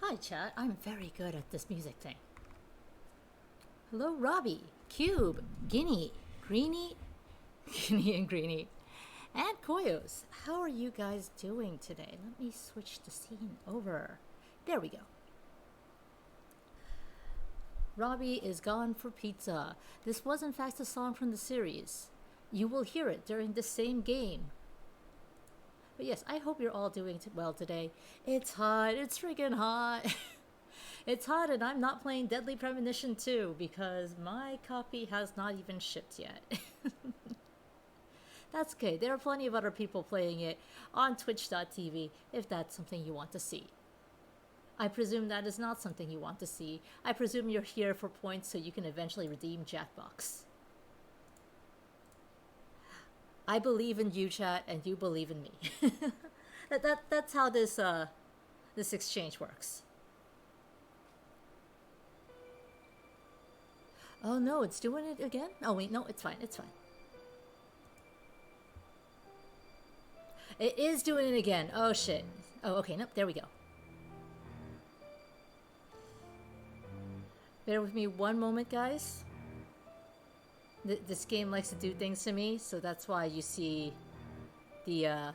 Hi, chat. I'm very good at this music thing. Hello, Robbie, Cube, Guinea, Greenie, Guinea and Greenie, and Koyos. How are you guys doing today? Let me switch the scene over. There we go. Robbie is gone for pizza. This was in fact a song from the series. You will hear it during the same game. But yes, I hope you're all doing well today. It's hot. It's freaking hot. It's hot and I'm not playing Deadly Premonition 2 because my copy has not even shipped yet. That's okay. There are plenty of other people playing it on twitch.tv if that's something you want to see. I presume that is not something you want to see. I presume you're here for points so you can eventually redeem Jackbox. I believe in you, chat, and you believe in me. That's how this exchange works. Oh no, it's doing it again? Oh wait, no, it's fine, it's fine. It is doing it again. Oh shit. Oh, okay, nope, there we go. Bear with me one moment, guys. This game likes to do things to me, so that's why you see the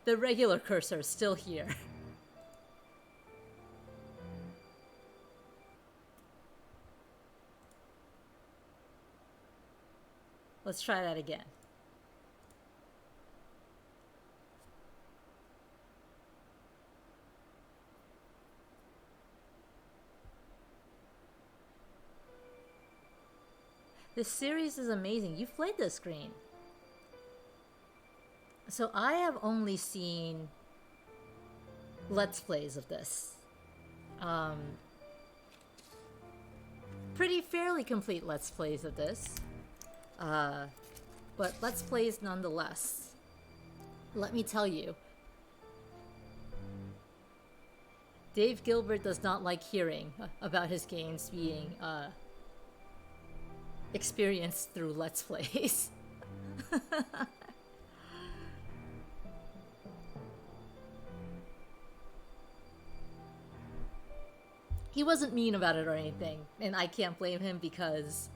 regular cursor still here. Let's try that again. This series is amazing. You've played this, Green. So I have only seen Let's Plays of this. Pretty fairly complete Let's Plays of this. But Let's Plays nonetheless. Let me tell you. Dave Gilbert does not like hearing about his games being, experienced through Let's Plays. He wasn't mean about it or anything, and I can't blame him because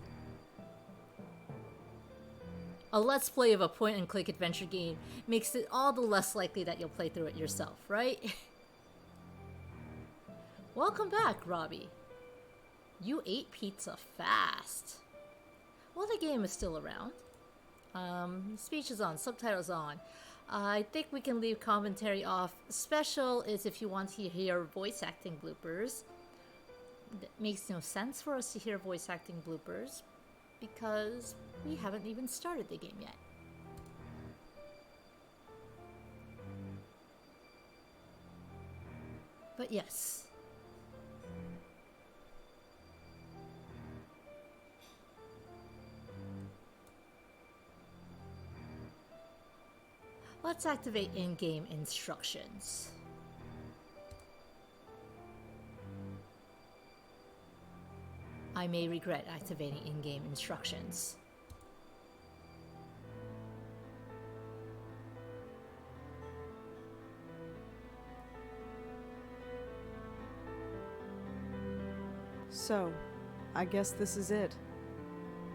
a Let's Play of a point-and-click adventure game makes it all the less likely that you'll play through it yourself, right? Welcome back, Robbie. You ate pizza fast. Well, the game is still around. Speech is on, subtitles on. I think we can leave commentary off. Special is if you want to hear voice acting bloopers. It makes no sense for us to hear voice acting bloopers because we haven't even started the game yet. But yes. Let's activate in-game instructions. I may regret activating in-game instructions. So, I guess this is it.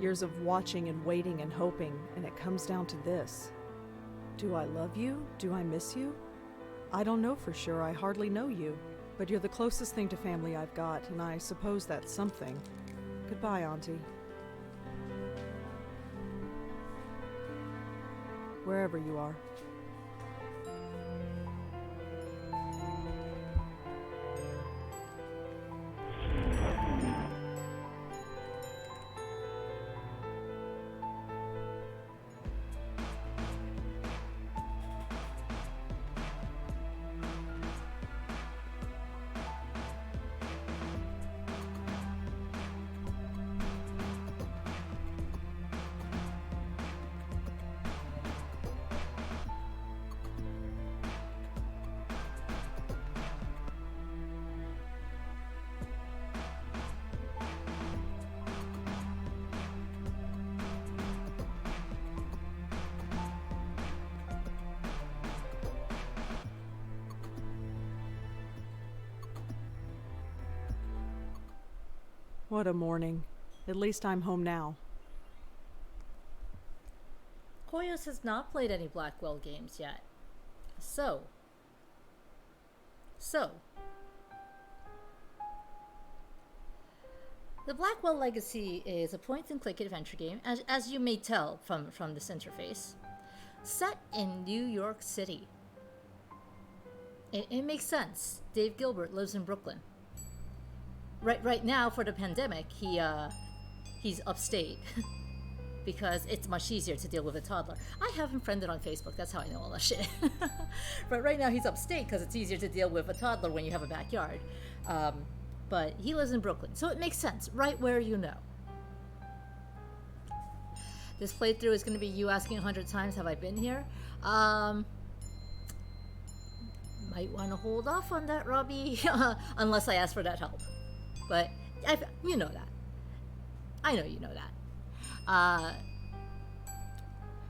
Years of watching and waiting and hoping, and it comes down to this. Do I love you? Do I miss you? I don't know for sure, I hardly know you. But you're the closest thing to family I've got, and I suppose that's something. Goodbye, Auntie. Wherever you are. What a morning. At least I'm home now. Koyos has not played any Blackwell games yet. So, the Blackwell Legacy is a point-and-click adventure game, as you may tell from this interface, set in New York City. It makes sense. Dave Gilbert lives in Brooklyn. Right now, for the pandemic, he's upstate because it's much easier to deal with a toddler. I have him friended on Facebook. That's how I know all that shit. But right now, he's upstate because it's easier to deal with a toddler when you have a backyard. But he lives in Brooklyn, so it makes sense, right where you know. This playthrough is going to be you asking 100 times, have I been here? Might want to hold off on that, Robbie, unless I ask for that help. But you know that. I know you know that.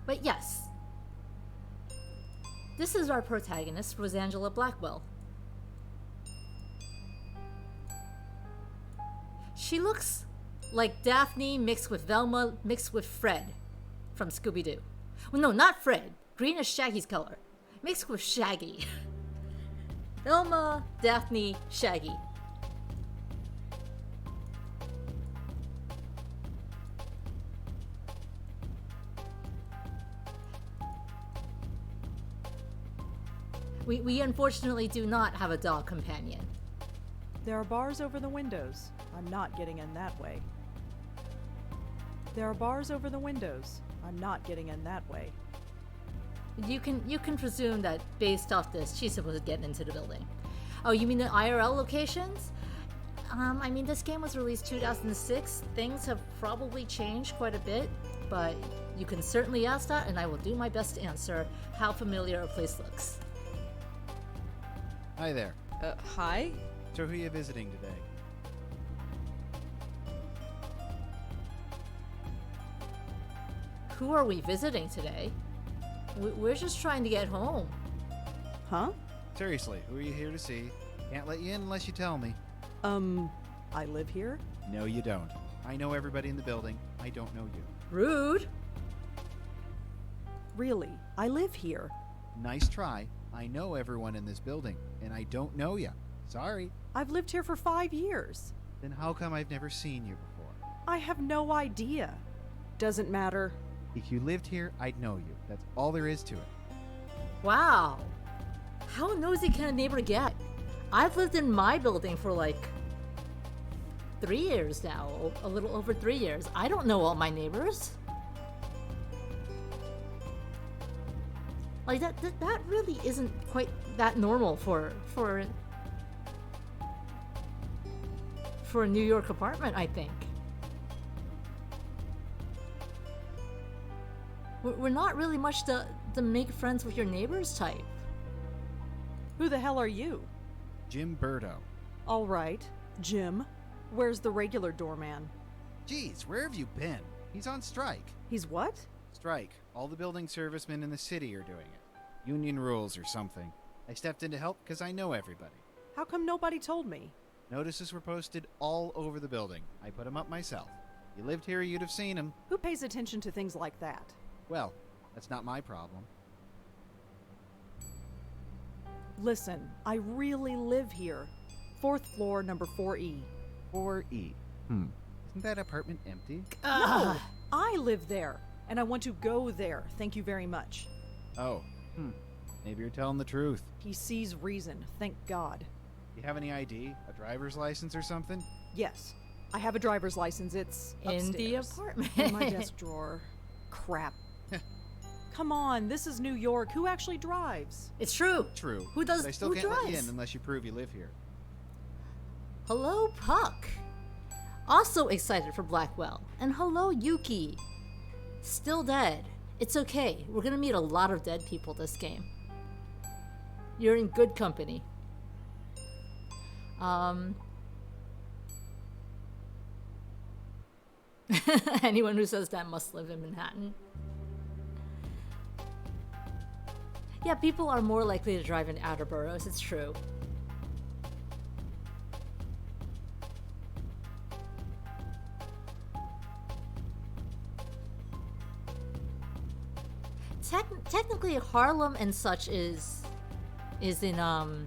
But yes, this is our protagonist, Rosangela Blackwell. She looks like Daphne mixed with Velma mixed with Fred from Scooby-Doo. Well, no, not Fred. Green is Shaggy's color. Mixed with Shaggy. Velma, Daphne, Shaggy. We unfortunately do not have a dog companion. There are bars over the windows. I'm not getting in that way. There are bars over the windows. I'm not getting in that way. You can presume that based off this, she's supposed to get into the building. Oh, you mean the IRL locations? I mean, this game was released 2006. Things have probably changed quite a bit, but you can certainly ask that, and I will do my best to answer how familiar a place looks. Hi there. Hi? So who are you visiting today? Who are we visiting today? We're just trying to get home. Huh? Seriously, who are you here to see? Can't let you in unless you tell me. I live here? No, you don't. I know everybody in the building. I don't know you. Rude. Really, I live here. Nice try. I know everyone in this building, and I don't know you. Sorry. I've lived here for 5 years. Then how come I've never seen you before? I have no idea. Doesn't matter. If you lived here, I'd know you. That's all there is to it. Wow. How nosy can a neighbor get? I've lived in my building for like 3 years now, a little over 3 years. I don't know all my neighbors. Like that really isn't quite that normal for a New York apartment, I think. We're not really much the make friends with your neighbors type. Who the hell are you? Jim Burdo. All right, Jim. Where's the regular doorman? Geez, where have you been? He's on strike. He's what? Strike. All the building servicemen in the city are doing it. Union rules or something. I stepped in to help because I know everybody. How come nobody told me? Notices were posted all over the building. I put them up myself. If you lived here, you'd have seen them. Who pays attention to things like that? Well, that's not my problem. Listen, I really live here. 4th floor, number 4E. 4E. Isn't that apartment empty? No! I live there, and I want to go there. Thank you very much. Oh. Maybe you're telling the truth. He sees reason, thank God. You have any ID? A driver's license or something? Yes, I have a driver's license. It's In the upstairs. apartment. In my desk drawer. Crap. Come on, this is New York. Who actually drives? It's true. True. Who does? But I still who can't drives? let you in unless you prove you live here. Hello, Puck. Also excited for Blackwell. And hello, Yuki. Still dead. It's okay. We're gonna meet a lot of dead people this game. You're in good company. Anyone who says that must live in Manhattan. Yeah, people are more likely to drive in outer boroughs, it's true. technically Harlem and such is in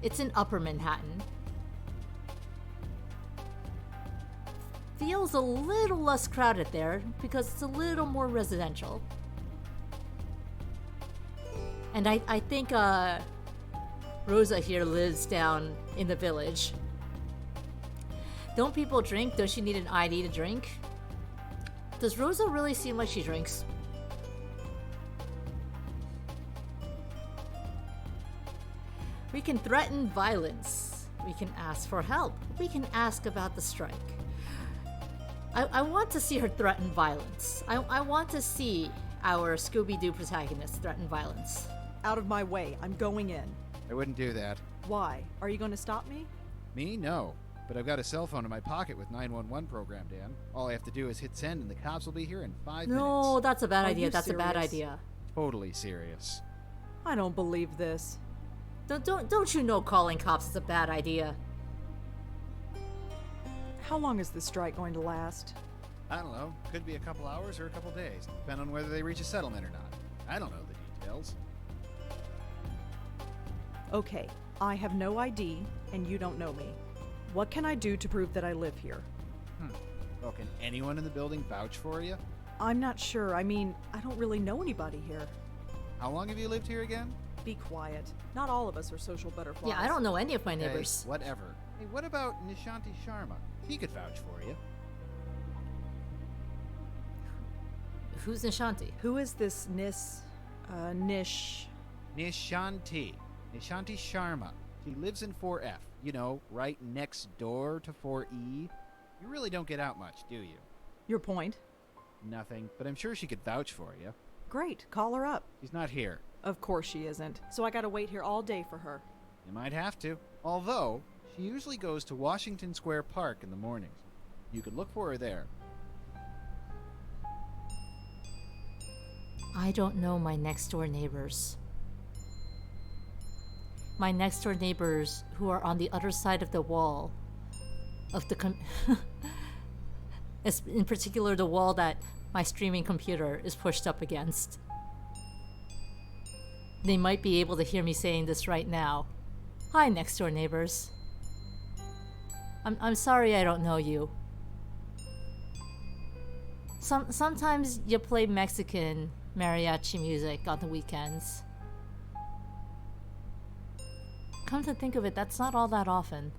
it's in Upper Manhattan. Feels a little less crowded there because it's a little more residential. And I think Rosa here lives down in the Village. Don't people drink? Does she need an ID to drink? Does Rosa really seem like she drinks? We can threaten violence. We can ask for help. We can ask about the strike. I want to see her threaten violence. I want to see our Scooby-Doo protagonist threaten violence. Out of my way. I'm going in. I wouldn't do that. Why? Are you going to stop me? Me? No. But I've got a cell phone in my pocket with 911 programmed in. All I have to do is hit send and the cops will be here in 5 minutes. No, that's a bad Are idea. you That's a bad serious? idea. Totally serious. I don't believe this. Don't you know calling cops is a bad idea? How long is this strike going to last? I don't know. Could be a couple hours or a couple days, depending on whether they reach a settlement or not. I don't know the details. Okay, I have no ID, and you don't know me. What can I do to prove that I live here? Well, can anyone in the building vouch for you? I'm not sure. I mean, I don't really know anybody here. How long have you lived here again? Be quiet. Not all of us are social butterflies. Yeah, I don't know any of my neighbors. Hey, whatever. Hey, what about Nishanti Sharma? He could vouch for you. Who's Nishanti? Who is this Nish? Nishanti Sharma. She lives in 4F. You know, right next door to 4E. You really don't get out much, do you? Your point? Nothing, but I'm sure she could vouch for you. Great, call her up. She's not here. Of course she isn't. So I gotta wait here all day for her. You might have to. Although, she usually goes to Washington Square Park in the mornings. You could look for her there. I don't know my next door neighbors. My next door neighbors who are on the other side of the wall of the in particular the wall that my streaming computer is pushed up against. They might be able to hear me saying this right now. Hi, next door neighbors. I'm sorry I don't know you. Sometimes you play Mexican mariachi music on the weekends. Come to think of it, that's not all that often.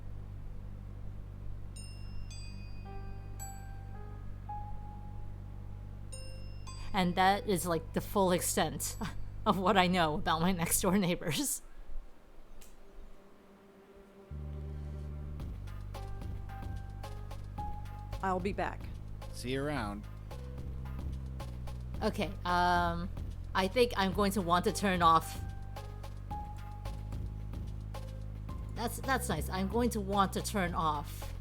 And that is like the full extent of what I know about my next door neighbors. I'll be back. See you around. Okay, I think I'm going to want to turn off. That's nice. I'm going to want to turn off.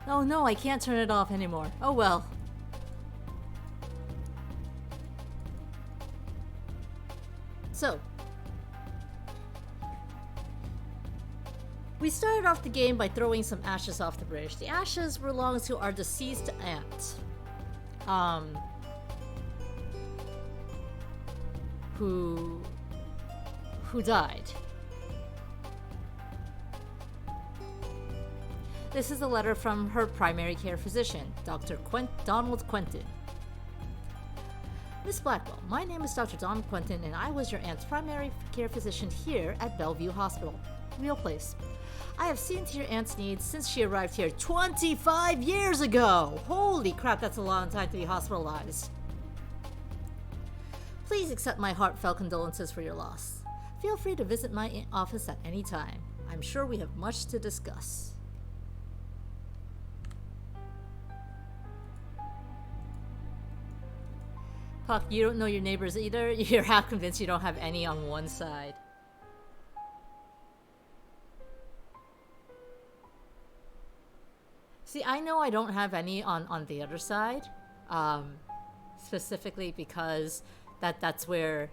Oh no, I can't turn it off anymore. Oh well. So, we started off the game by throwing some ashes off the bridge. The ashes belong to our deceased aunt. Who died. This is a letter from her primary care physician, Dr. Donald Quentin. Miss Blackwell, my name is Dr. Donald Quentin, and I was your aunt's primary care physician here at Bellevue Hospital. Real place. I have seen to your aunt's needs since she arrived here 25 years ago! Holy crap, that's a long time to be hospitalized. Please accept my heartfelt condolences for your loss. Feel free to visit my office at any time. I'm sure we have much to discuss. Puck, you don't know your neighbors either? You're half convinced you don't have any on one side. See, I know I don't have any on the other side. Specifically because that's where,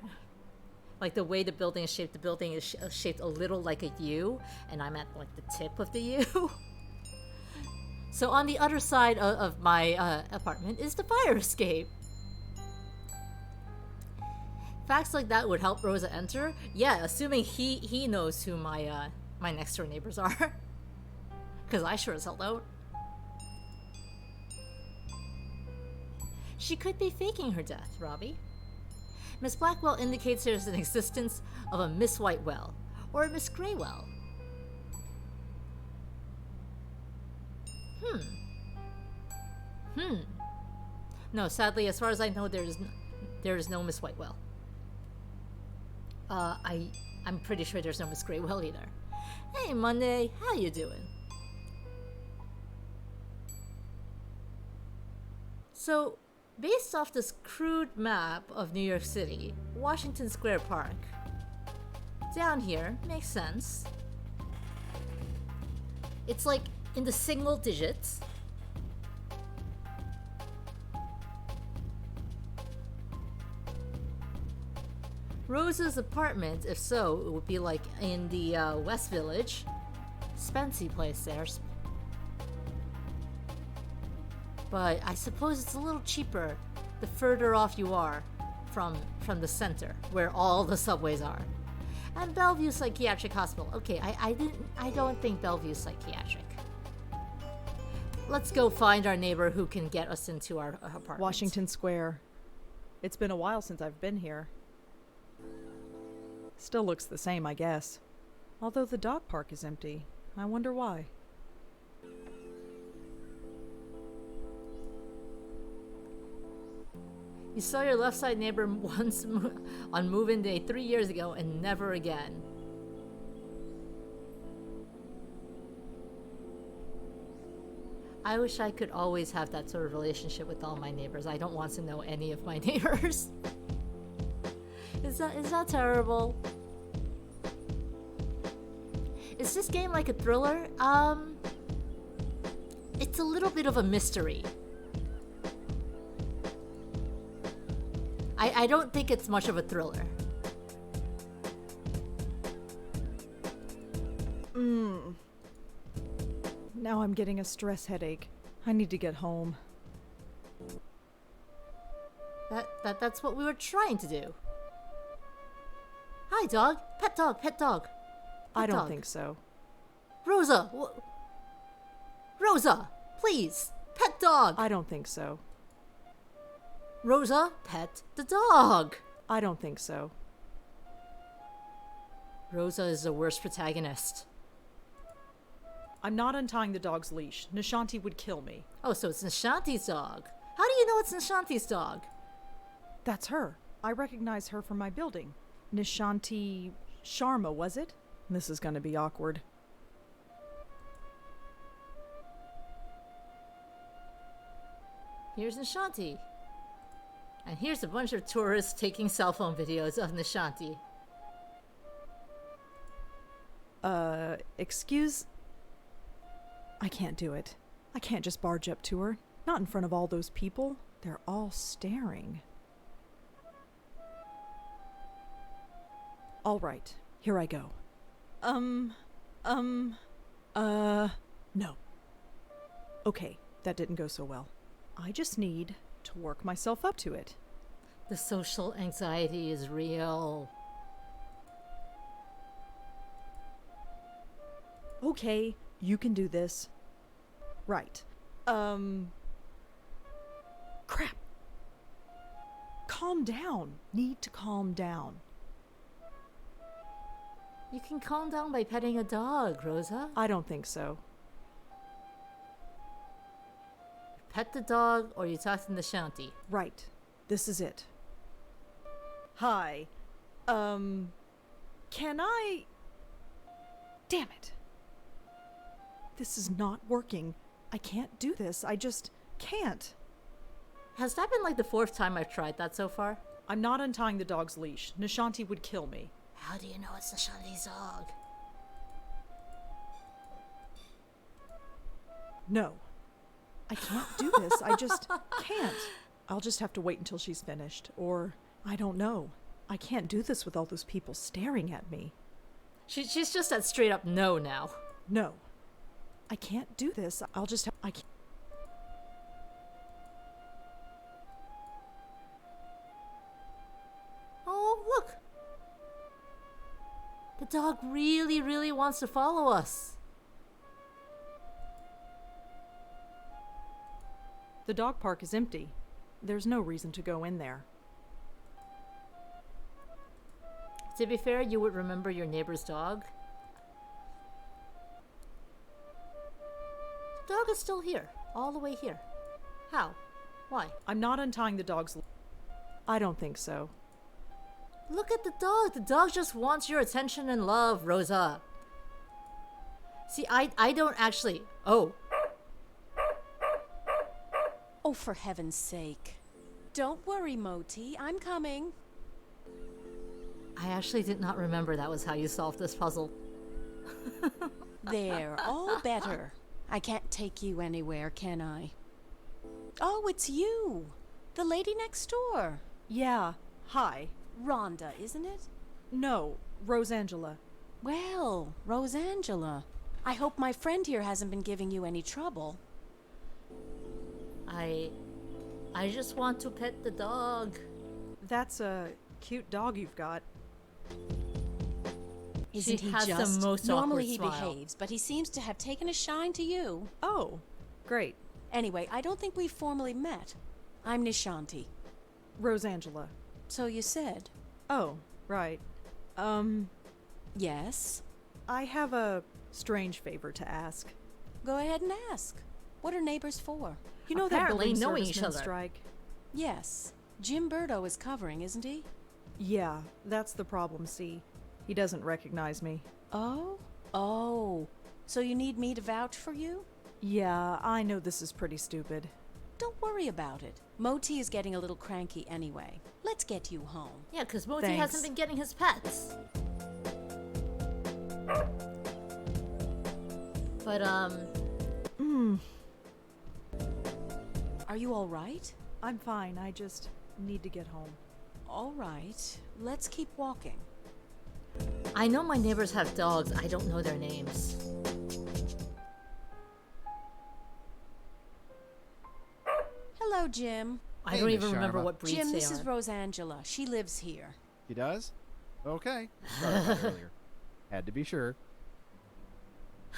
like, the way the building is shaped a little like a U, and I'm at like the tip of the U. So on the other side of my apartment is the fire escape. Facts like that would help Rosa enter. Yeah, assuming he knows who my my next door neighbors are. Because I sure as hell don't. She could be faking her death, Robbie. Miss Blackwell indicates there's an existence of a Miss Whitewell or a Miss Graywell. No, sadly, as far as I know, there is no Miss Whitewell. I'm pretty sure there's no Miss Graywell either. Hey, Monday, how you doing? So, based off this crude map of New York City, Washington Square Park, down here makes sense. It's like in the single digits. Rosa's apartment, if so, it would be like in the West Village. Spency place there. But I suppose it's a little cheaper the further off you are from the center, where all the subways are. And Bellevue Psychiatric Hospital. Okay, I don't think Bellevue's psychiatric. Let's go find our neighbor who can get us into our apartment. Washington Square. It's been a while since I've been here. Still looks the same, I guess. Although the dog park is empty. I wonder why. You saw your left side neighbor once on move-in day 3 years ago and never again. I wish I could always have that sort of relationship with all my neighbors. I don't want to know any of my neighbors. Is that terrible? Is this game like a thriller? It's a little bit of a mystery. I don't think it's much of a thriller. Now I'm getting a stress headache. I need to get home. That's what we were trying to do. Hi, dog. Pet dog, pet dog. I don't think so. Rosa! Rosa! Please! Pet dog! I don't think so. Rosa, pet the dog! I don't think so. Rosa is the worst protagonist. I'm not untying the dog's leash. Nishanti would kill me. Oh, so it's Nishanti's dog. How do you know it's Nishanti's dog? That's her. I recognize her from my building. Nishanti Sharma, was it? This is going to be awkward. Here's Nishanti. And here's a bunch of tourists taking cell phone videos of Nishanti. Excuse? I can't do it. I can't just barge up to her. Not in front of all those people. They're all staring. All right, here I go. No. Okay, that didn't go so well. I just need to work myself up to it. The social anxiety is real. Okay, you can do this. Right. Crap. Calm down. Need to calm down. You can calm down by petting a dog, Rosa. I don't think so. Pet the dog or you talk to Nishanti. Right. This is it. Hi. Can I... Damn it. This is not working. I can't do this. I just can't. Has that been like the 4th time I've tried that so far? I'm not untying the dog's leash. Nishanti would kill me. How do you know it's Nishanti's dog? No. I can't do this. I just can't. I'll just have to wait until she's finished. Or, I don't know. I can't do this with all those people staring at me. She's just that straight up no now. No. I can't do this. I'll just have... I can't... Oh, look! The dog really, really wants to follow us. The dog park is empty. There's no reason to go in there. To be fair, you would remember your neighbor's dog. The dog is still here, all the way here. How? Why? I'm not untying the dog's... I don't think so. Look at the dog. The dog just wants your attention and love, Rosa. See, I don't actually... Oh. Oh, for heaven's sake. Don't worry, Moti. I'm coming. I actually did not remember that was how you solved this puzzle. There, all better. I can't take you anywhere, can I? Oh, it's you. The lady next door. Yeah. Hi. Rhonda, isn't it? No. Rosangela. Well, Rosangela. I hope my friend here hasn't been giving you any trouble. I just want to pet the dog. That's a cute dog you've got. Isn't She he has the just? most Normally awkward he smile. behaves, but he seems to have taken a shine to you. Oh, great. Anyway, I don't think we've formally met. I'm Nishanti. Rosangela. So you said. Oh, right. Yes? I have a strange favor to ask. Go ahead and ask. What are neighbors for? You know Apparently that building knowing each servicemen other. strike? Yes. Jim Burdo is covering, isn't he? Yeah, that's the problem, see. He doesn't recognize me. Oh? Oh. So you need me to vouch for you? Yeah, I know this is pretty stupid. Don't worry about it. Moti is getting a little cranky anyway. Let's get you home. Yeah, because Moti Thanks. hasn't been getting his pets. But, Are you all right? I'm fine, I just need to get home. All right. Let's keep walking. I know my neighbors have dogs. I don't know their names. Hello, Jim. I Hey, don't Miss even remember Sharma. what breeds Jim, they this are. is Rosangela. She lives here. He does? Okay. Sorry about earlier. Had to be sure.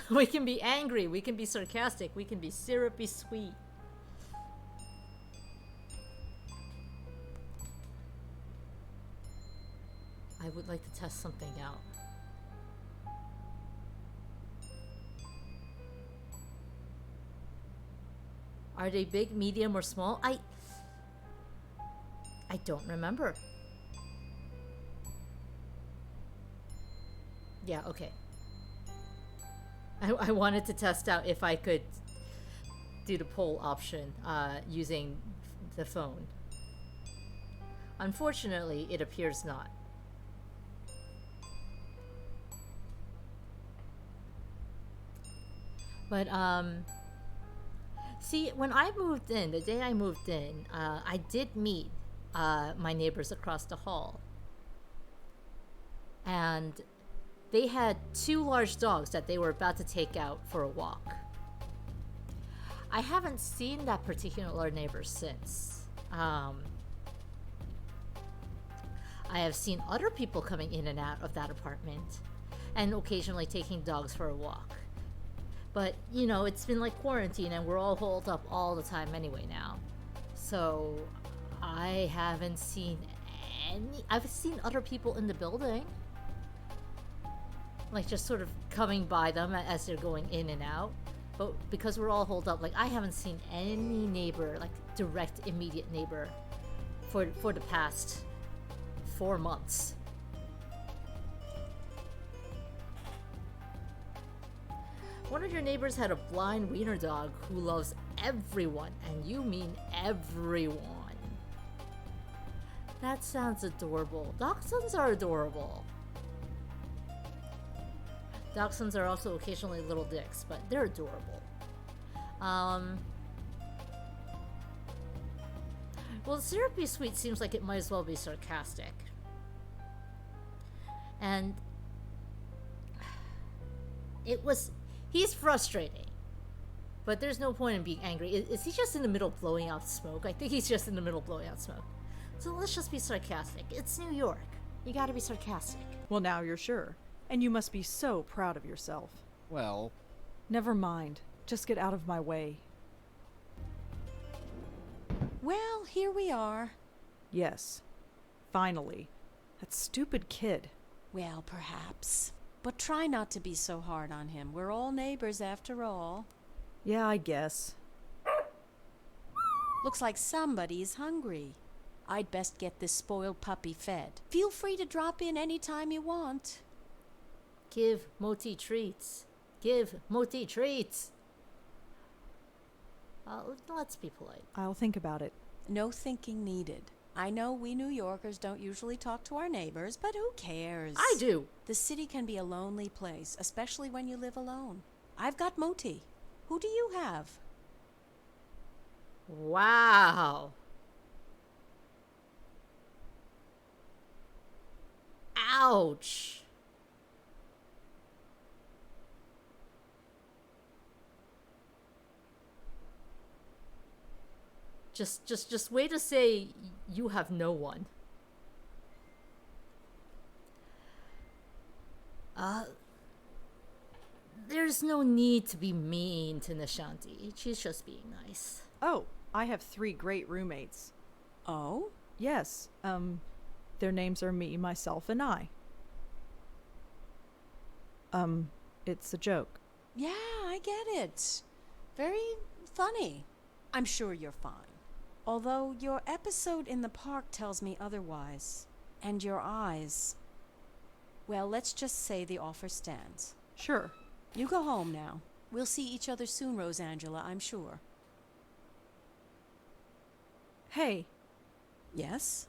We can be angry. We can be sarcastic. We can be syrupy sweet. I would like to test something out. Are they big, medium, or small? I don't remember. Yeah, okay. I wanted to test out if I could do the poll option using the phone. Unfortunately, it appears not. But, see, when I moved in, the day I moved in, I did meet my neighbors across the hall. And they had 2 large dogs that they were about to take out for a walk. I haven't seen that particular neighbor since. I have seen other people coming in and out of that apartment and occasionally taking dogs for a walk. But, you know, it's been like quarantine and we're all holed up all the time anyway now. So, I haven't seen any... I've seen other people in the building. Like, just sort of coming by them as they're going in and out. But because we're all holed up, like, I haven't seen any neighbor, like, direct, immediate neighbor for the past 4 months. One of your neighbors had a blind wiener dog who loves everyone, and you mean everyone. That sounds adorable. Dachshunds are adorable. Dachshunds are also occasionally little dicks, but they're adorable. Well, Syrupy Sweet seems like it might as well be sarcastic. And he's frustrating. But there's no point in being angry. Is he just in the middle of blowing out smoke? I think he's just in the middle of blowing out smoke. So let's just be sarcastic. It's New York. You gotta be sarcastic. Well, now you're sure. And you must be so proud of yourself. Well, Never mind. Just get out of my way. Well, here we are. Yes. Finally. That stupid kid. Well, perhaps. But try not to be so hard on him. We're all neighbors after all. Yeah, I guess. Looks like somebody's hungry. I'd best get this spoiled puppy fed. Feel free to drop in any time you want. Give Moti treats. Give Moti treats. Let's be polite. I'll think about it. No thinking needed. I know we New Yorkers don't usually talk to our neighbors, but who cares? I do. The city can be a lonely place, especially when you live alone. I've got Moti. Who do you have? Wow. Ouch. Just wait to say you have no one. There's no need to be mean to Nishanti. She's just being nice. Oh, I have 3 great roommates. Oh? Yes. Their names are me, myself, and I. It's a joke. Yeah, I get it. Very funny. I'm sure you're fine. Although your episode in the park tells me otherwise. And your eyes. Well, let's just say the offer stands. Sure. You go home now. We'll see each other soon, Rosangela, I'm sure. Hey, Yes?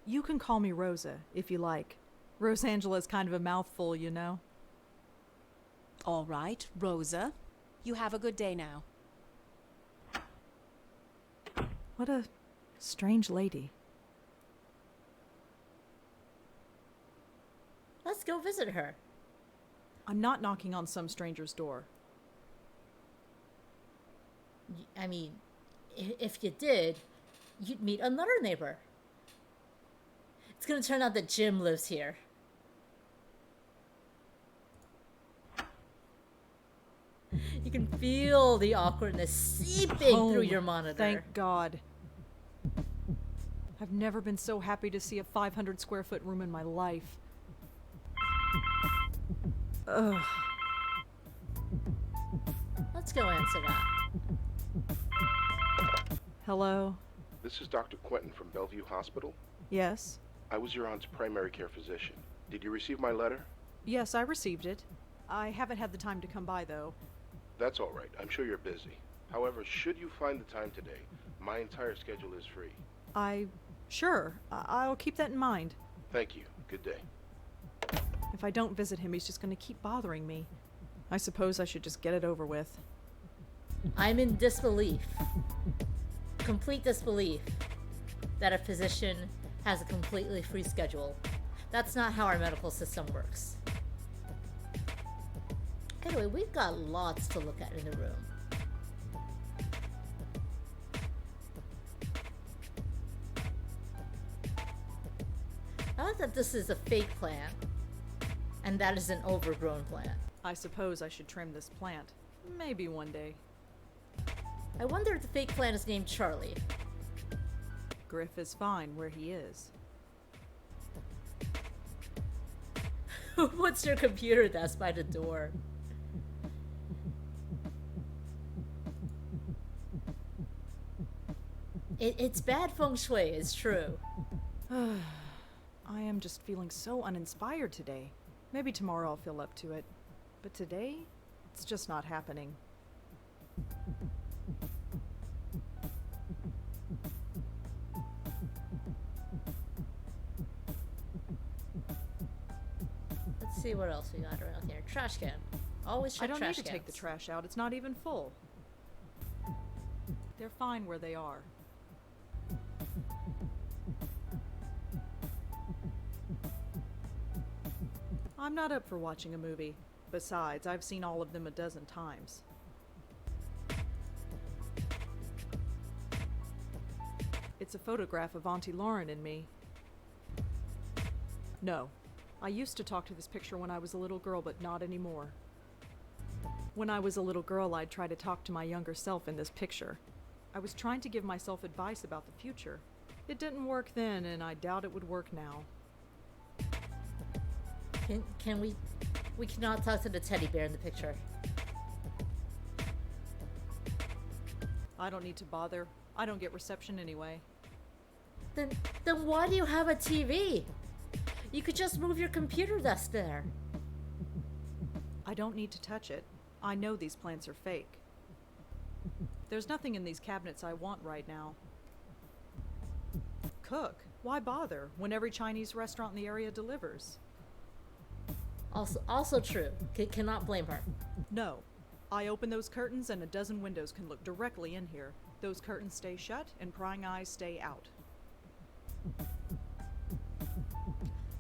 you can call me Rosa, if you like. Rosangela's kind of a mouthful, you know. All right, Rosa. You have a good day now. What a strange lady. Let's go visit her. I'm not knocking on some stranger's door. I mean, if you did, you'd meet another neighbor. It's gonna turn out that Jim lives here. You can feel the awkwardness seeping through your monitor. Thank God. I've never been so happy to see a 500 square foot room in my life. Ugh. Let's go answer that. Hello? This is Dr. Quentin from Bellevue Hospital. Yes? I was your aunt's primary care physician. Did you receive my letter? Yes, I received it. I haven't had the time to come by, though. That's all right. I'm sure you're busy. However, should you find the time today, my entire schedule is free. Sure. I'll keep that in mind. Thank you. Good day. If I don't visit him, he's just going to keep bothering me. I suppose I should just get it over with. I'm in disbelief. Complete disbelief that a physician has a completely free schedule. That's not how our medical system works. Anyway, we've got lots to look at in the room. I like that this is a fake plant, and that is an overgrown plant. I suppose I should trim this plant. Maybe one day. I wonder if the fake plant is named Charlie. Griff is fine where he is. What's your computer desk by the door? It's bad feng shui, it's true. I am just feeling so uninspired today. Maybe tomorrow I'll feel up to it. But today, it's just not happening. Let's see what else we got around here. Trash can. Always check I don't trash need to take the cans. trash out. It's not even full. They're fine where they are. I'm not up for watching a movie. Besides, I've seen all of them a dozen times. It's a photograph of Auntie Lauren and me. No. I used to talk to this picture when I was a little girl, but not anymore. When I was a little girl, I'd try to talk to my younger self in this picture. I was trying to give myself advice about the future. It didn't work then, and I doubt it would work now. Can we... We cannot talk to the teddy bear in the picture. I don't need to bother. I don't get reception anyway. Then why do you have a TV? You could just move your computer desk there. I don't need to touch it. I know these plants are fake. There's nothing in these cabinets I want right now. Cook? Why bother when every Chinese restaurant in the area delivers? Also true. Cannot blame her. No. I open those curtains and a dozen windows can look directly in here. Those curtains stay shut and prying eyes stay out.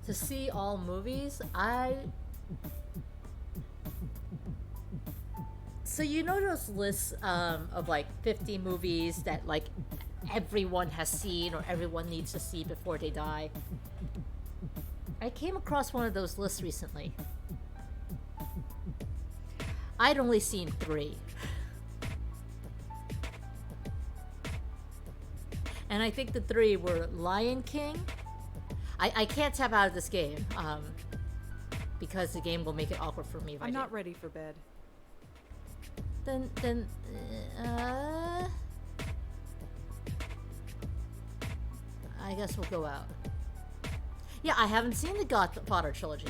To see all movies, So you know those lists of like 50 movies that like everyone has seen or everyone needs to see before they die? I came across one of those lists recently. I'd only seen 3. And I think the 3 were Lion King. I can't tap out of this game because the game will make it awkward for me if I I'm do. not ready for bed. Then I guess we'll go out. Yeah, I haven't seen the Godfather trilogy.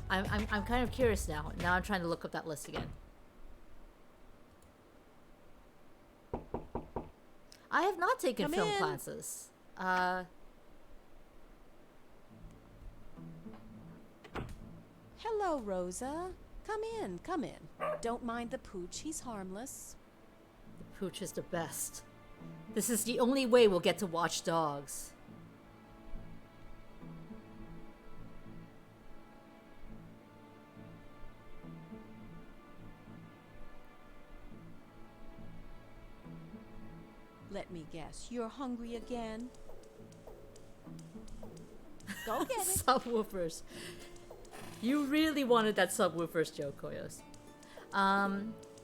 I'm kind of curious now. Now I'm trying to look up that list again. I have not taken Come film in. classes. Hello, Rosa. Come in, come in. Don't mind the pooch, he's harmless. The pooch is the best. This is the only way we'll get to watch dogs. Let me guess, you're hungry again? Go get it. Subwoofers. You really wanted that subwoofers joke, Koyos.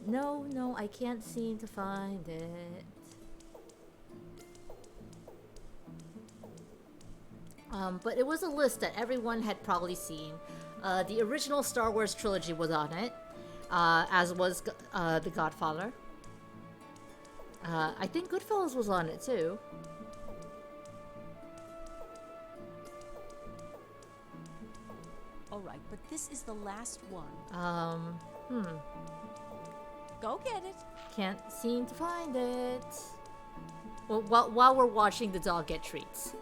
No, I can't seem to find it. But it was a list that everyone had probably seen. The original Star Wars trilogy was on it, as was The Godfather. I think Goodfellas was on it too. All right, but this is the last one. Hmm. Go get it. Can't seem to find it. Well, while we're watching the dog get treats.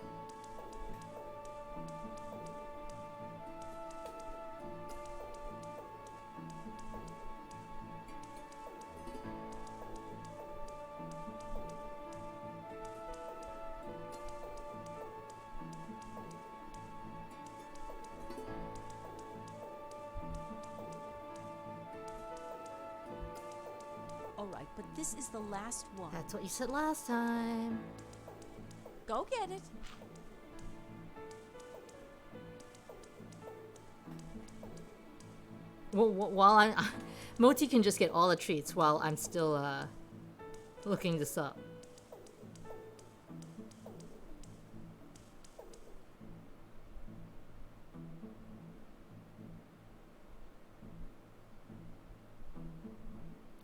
All right, but this is the last one. That's what you said last time. Go get it. Well, while I'm... Moti can just get all the treats while I'm still, looking this up.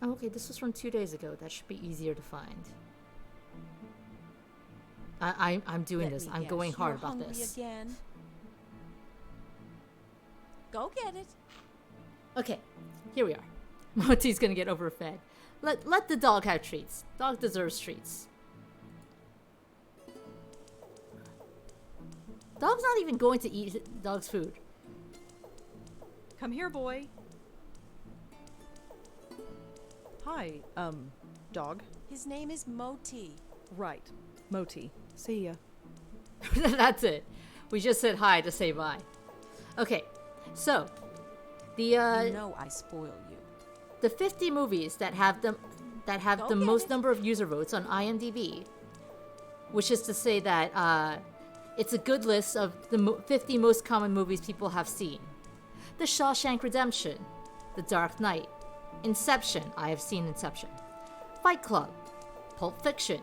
Oh, okay, this was from 2 days ago. That should be easier to find. I'm doing Let this. me I'm guess, going hard you're about hungry this. Again. Go get it. Okay, here we are. Moti's gonna get overfed. Let the dog have treats. Dog deserves treats. Dog's not even going to eat dog's food. Come here, boy. Hi, dog. His name is Moti. Right. Moti. See ya. That's it. We just said hi to say bye. Okay, so the You know I spoil you. the 50 movies that have the Go get most it. number of user votes on IMDb which is to say that it's a good list of the 50 most common movies people have seen. The Shawshank Redemption, The Dark Knight, Inception, I have seen Inception, Fight Club, Pulp Fiction,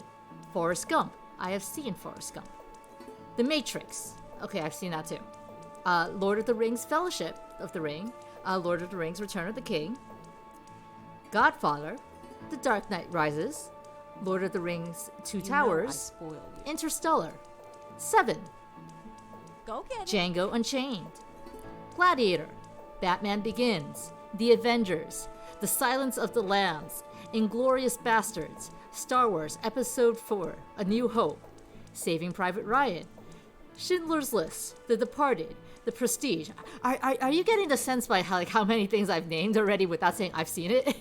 Forrest Gump, I have seen Forrest Gump, The Matrix, okay, I've seen that too, Lord of the Rings Fellowship of the Ring, Lord of the Rings Return of the King, Godfather, The Dark Knight Rises, Lord of the Rings Two Towers, spoil you. Interstellar, Seven, Go get it. Django Unchained, Gladiator, Batman Begins, The Avengers, The Silence of the Lambs, Inglourious Bastards, Star Wars Episode 4, A New Hope, Saving Private Ryan, Schindler's List, The Departed, The Prestige. Are you getting the sense by how many things I've named already without saying I've seen it?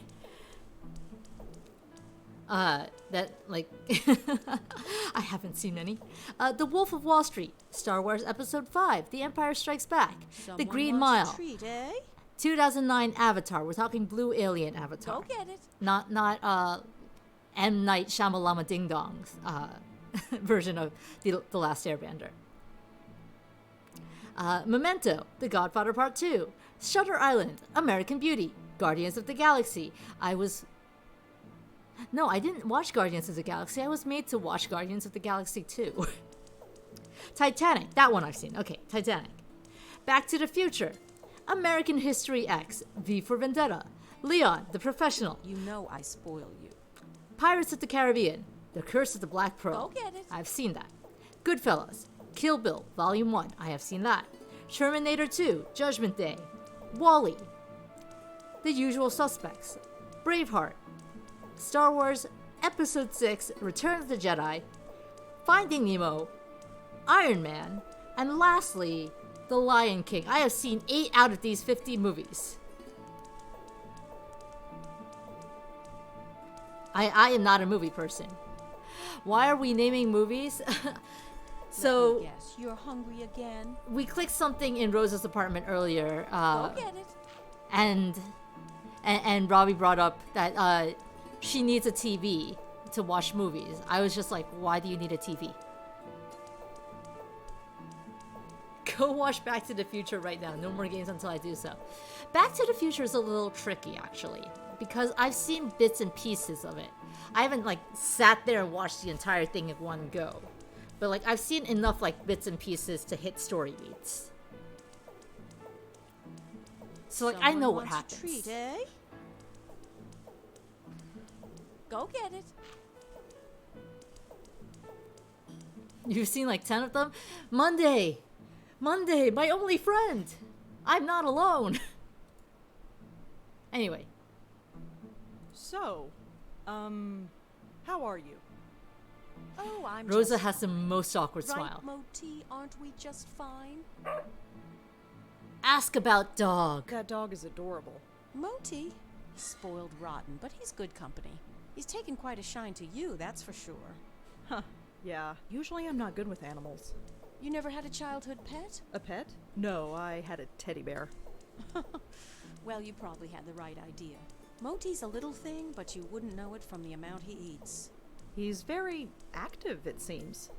I haven't seen any. The Wolf of Wall Street, Star Wars Episode 5, The Empire Strikes Back, Someone The Green wants Mile, a treat, eh? 2009 Avatar. We're talking Blue Alien Avatar. Go get it. Not M. Night Shyamalama Ding Dong's version of the Last Airbender. Memento, The Godfather Part 2, Shutter Island, American Beauty, Guardians of the Galaxy. No, I didn't watch Guardians of the Galaxy. I was made to watch Guardians of the Galaxy 2. Titanic, that one I've seen. Okay, Titanic. Back to the Future, American History X, V for Vendetta, Leon, The Professional, You know I spoil you. Pirates of the Caribbean, The Curse of the Black Pearl. Go get it. I've seen that. Goodfellas, Kill Bill, Volume 1. I have seen that. Terminator 2, Judgment Day, Wall-E, The Usual Suspects, Braveheart, Star Wars Episode 6, Return of the Jedi, Finding Nemo, Iron Man, and lastly, The Lion King. I have seen 8 out of these 50 movies. I am not a movie person. Why are we naming movies? So Yes, you're hungry again. we clicked something in Rosa's apartment earlier, Go get it. and Robbie brought up that she needs a TV to watch movies. I was just like, why do you need a TV? Go watch Back to the Future right now. No more games until I do so. Back to the Future is a little tricky, actually, because I've seen bits and pieces of it. I haven't sat there and watched the entire thing in one go, but I've seen enough bits and pieces to hit story beats. So I know what Someone wants a happens. treat, eh? Go get it. You've seen 10 of them? Monday, my only friend. I'm not alone. Anyway, So, how are you? Oh, I'm Rosa just has the most awkward right, smile. Moti, aren't we just fine? Ask about dog. That dog is adorable. Moti, he's spoiled rotten, but he's good company. He's taken quite a shine to you, that's for sure. Huh. Yeah, usually I'm not good with animals. You never had a childhood pet? A pet? No, I had a teddy bear. Well, you probably had the right idea. Moti's a little thing, but you wouldn't know it from the amount he eats. He's very active, it seems.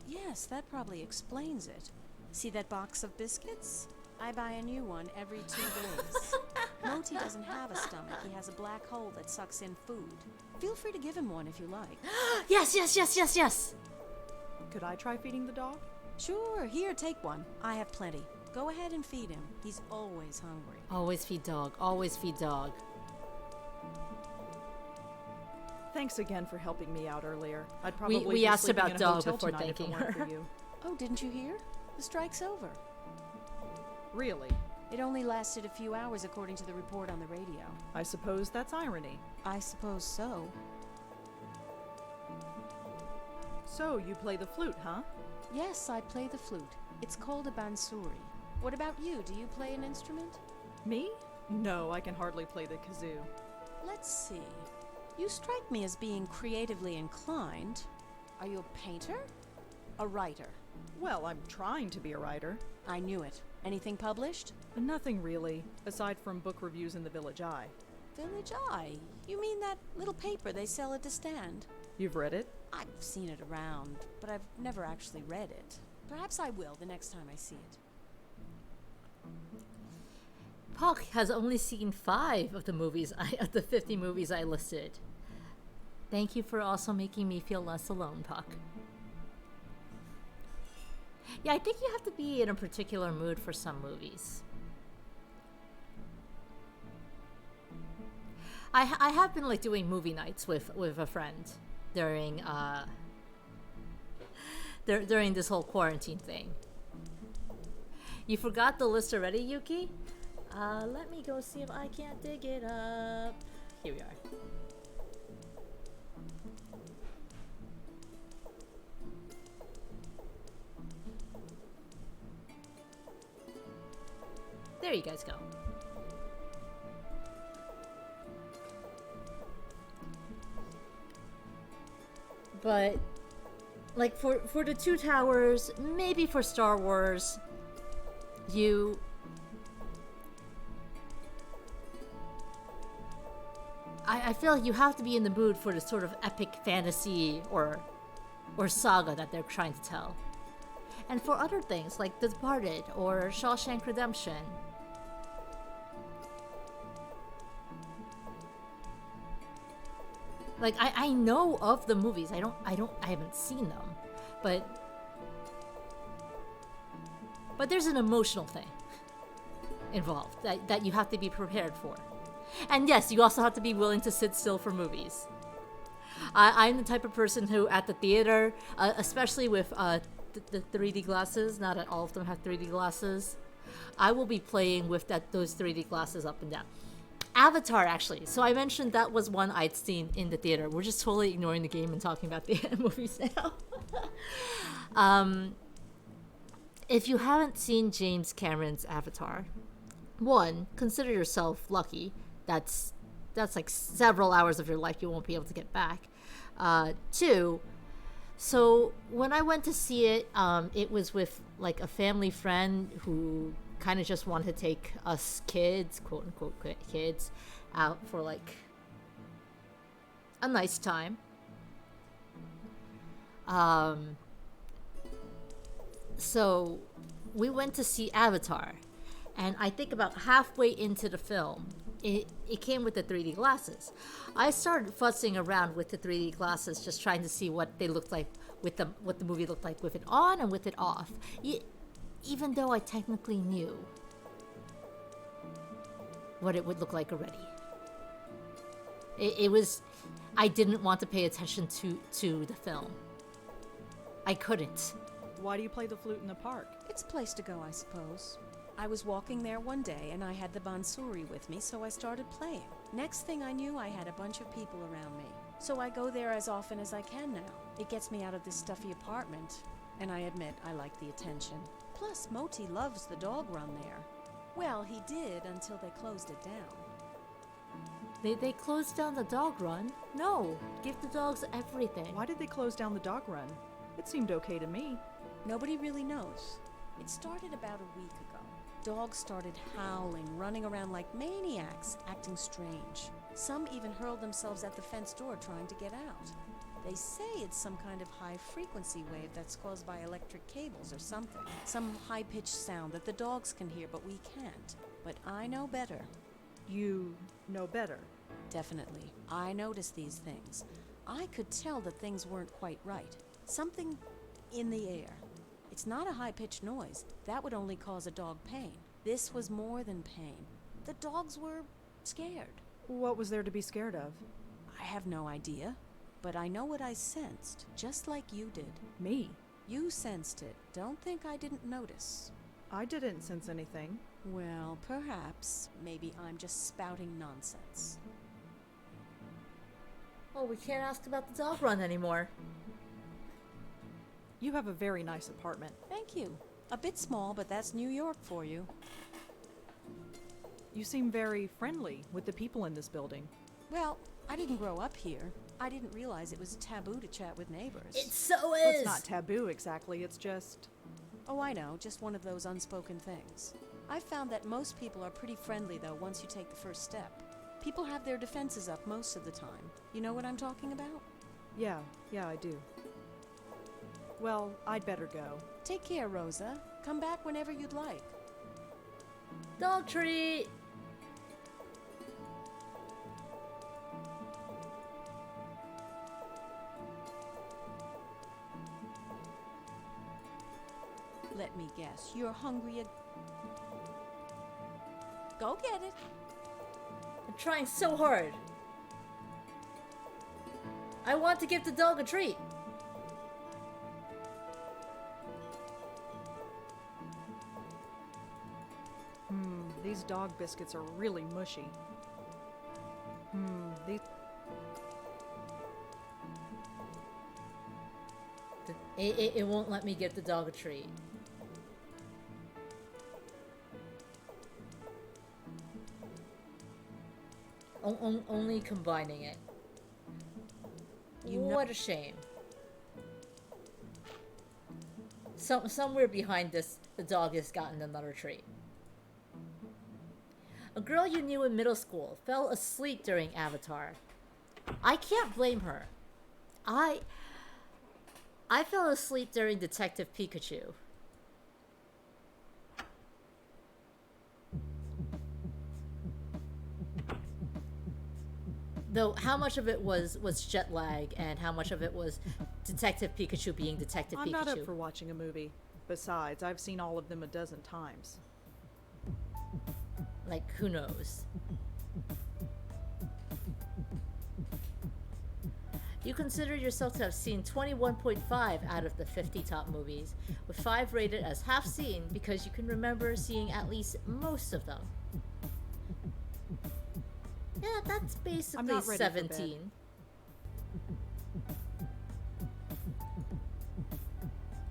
Yes, that probably explains it. See that box of biscuits? I buy a new one every 2 days. Moti doesn't have a stomach. He has a black hole that sucks in food. Feel free to give him one if you like. Yes. Could I try feeding the dog? Sure, here, take one. I have plenty. Go ahead and feed him. He's always hungry. Always feed dog. Always feed dog. Thanks again for helping me out earlier. I'd probably we be asked sleeping about in a dog hotel before tonight if it thanking weren't her. for you. Oh, didn't you hear? The strike's over. Really? It only lasted a few hours according to the report on the radio. I suppose that's irony. I suppose so. So, you play the flute, huh? Yes, I play the flute. It's called a bansuri. What about you? Do you play an instrument? Me? No, I can hardly play the kazoo. Let's see. You strike me as being creatively inclined. Are you a painter? A writer? Well, I'm trying to be a writer. I knew it. Anything published? Nothing really, aside from book reviews in the Village Eye. Village Eye? You mean that little paper they sell at the stand? You've read it? I've seen it around, but I've never actually read it. Perhaps I will the next time I see it. Puck has only seen 5 of of the 50 movies I listed. Thank you for also making me feel less alone, Puck. Yeah, I think you have to be in a particular mood for some movies. I have been like doing movie nights with a friend during during this whole quarantine thing. You forgot the list already, Yuki? Let me go see if I can't dig it up. Here we are. There you guys go. But like for the Two Towers, maybe for Star Wars, I feel like you have to be in the mood for the sort of epic fantasy or saga that they're trying to tell. And for other things like The Departed or Shawshank Redemption, like I know of the movies. I haven't seen them, but there's an emotional thing involved that you have to be prepared for. And yes, you also have to be willing to sit still for movies. I'm the type of person who, at the theater, especially with the 3D glasses, not at all of them have 3D glasses, I will be playing with those 3D glasses up and down. Avatar, actually. So I mentioned that was one I'd seen in the theater. We're just totally ignoring the game and talking about the movies now. If you haven't seen James Cameron's Avatar, one, consider yourself lucky. That's like several hours of your life you won't be able to get back. 2, so when I went to see it, it was with like a family friend who kind of just wanted to take us kids, quote unquote kids, out for like a nice time. So we went to see Avatar, and I think about halfway into the film, it came with the 3D glasses. I started futzing around with the 3D glasses, just trying to see what they looked like with what the movie looked like with it on and with it off. Even though I technically knew what it would look like already. I didn't want to pay attention to the film. I couldn't. Why do you play the flute in the park? It's a place to go, I suppose. I was walking there one day and I had the bansuri with me, so I started playing. Next thing I knew, I had a bunch of people around me. So I go there as often as I can now. It gets me out of this stuffy apartment, and I admit I like the attention. Plus, Moti loves the dog run there. Well, he did until they closed it down. They closed down the dog run? No, give the dogs everything. Why did they close down the dog run? It seemed okay to me. Nobody really knows. It started about a week ago. Dogs started howling, running around like maniacs, acting strange. Some even hurled themselves at the fenced door trying to get out. They say it's some kind of high-frequency wave that's caused by electric cables or something. Some high-pitched sound that the dogs can hear, but we can't. But I know better. You know better. Definitely. I noticed these things. I could tell that things weren't quite right. Something in the air. It's not a high-pitched noise. That would only cause a dog pain. This was more than pain. The dogs were scared. What was there to be scared of? I have no idea. But I know what I sensed, just like you did. Me? You sensed it. Don't think I didn't notice. I didn't sense anything. Well, perhaps. Maybe I'm just spouting nonsense. Oh, we can't ask about the dog run anymore. You have a very nice apartment. Thank you. A bit small, but that's New York for you. You seem very friendly with the people in this building. Well, I didn't grow up here. I didn't realize it was taboo to chat with neighbors. It so Well, is! it's not taboo exactly, it's just... Oh, I know, just one of those unspoken things. I've found that most people are pretty friendly, though, once you take the first step. People have their defenses up most of the time. You know what I'm talking about? Yeah, I do. Well, I'd better go. Take care, Rosa. Come back whenever you'd like. Dog treat! Let me guess, you're hungry Go get it. I'm trying so hard. I want to give the dog a treat. These dog biscuits are really mushy. These... It won't let me give the dog a treat. Only combining it. What a shame. Somewhere behind this, the dog has gotten another treat. A girl you knew in middle school fell asleep during Avatar. I can't blame her. I fell asleep during Detective Pikachu. Though how much of it was jet lag and how much of it was Detective Pikachu being Detective Pikachu? I'm not up for watching a movie. Besides, I've seen all of them a dozen times. Like, who knows? You consider yourself to have seen 21.5 out of the 50 top movies, with 5 rated as half seen because you can remember seeing at least most of them. Yeah, that's basically I'm not ready 17.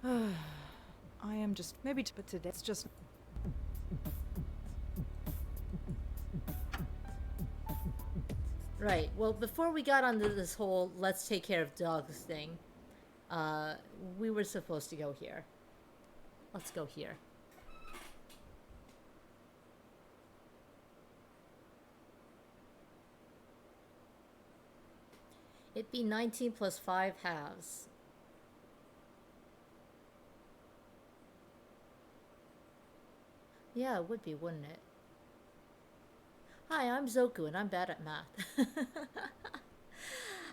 I am just... maybe but today it's just... Right, well, before we got onto this whole let's take care of dogs thing, we were supposed to go here. Let's go here. It'd be 19 plus 5 halves. Yeah, it would be, wouldn't it? Hi, I'm Zoku, and I'm bad at math.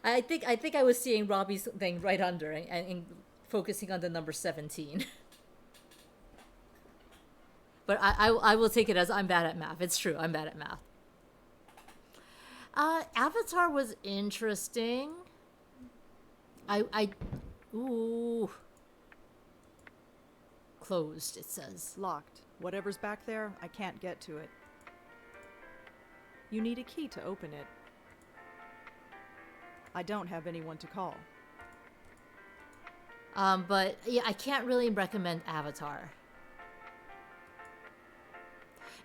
I think I was seeing Robbie's thing right under and focusing on the number 17. But I will take it as I'm bad at math. It's true, I'm bad at math. Avatar was interesting. Ooh. Closed, it says. Locked. Whatever's back there, I can't get to it. You need a key to open it. I don't have anyone to call. But yeah, I can't really recommend Avatar.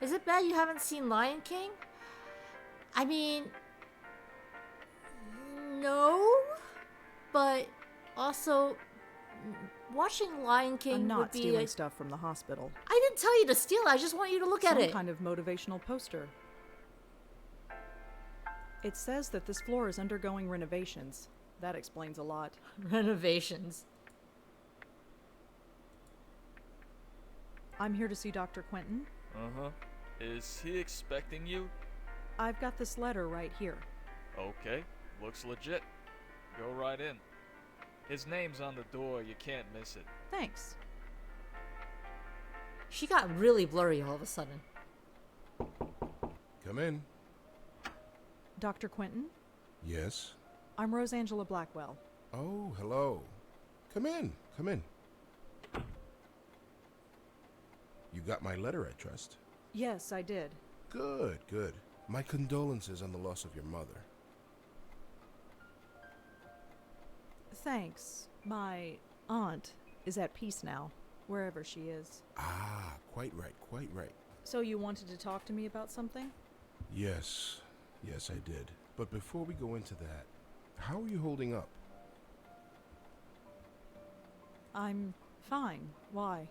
Is it bad you haven't seen Lion King? I mean, no, but also watching Lion King I'm not would be stealing stuff from the hospital. I didn't tell you to steal. I just want you to look at it. Some kind of motivational poster. It says that this floor is undergoing renovations. That explains a lot. Renovations. I'm here to see Dr. Quentin. Uh-huh. Is he expecting you? I've got this letter right here. Okay, looks legit. Go right in. His name's on the door, you can't miss it. Thanks. She got really blurry all of a sudden. Come in. Dr. Quentin? Yes? I'm Rosangela Blackwell. Oh, hello. Come in. Come in. You got my letter, I trust. Yes, I did. Good, good. My condolences on the loss of your mother. Thanks. My aunt is at peace now, wherever she is. Ah, quite right, quite right. So you wanted to talk to me about something? Yes, yes, I did. But before we go into that, how are you holding up? I'm fine. Why?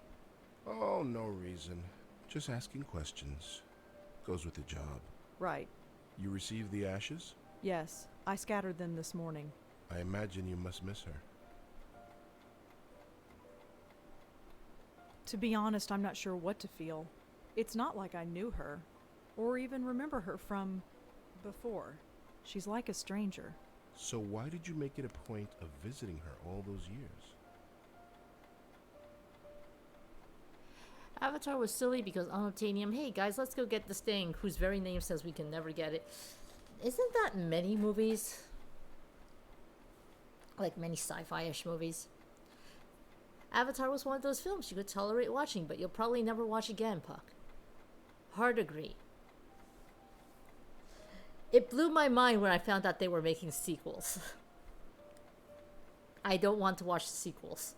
Oh, no reason. Just asking questions. Goes with the job. Right. You received the ashes? Yes, I scattered them this morning. I imagine you must miss her. To be honest, I'm not sure what to feel. It's not like I knew her, or even remember her from before. She's like a stranger. So why did you make it a point of visiting her all those years? Avatar was silly because unobtainium, hey guys, let's go get this thing whose very name says we can never get it. Isn't that many movies? Like many sci-fi-ish movies. Avatar was one of those films you could tolerate watching, but you'll probably never watch again, Puck. Hard agree. It blew my mind when I found out they were making sequels. I don't want to watch the sequels.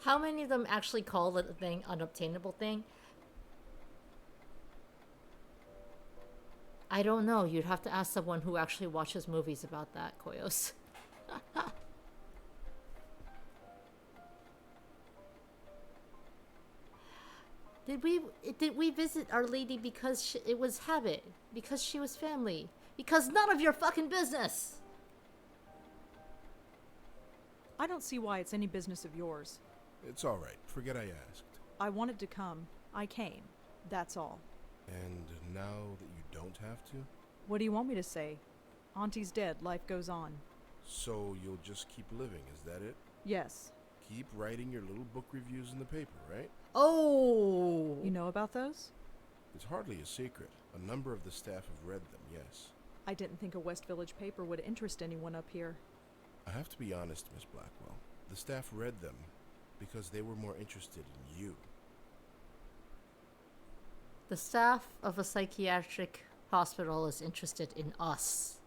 How many of them actually call the thing unobtainable thing? I don't know. You'd have to ask someone who actually watches movies about that, Koyos. Did we visit Our Lady because it was habit? Because she was family? Because none of your fucking business! I don't see why it's any business of yours. It's all right. Forget I asked. I wanted to come. I came. That's all. And now that you don't have to? What do you want me to say? Auntie's dead. Life goes on. So you'll just keep living, is that it? Yes. Keep writing your little book reviews in the paper, right? Oh! You know about those? It's hardly a secret. A number of the staff have read them, yes. I didn't think a West Village paper would interest anyone up here. I have to be honest, Miss Blackwell. The staff read them because they were more interested in you. The staff of a psychiatric hospital is interested in us.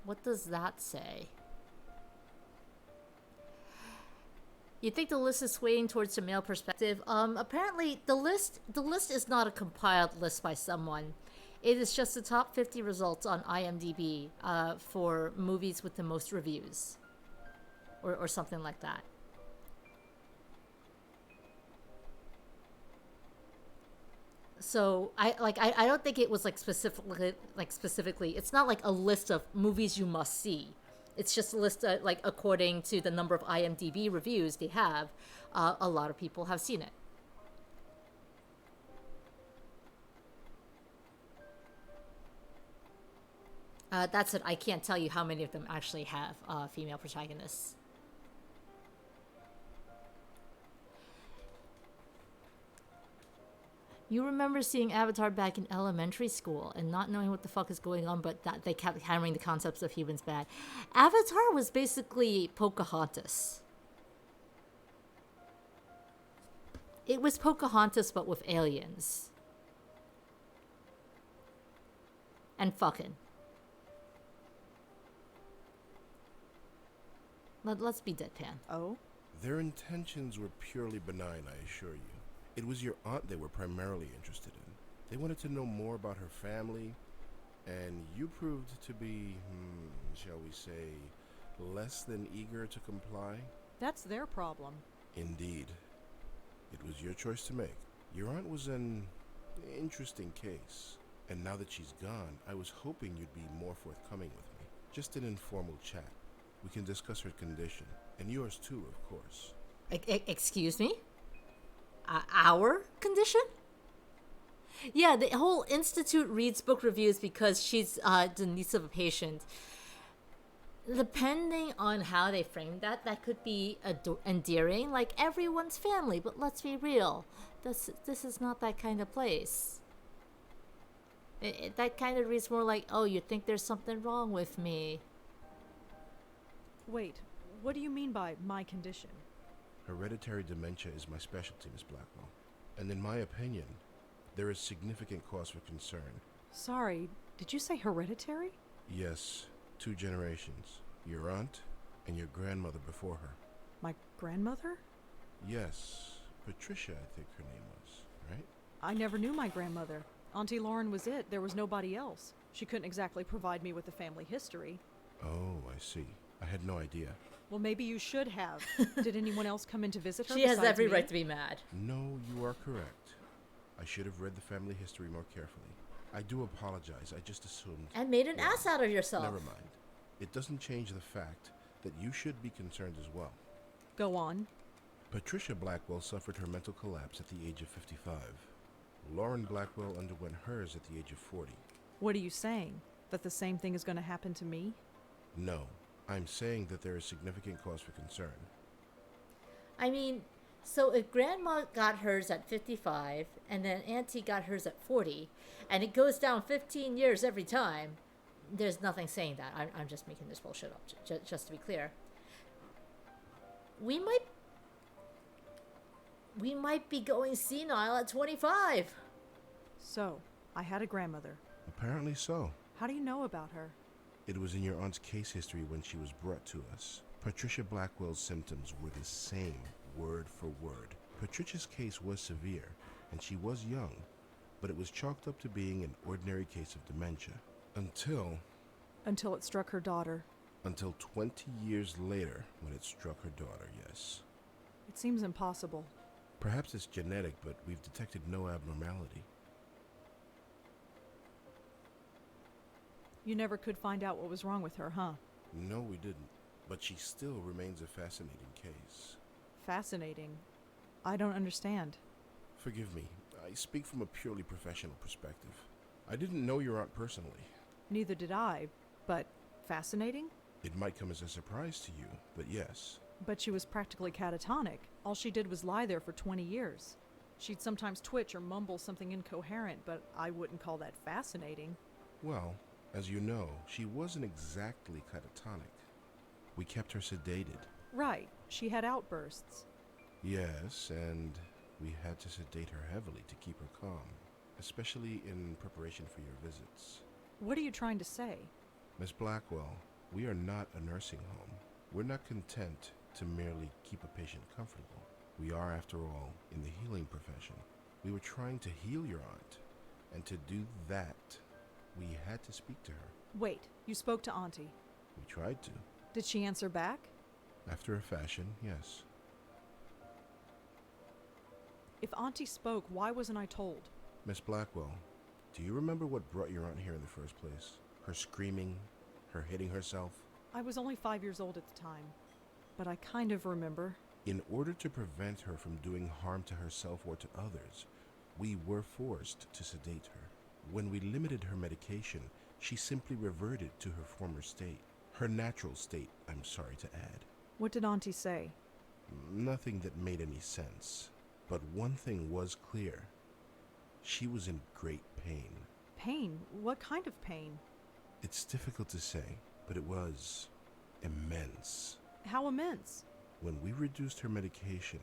What does that say? You think the list is swaying towards a male perspective? Apparently the list is not a compiled list by someone. It is just the top 50 results on IMDb for movies with the most reviews, or something like that. So I don't think it was specifically. It's not like a list of movies you must see. It's just a list according to the number of IMDb reviews they have. A lot of people have seen it. That's it. I can't tell you how many of them actually have female protagonists. You remember seeing Avatar back in elementary school and not knowing what the fuck is going on, but that they kept hammering the concepts of humans bad. Avatar was basically Pocahontas. It was Pocahontas, but with aliens. And fucking. Let's be deadpan. Oh? Their intentions were purely benign, I assure you. It was your aunt they were primarily interested in. They wanted to know more about her family, and you proved to be, shall we say, less than eager to comply? That's their problem. Indeed. It was your choice to make. Your aunt was an interesting case, and now that she's gone, I was hoping you'd be more forthcoming with me. Just an informal chat. We can discuss her condition, and yours too, of course. Excuse me? Our condition? Yeah, the whole institute reads book reviews because she's the niece of a patient. Depending on how they frame that could be endearing, like everyone's family. But let's be real, this is not that kind of place. That kind of reads more like, oh, you think there's something wrong with me. Wait, what do you mean by my condition? Hereditary dementia is my specialty, Miss Blackwell. And in my opinion, there is significant cause for concern. Sorry, did you say hereditary? Yes, 2 generations. Your aunt and your grandmother before her. My grandmother? Yes, Patricia, I think her name was, right? I never knew my grandmother. Auntie Lauren was it. There was nobody else. She couldn't exactly provide me with a family history. Oh, I see. I had no idea. Well, maybe you should have. Did anyone else come in to visit her? She has besides every me? right to be mad. No, you are correct. I should have read the family history more carefully. I do apologize. I just assumed... And made an Well, ass out of yourself. Never mind. It doesn't change the fact that you should be concerned as well. Go on. Patricia Blackwell suffered her mental collapse at the age of 55. Lauren Blackwell underwent hers at the age of 40. What are you saying? That the same thing is going to happen to me? No, I'm saying that there is significant cause for concern. I mean, so if Grandma got hers at 55, and then Auntie got hers at 40, and it goes down 15 years every time, there's nothing saying that. I'm just making this bullshit up, just to be clear. We might be going senile at 25. So, I had a grandmother. Apparently so. How do you know about her? It was in your aunt's case history when she was brought to us. Patricia Blackwell's symptoms were the same, word for word. Patricia's case was severe, and she was young, but it was chalked up to being an ordinary case of dementia. Until it struck her daughter. Until 20 years later, when it struck her daughter, yes. It seems impossible. Perhaps it's genetic, but we've detected no abnormality. You never could find out what was wrong with her, huh? No, we didn't. But she still remains a fascinating case. Fascinating. I don't understand. Forgive me. I speak from a purely professional perspective. I didn't know your aunt personally. Neither did I, but fascinating? It might come as a surprise to you, but yes. But she was practically catatonic. All she did was lie there for 20 years. She'd sometimes twitch or mumble something incoherent, but I wouldn't call that fascinating. Well, as you know, she wasn't exactly catatonic. We kept her sedated. Right. She had outbursts. Yes, and we had to sedate her heavily to keep her calm, especially in preparation for your visits. What are you trying to say? Miss Blackwell, we are not a nursing home. We're not content to merely keep a patient comfortable. We are, after all, in the healing profession. We were trying to heal your aunt, and to do that, we had to speak to her. Wait, you spoke to Auntie. We tried to. Did she answer back? After a fashion, yes. If Auntie spoke, why wasn't I told? Miss Blackwell, do you remember what brought your aunt here in the first place? Her screaming, her hitting herself? I was only 5 years old at the time, but I kind of remember. In order to prevent her from doing harm to herself or to others, we were forced to sedate her. When we limited her medication, she simply reverted to her former state. Her natural state, I'm sorry to add. What did Auntie say? Nothing that made any sense. But one thing was clear. She was in great pain. Pain? What kind of pain? It's difficult to say, but it was immense. How immense? When we reduced her medication,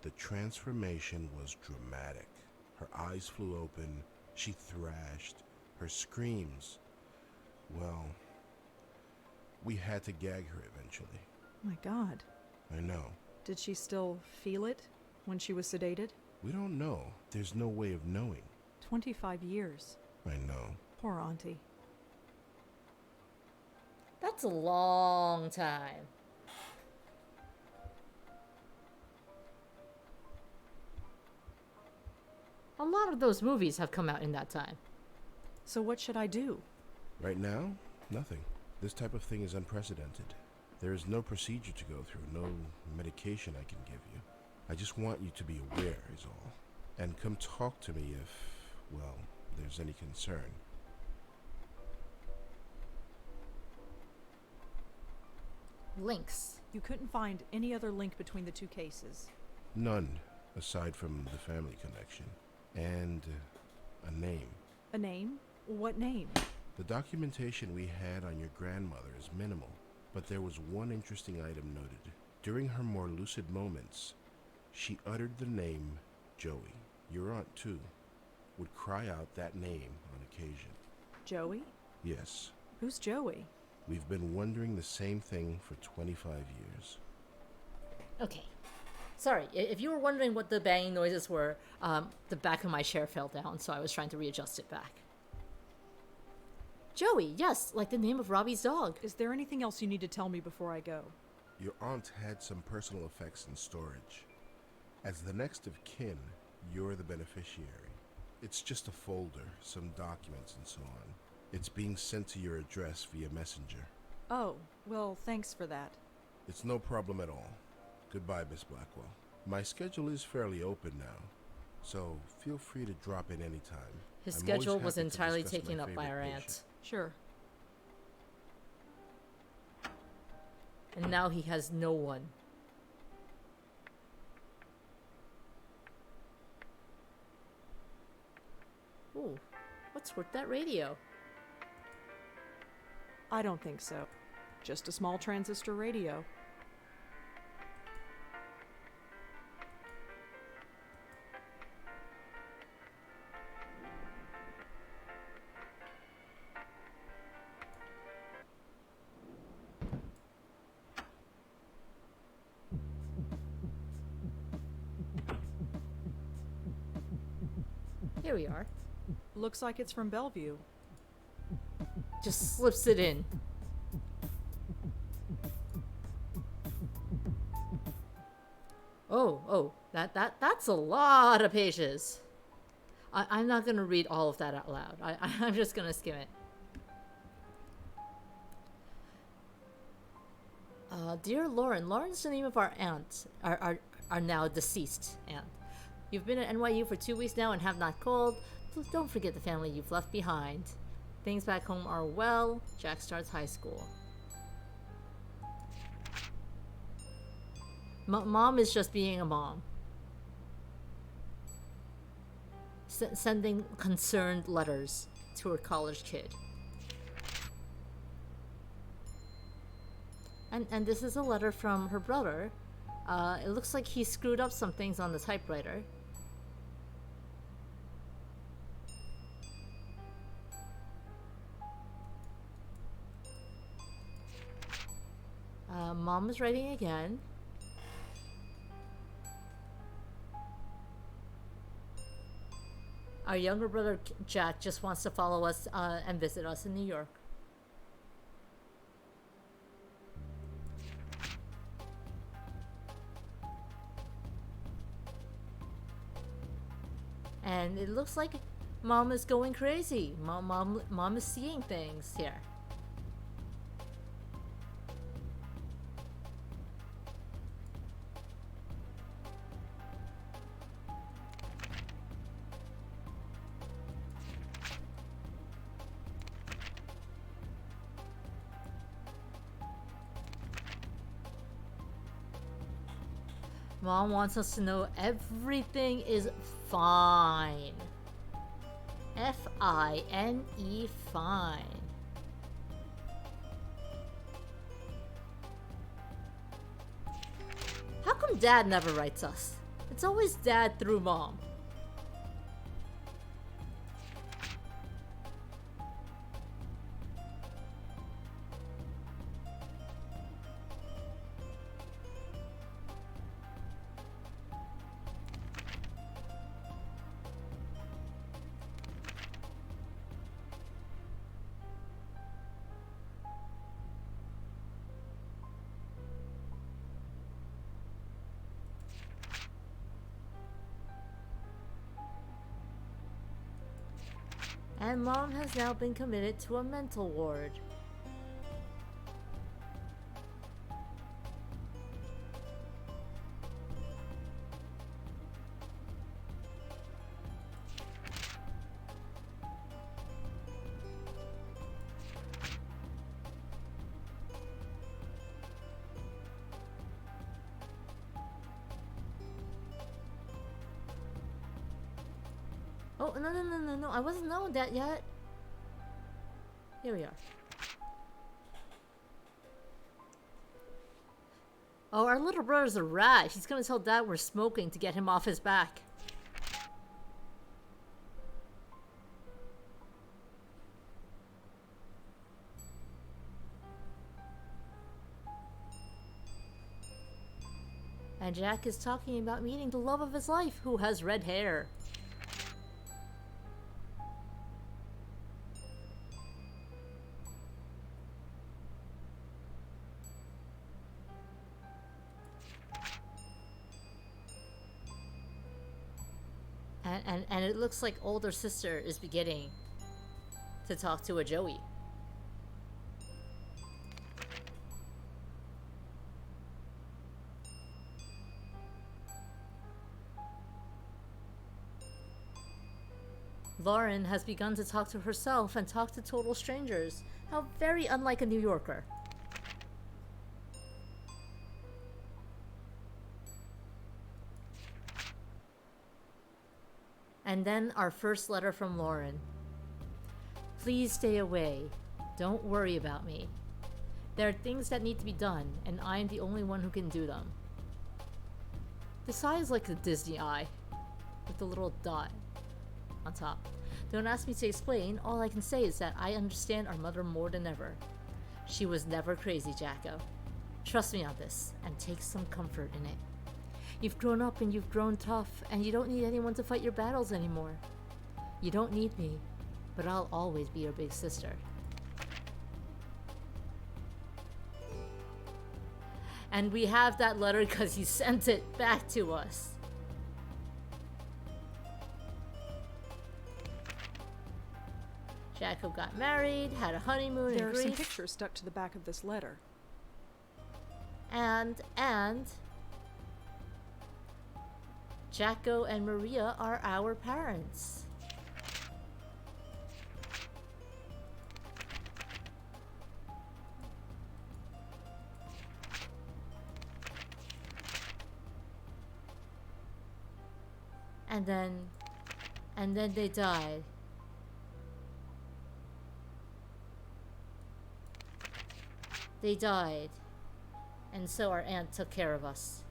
the transformation was dramatic. Her eyes flew open, she thrashed, her screams. Well, we had to gag her eventually. My God. I know. Did she still feel it when she was sedated? We don't know. There's no way of knowing. 25 years. I know. Poor Auntie. That's a long time. A lot of those movies have come out in that time. So what should I do? Right now, nothing. This type of thing is unprecedented. There is no procedure to go through, no medication I can give you. I just want you to be aware is all. And come talk to me if, well, there's any concern. Links. You couldn't find any other link between the two cases. None, aside from the family connection. And a name. A name? What name? The documentation we had on your grandmother is minimal, but there was one interesting item noted. During her more lucid moments, she uttered the name Joey. Your aunt, too, would cry out that name on occasion. Joey? Yes. Who's Joey? We've been wondering the same thing for 25 years. Okay. Sorry, if you were wondering what the banging noises were, the back of my chair fell down, so I was trying to readjust it back. Joey, yes, like the name of Robbie's dog. Is there anything else you need to tell me before I go? Your aunt had some personal effects in storage. As the next of kin, you're the beneficiary. It's just a folder, some documents and so on. It's being sent to your address via messenger. Oh, well, thanks for that. It's no problem at all. Goodbye, Miss Blackwell. My schedule is fairly open now, so feel free to drop in anytime. His I'm always schedule was happy to entirely discuss my taken up by favorite our patient. aunt. Sure. And now he has no one. Ooh, what's with that radio? I don't think so. Just a small transistor radio. Here we are. Looks like it's from Bellevue. Just slips it in. Oh, that's a lot of pages. I'm not gonna read all of that out loud. I'm just gonna skim it. Dear Lauren, Lauren's the name of our aunt, our now deceased aunt. You've been at NYU for 2 weeks now and have not called. Please don't forget the family you've left behind. Things back home are well. Jack starts high school. Mom is just being a mom. Sending concerned letters to her college kid. And this is a letter from her brother. It looks like he screwed up some things on the typewriter. Mom is writing again. Our younger brother Jack just wants to follow us and visit us in New York. And it looks like Mom is going crazy. Mom is seeing things here. Mom wants us to know everything is fine. F-I-N-E, fine. How come Dad never writes us? It's always Dad through Mom. And Mom has now been committed to a mental ward. Oh, no, I wasn't knowing that yet. Here we are. Oh, our little brother's a rat. He's gonna tell Dad we're smoking to get him off his back. And Jack is talking about meeting the love of his life, who has red hair. And it looks like older sister is beginning to talk to a Joey. Lauren has begun to talk to herself and talk to total strangers. How very unlike a New Yorker. And then our first letter from Lauren. Please stay away. Don't worry about me. There are things that need to be done, and I am the only one who can do them. This eye is like the Disney eye, with the little dot on top. Don't ask me to explain. All I can say is that I understand our mother more than ever. She was never crazy, Jacko. Trust me on this, and take some comfort in it. You've grown up and you've grown tough, and you don't need anyone to fight your battles anymore. You don't need me, but I'll always be your big sister. And we have that letter because he sent it back to us. Jacko got married, had a honeymoon There in are some Greece. pictures stuck to the back of this letter. And Jacko and Maria are our parents. And then they died. They died. And so our aunt took care of us.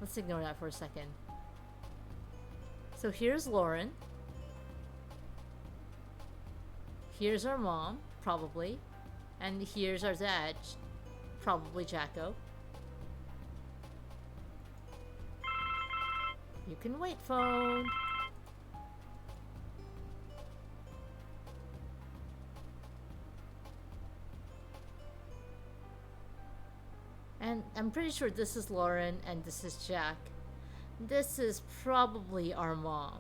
Let's ignore that for a second. So here's Lauren. Here's our mom, probably. And here's our dad, probably Jacko. You can wait, phone. And I'm pretty sure this is Lauren and this is Jack. This is probably our mom.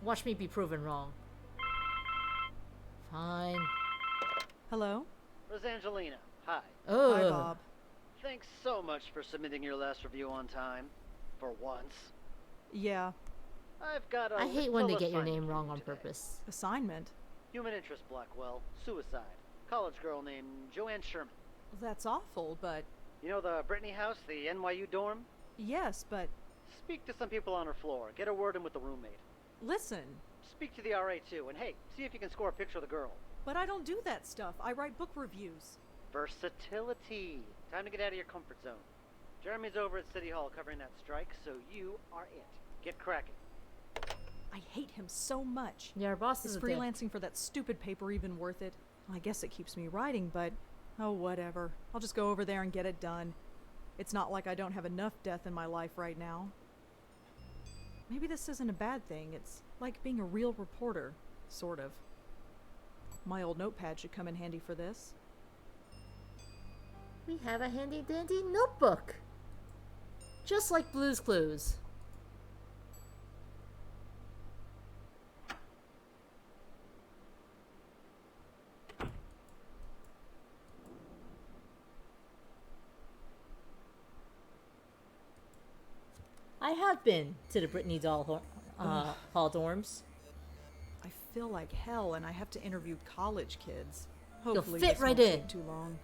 Watch me be proven wrong. Fine. Hello? Rosangelina, hi. Oh. Hi, Bob. Thanks so much for submitting your last review on time. For once. Yeah, I've got a I hate when they little get your assignment name for wrong you on today. purpose. assignment. Human interest, Blackwell. Suicide. College girl named Joanne Sherman. That's awful, but You know the Brittany house, the NYU dorm? yes, but Speak to some people on her floor. Get a word in with the roommate. listen. Speak to the RA too, and hey, see if you can score a picture of the girl. But I don't do that stuff. I write book reviews. Versatility. Time to get out of your comfort zone. Jeremy's over at City Hall covering that strike, so you are it. Get cracking. I hate him so much. Yeah, our boss Is is a dick. freelancing for that stupid paper even worth it? I guess it keeps me writing, but oh, whatever. I'll just go over there and get it done. It's not like I don't have enough death in my life right now. Maybe this isn't a bad thing. It's like being a real reporter, sort of. My old notepad should come in handy for this. We have a handy dandy notebook. Just like Blue's Clues. I have been to the Brittany Hall dorms. I feel like hell, and I have to interview college kids. You'll Hopefully fit this right won't in. take too long.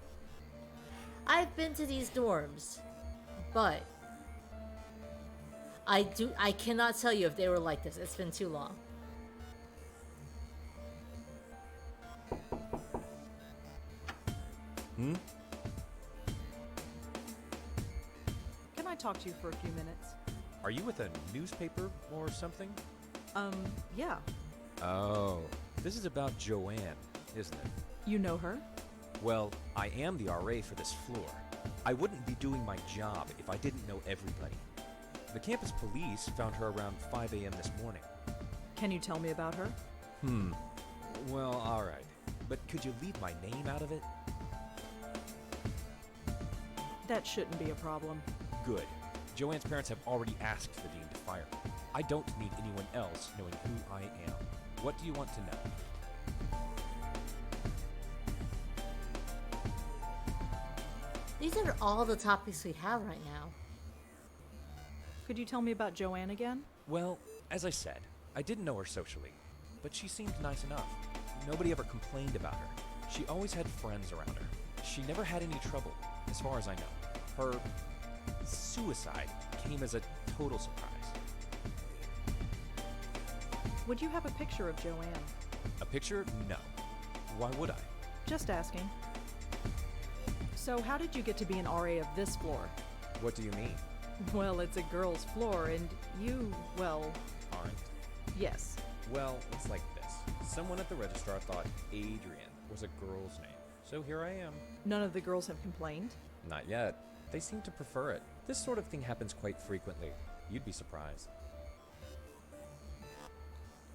I've been to these dorms, but I cannot tell you if they were like this. It's been too long. Can I talk to you for a few minutes? Are you with a newspaper or something? Yeah. Oh, this is about Joanne, isn't it? You know her? Well, I am the RA for this floor. I wouldn't be doing my job if I didn't know everybody. The campus police found her around 5 a.m. this morning. Can you tell me about her? Well, alright. But could you leave my name out of it? That shouldn't be a problem. Good. Joanne's parents have already asked the dean to fire me. I don't need anyone else knowing who I am. What do you want to know? These are all the topics we have right now. Could you tell me about Joanne again? Well, as I said, I didn't know her socially, but she seemed nice enough. Nobody ever complained about her. She always had friends around her. She never had any trouble, as far as I know. Her suicide came as a total surprise. Would you have a picture of Joanne? A picture? No. Why would I? Just asking. So how did you get to be an RA of this floor? What do you mean? Well, it's a girl's floor, and you, well, Aren't? yes. Well, it's like this. Someone at the registrar thought Adrian was a girl's name. So here I am. None of the girls have complained. Not yet. They seem to prefer it. This sort of thing happens quite frequently. You'd be surprised.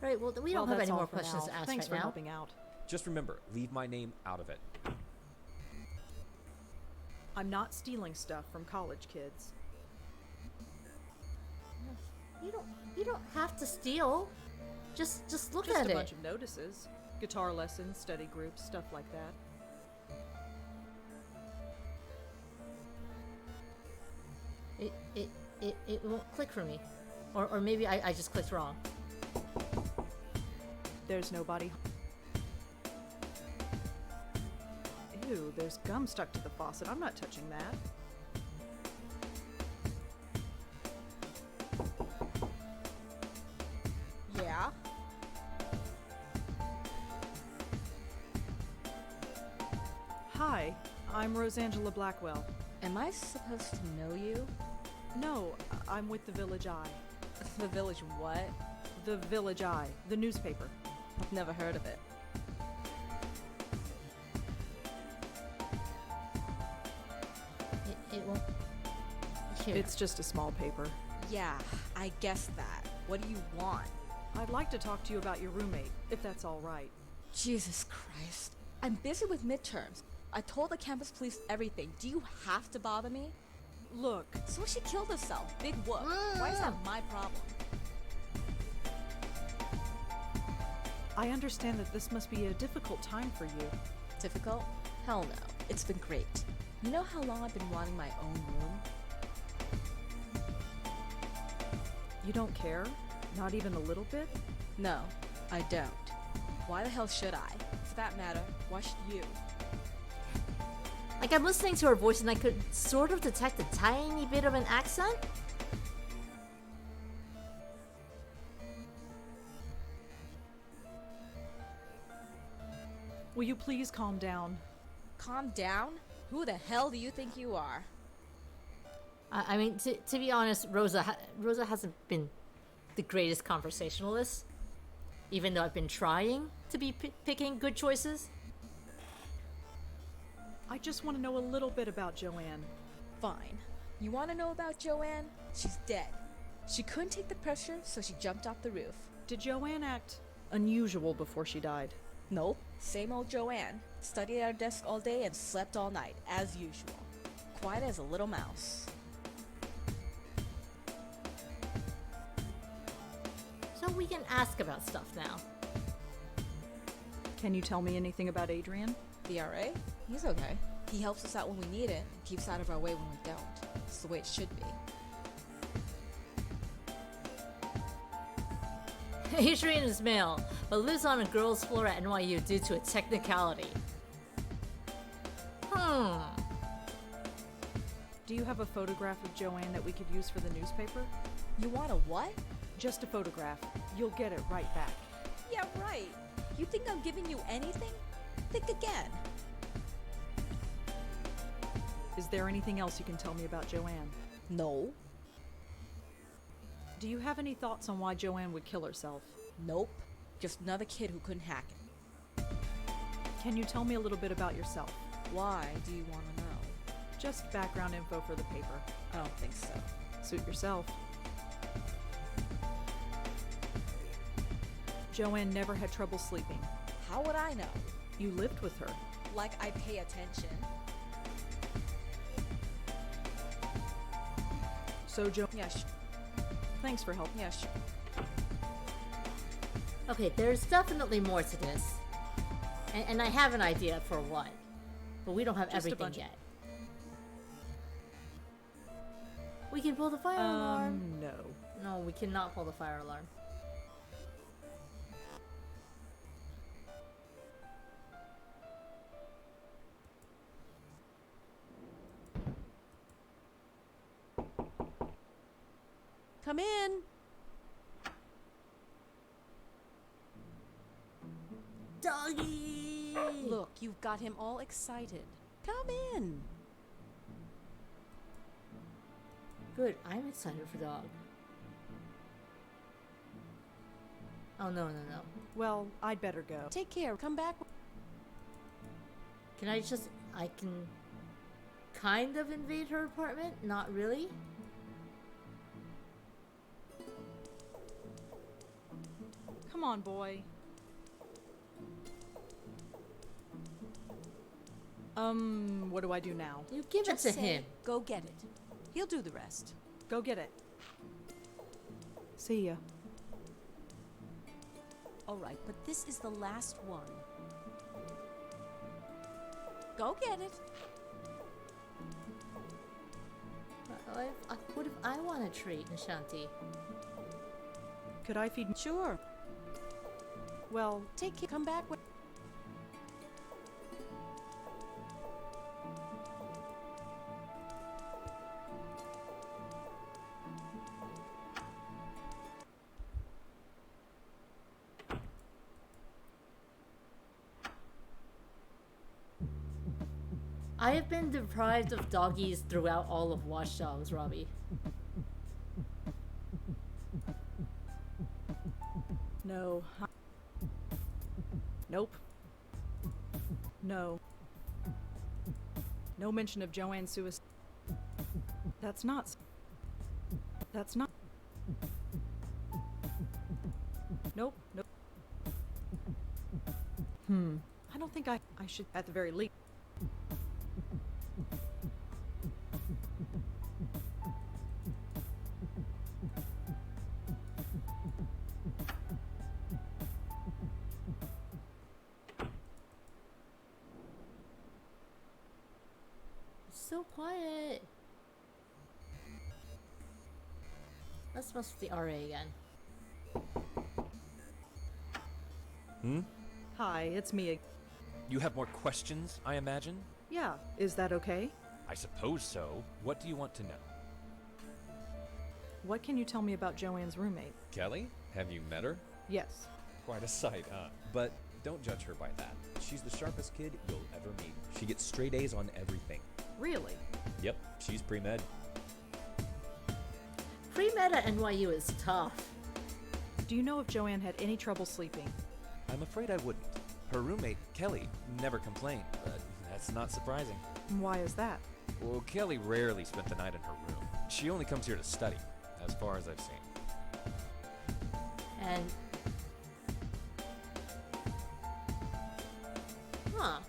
Right, well, we don't have that's any all more for questions now. to ask Thanks right for now. helping out. Just remember, leave my name out of it. I'm not stealing stuff from college kids. You don't have to steal. Just look Just at a it. bunch of notices. Guitar lessons, study groups, stuff like that. It won't click for me. Or maybe I just clicked wrong. There's nobody. Ew, there's gum stuck to the faucet. I'm not touching that. Yeah? Hi, I'm Rosangela Blackwell. Am I supposed to know you? No, I'm with the Village Eye. The village what? The Village Eye, the newspaper. I've never heard of it. It won't. Here. It's just a small paper. Yeah, I guess that. What do you want? I'd like to talk to you about your roommate, if that's all right. Jesus Christ. I'm busy with midterms. I told the campus police everything. Do you have to bother me? Look, So she killed herself. Big whoop. Why is that my problem? I understand that this must be a difficult time for you. Difficult? Hell no. It's been great. You know how long I've been wanting my own room? You don't care? Not even a little bit? No, I don't. Why the hell should I? For that matter, why should you? Like, I'm listening to her voice and I could sort of detect a tiny bit of an accent. Will you please calm down? Calm down? Who the hell do you think you are? I mean, to be honest, Rosa hasn't been the greatest conversationalist, even though I've been trying to be picking good choices. I just want to know a little bit about Joanne. Fine. You want to know about Joanne? She's dead. She couldn't take the pressure, so she jumped off the roof. Did Joanne act unusual before she died? Nope. Same old Joanne. Studied at her desk all day and slept all night, as usual. Quiet as a little mouse. So we can ask about stuff now. Can you tell me anything about Adrian? The RA? He's okay. He helps us out when we need it and keeps out of our way when we don't. It's the way it should be. Adrian is male, but lives on a girls' floor at NYU due to a technicality. Do you have a photograph of Joanne that we could use for the newspaper? You want a what? Just a photograph. You'll get it right back. Yeah, right. You think I'm giving you anything? Think again. Is there anything else you can tell me about Joanne? No. Do you have any thoughts on why Joanne would kill herself? Nope. Just another kid who couldn't hack it. Can you tell me a little bit about yourself? Why do you want to know? Just background info for the paper. I don't think so. Suit yourself. Joanne never had trouble sleeping. How would I know? You lived with her. Like I pay attention. So, Joe, Yeah, thanks for help. yeah, sure. Okay, there's definitely more to this. And I have an idea for what. But we don't have Just a everything bunch. yet. We can pull the fire alarm. No. No, we cannot pull the fire alarm. Come in. Doggy! Look, you've got him all excited. Come in. Good, I'm excited for dog. Oh, no, no, no. Well, I'd better go. Take care. Come back. Can I just... I can... kind of invade her apartment? Not really? Come on, boy. What do I do now? You give Just it to say, him. go get it. He'll do the rest. Go get it. See ya. All right, but this is the last one. Go get it. What if I want a treat, Nishanti? Could I feed... Sure. Well, Take care. Come back. I have been deprived of doggies throughout all of Watch Dogs, Robbie. no. Nope. No. No mention of Joanne's suicide. That's not... That's not... Nope. Nope. I don't think I should, at the very least. So quiet. Let's mess with the RA again. Hi, it's me. You have more questions, I imagine? Yeah, is that okay? I suppose so. What do you want to know? What can you tell me about Joanne's roommate? Kelly? Have you met her? Yes. Quite a sight, huh? But don't judge her by that. She's the sharpest kid you'll ever meet. She gets straight A's on everything. Really? Yep, she's pre-med. Pre-med at NYU is tough. Do you know if Joanne had any trouble sleeping? I'm afraid I wouldn't. Her roommate, Kelly, never complained, but that's not surprising. Why is that? Well, Kelly rarely spent the night in her room. She only comes here to study, as far as I've seen. And... Huh.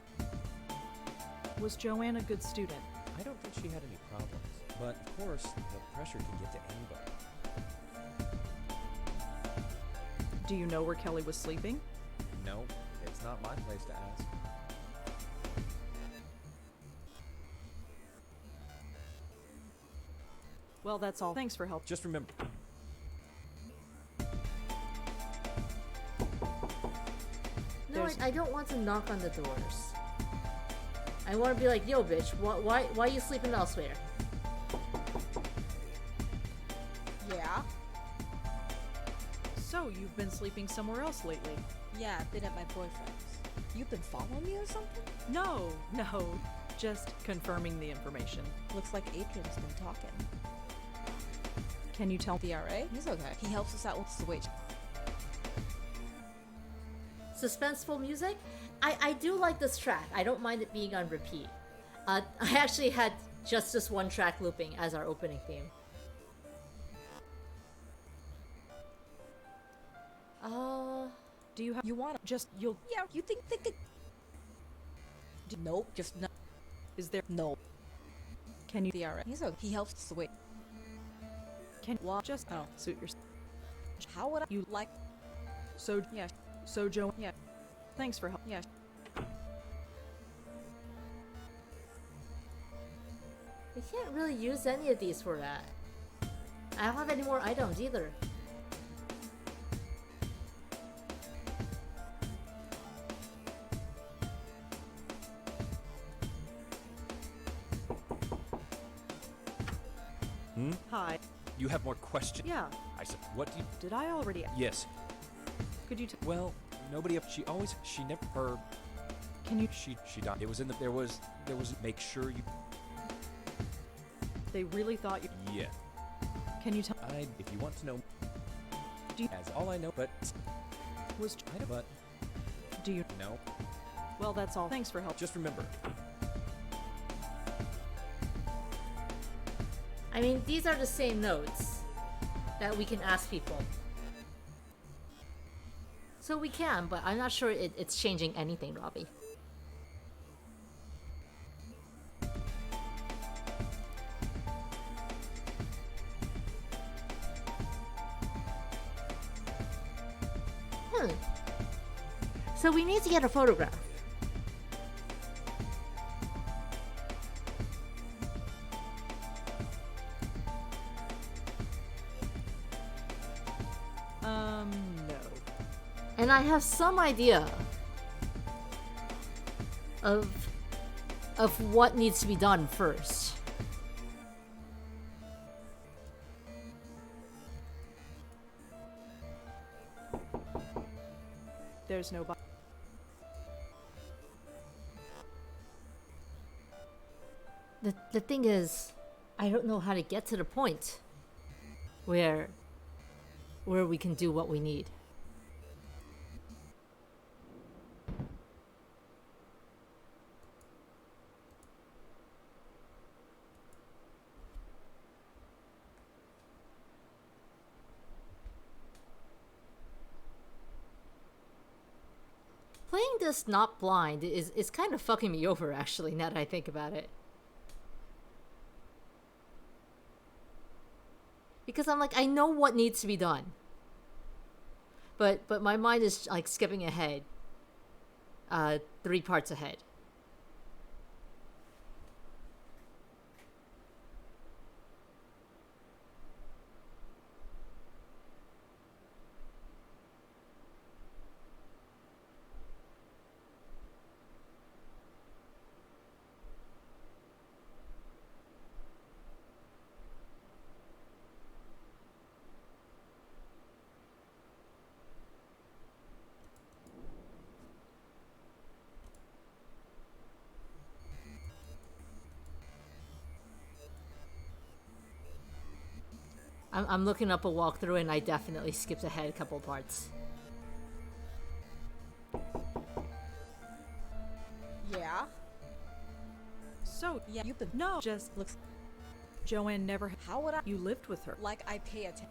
Was Joanne a good student? I don't think she had any problems, but of course, the pressure can get to anybody. Do you know where Kelly was sleeping? No, it's not my place to ask. Well, that's all. Thanks for help. Just remember, No, There's- I don't want to knock on the doors. I want to be like, yo, bitch, why are you sleeping elsewhere? Yeah? So, you've been sleeping somewhere else lately? Yeah, I've been at my boyfriend's. You've been following me or something? No, just confirming the information. Looks like Adrian's been talking. Can you tell The RA? He's okay. He helps us out with the wage. Suspenseful music? I do like this track. I don't mind it being on repeat. I actually had just this one track looping as our opening theme. Do you have... You want Just, you'll... Yeah, you think it... Nope, just no. Is there... No. Can you... The RA. He's okay. He helps us the wage. Can just suit yourself. How would I? You like? So Yeah. So Joe. Yeah. Thanks for help. Yeah. We can't really use any of these for that. I don't have any more items either. Hi. You have more questions? Yeah. I said, what do you... Did I already? Yes. Could you? Well, nobody... She never... Her... Can you? She died. It was in the... There was... Make sure you... They really thought you. Yeah. Can you tell? If you want to know... Do you, As all I know, but... Was. I know, but... Do you? No. Well, that's all. Thanks for help. Just remember... I mean, these are the same notes that we can ask people. So we can, but I'm not sure it's changing anything, Robbie. So we need to get a photograph. No. And I have some idea of what needs to be done first. There's no. The thing is, I don't know how to get to the point where we can do what we need. Playing this not blind is kind of fucking me over, actually, now that I think about it. Because I'm like, I know what needs to be done. But my mind is like skipping ahead. 3 parts ahead. I'm looking up a walkthrough and I definitely skipped ahead a couple parts. Yeah. So Yeah. You been no, just looks. Joanne never. How would I? You lived with her. Like I pay attention.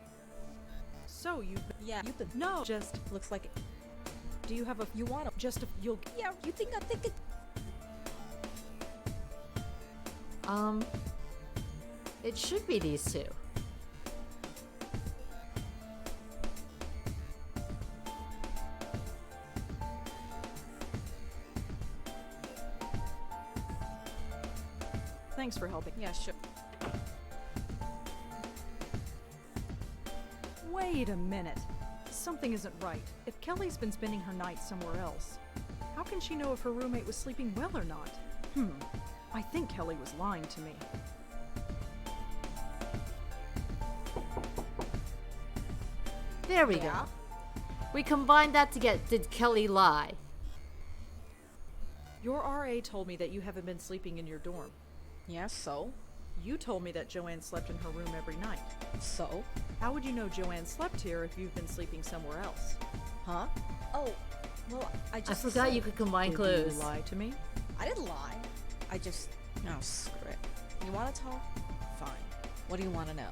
So you. Yeah. You been No, just looks like. Do you have a? You want to? Just a. You'll. Yeah. You think I think it? It should be these two. Thanks for helping. Yeah. Sure. Wait a minute. Something isn't right. If Kelly's been spending her night somewhere else, how can she know if her roommate was sleeping well or not? I think Kelly was lying to me. There we Yeah. go. We combined that to get Did Kelly lie? Your RA told me that you haven't been sleeping in your dorm. Yeah. So. You told me that Joanne slept in her room every night. So. How would you know Joanne slept here if you've been sleeping somewhere else? Huh? Oh. Well, I I just. forgot said- you could combine Did clues. you lie to me? I didn't lie. I just. No, screw it. You want to talk? Fine. What do you want to know?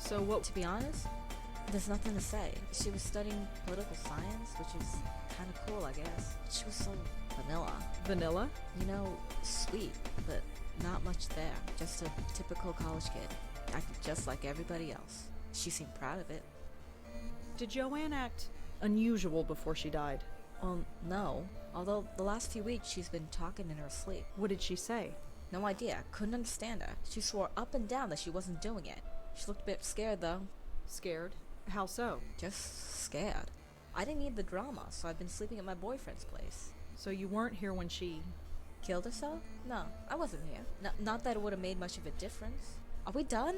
So what? To be honest, there's nothing to say. She was studying political science, which is kind of cool, I guess. She was so vanilla. Vanilla? You know, sweet, but not much there. Just a typical college kid. acted just like everybody else. She seemed proud of it. Did Joanne act unusual before she died? Well, no. Although the last few weeks she's been talking in her sleep. What did she say? No idea. Couldn't understand her. She swore up and down that she wasn't doing it. She looked a bit scared, though. Scared? How so? Just scared. I didn't need the drama, so I've been sleeping at my boyfriend's place. So you weren't here when she... Killed herself? No, I wasn't here. Not that it would have made much of a difference. Are we done?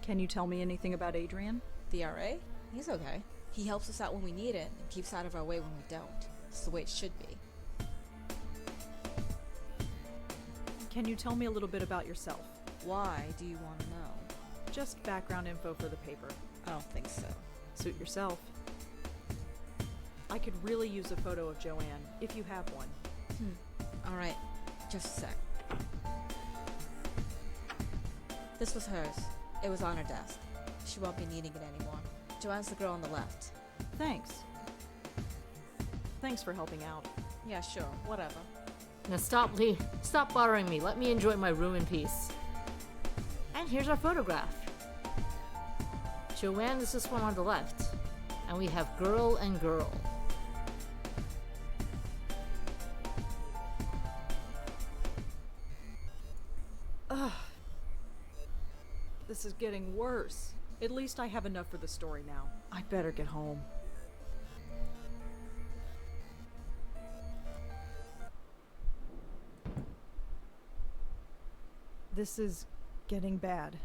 Can you tell me anything about Adrian? The RA? He's okay. He helps us out when we need it and keeps out of our way when we don't. It's the way it should be. Can you tell me a little bit about yourself? Why do you want to know? Just background info for the paper. I don't think so. Suit yourself. I could really use a photo of Joanne, if you have one. Alright, just a sec. This was hers. It was on her desk. She won't be needing it anymore. Joanne's the girl on the left. Thanks. Thanks for helping out. Yeah, sure, whatever. Now stop, Lee. Stop bothering me. Let me enjoy my room in peace. And here's our photograph. Joanne is this one on the left. And we have girl and girl. Ugh. This is getting worse. At least I have enough for the story now. I'd better get home. This is getting bad.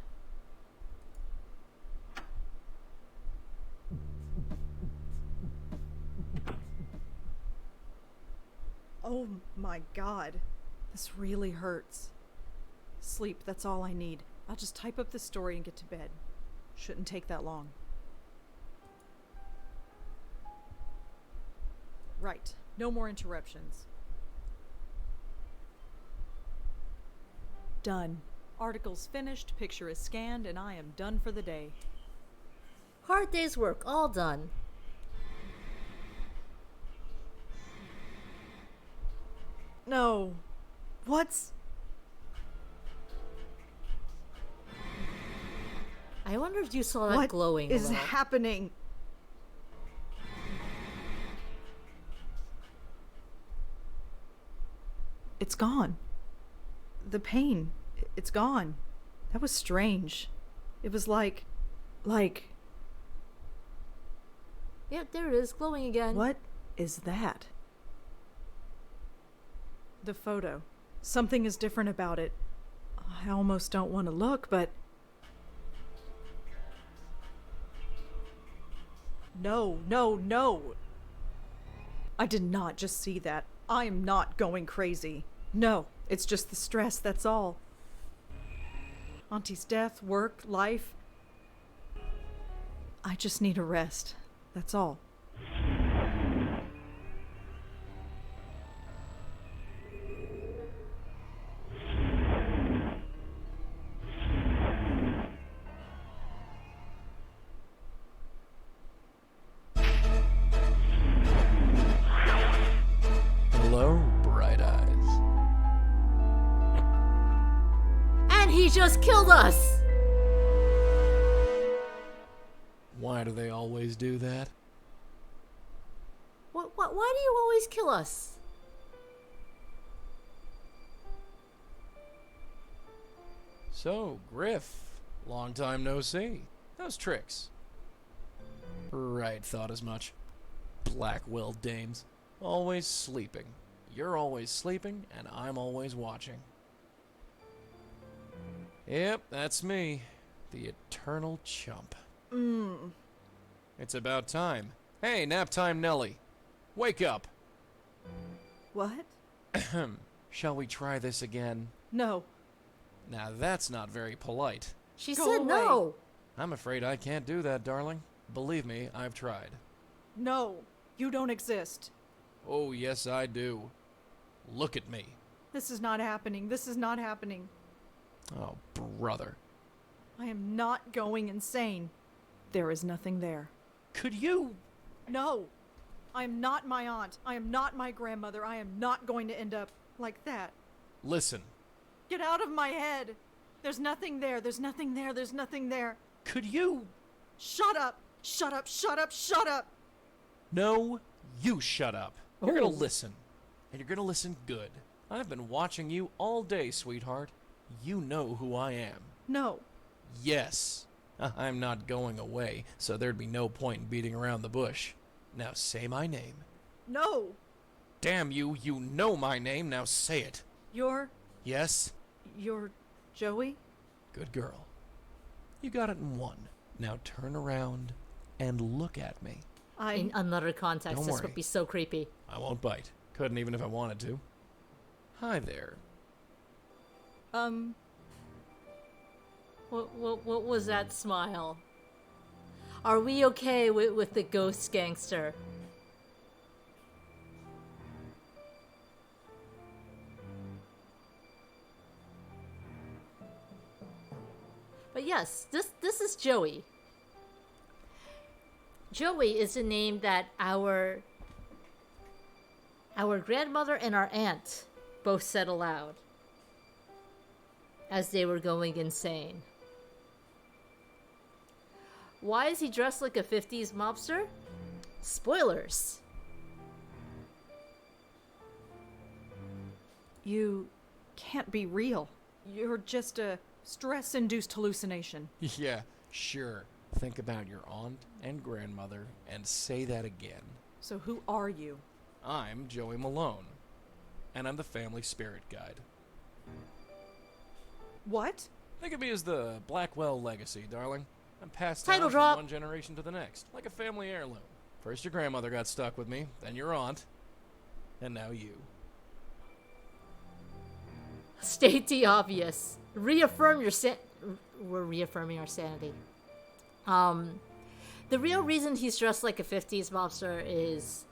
Oh my God. This really hurts. Sleep, that's all I need. I'll just type up the story and get to bed. Shouldn't take that long. Right. No more interruptions. Done. Article's finished, picture is scanned, and I am done for the day. Hard day's work, all done. No. What's... I wonder if you saw that What glowing is glow. happening? It's gone. The pain, it's gone. That was strange. It was like... Yep, there it is, glowing again. What is that? The photo. Something is different about it. I almost don't want to look, but... No, no, no! I did not just see that. I am not going crazy. No, it's just the stress, that's all. Auntie's death, work, life. I just need a rest. That's all. Hello, bright eyes. And he just killed us! Why do they always do that? Why do you always kill us? So, Griff, long time no see. How's tricks? Right, thought as much. Blackwell dames. Always sleeping. You're always sleeping, and I'm always watching. Yep, that's me. The eternal chump. It's about time. Hey, nap time Nelly. Wake up. What? Shall we try this again? No. Now that's not very polite. She Go said away. no. I'm afraid I can't do that, darling. Believe me, I've tried. No. You don't exist. Oh, yes, I do. Look at me. This is not happening. This is not happening. Oh, brother. I am not going insane. There is nothing there. Could you? No. I am not my aunt. I am not my grandmother. I am not going to end up like that. Listen. Get out of my head! There's nothing there, there's nothing there, there's nothing there. Could you? Shut up! Shut up, shut up, shut up! No, you shut up. You're gonna Oh. listen. And you're gonna listen good. I've been watching you all day, sweetheart. You know who I am. No. Yes. I'm not going away, so there'd be no point in beating around the bush. Now say my name. No! Damn you, you know my name, now say it. You're Yes? Joey? Good girl. You got it in one. Now turn around and look at me. In another context, Don't this worry. would be so creepy. I won't bite. Couldn't even if I wanted to. Hi there. What was that smile? Are we okay with the ghost gangster? But yes, this is Joey. Joey is a name that our grandmother and our aunt both said aloud as they were going insane. Why is he dressed like a 50s mobster? Spoilers. You can't be real. You're just a stress-induced hallucination. Yeah, sure. Think about your aunt and grandmother and say that again. So who are you? I'm Joey Malone, and I'm the family spirit guide. What? Think of me as the Blackwell legacy, darling. I'm passed Title down drop. from one generation to the next, like a family heirloom. First your grandmother got stuck with me, then your aunt, and now you. State the obvious. Reaffirm your We're reaffirming our sanity. The real reason he's dressed like a 50s mobster is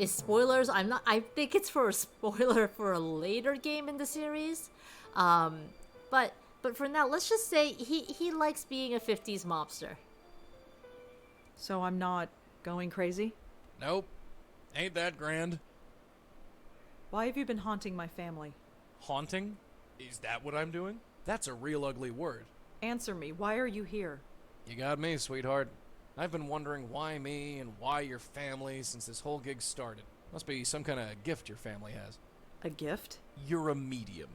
spoilers. I think it's for a spoiler for a later game in the series. But for now, let's just say he likes being a 50s mobster. So I'm not going crazy? Nope. Ain't that grand. Why have you been haunting my family? Haunting? Is that what I'm doing? That's a real ugly word. Answer me. Why are you here? You got me, sweetheart. I've been wondering why me and why your family since this whole gig started. Must be some kind of gift your family has. A gift? You're a medium.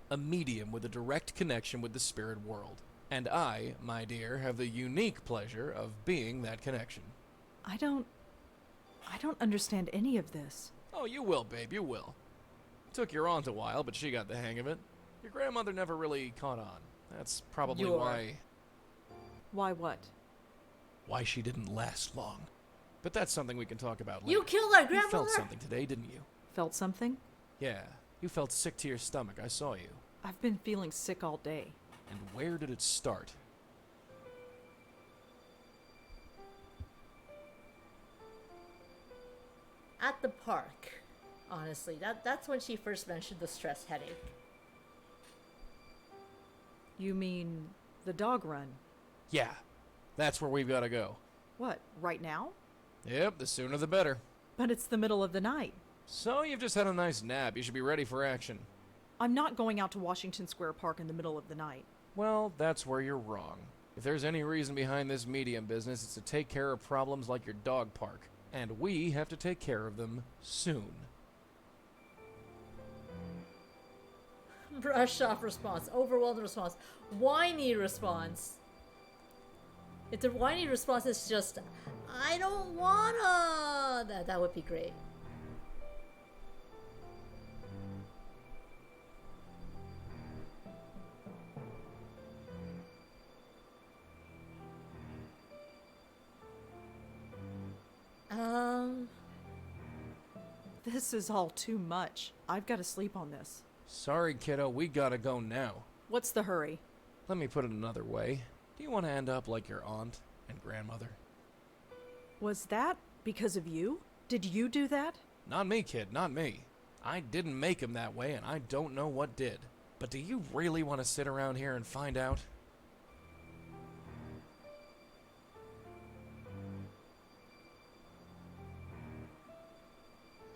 A medium with a direct connection with the spirit world. And I, my dear, have the unique pleasure of being that connection. I don't understand any of this. Oh, you will, babe, you will. Took your aunt a while, but she got the hang of it. Your grandmother never really caught on. That's probably Why what? why she didn't last long. But that's something we can talk about later. You killed our You grandmother. felt something today, didn't you? Felt something? Yeah, you felt sick to your stomach. I saw you. I've been feeling sick all day. And where did it start? At the park. Honestly, that's when she first mentioned the stress headache. You mean the dog run? Yeah, that's where we've got to go. What, right now? Yep, the sooner the better. But it's the middle of the night. So you've just had a nice nap. You should be ready for action. I'm not going out to Washington Square Park in the middle of the night. Well, that's where you're wrong. If there's any reason behind this medium business, it's to take care of problems like your dog park. And we have to take care of them soon. Brush off response. Overwhelmed response. Whiny response. If the whiny response is just, I don't wanna, that would be great. This is all too much. I've got to sleep on this. Sorry, kiddo, we gotta go now. What's the hurry? Let me put it another way. Do you want to end up like your aunt and grandmother? Was that because of you? Did you do that? Not me, kid, not me. I didn't make him that way, and I don't know what did. But do you really want to sit around here and find out?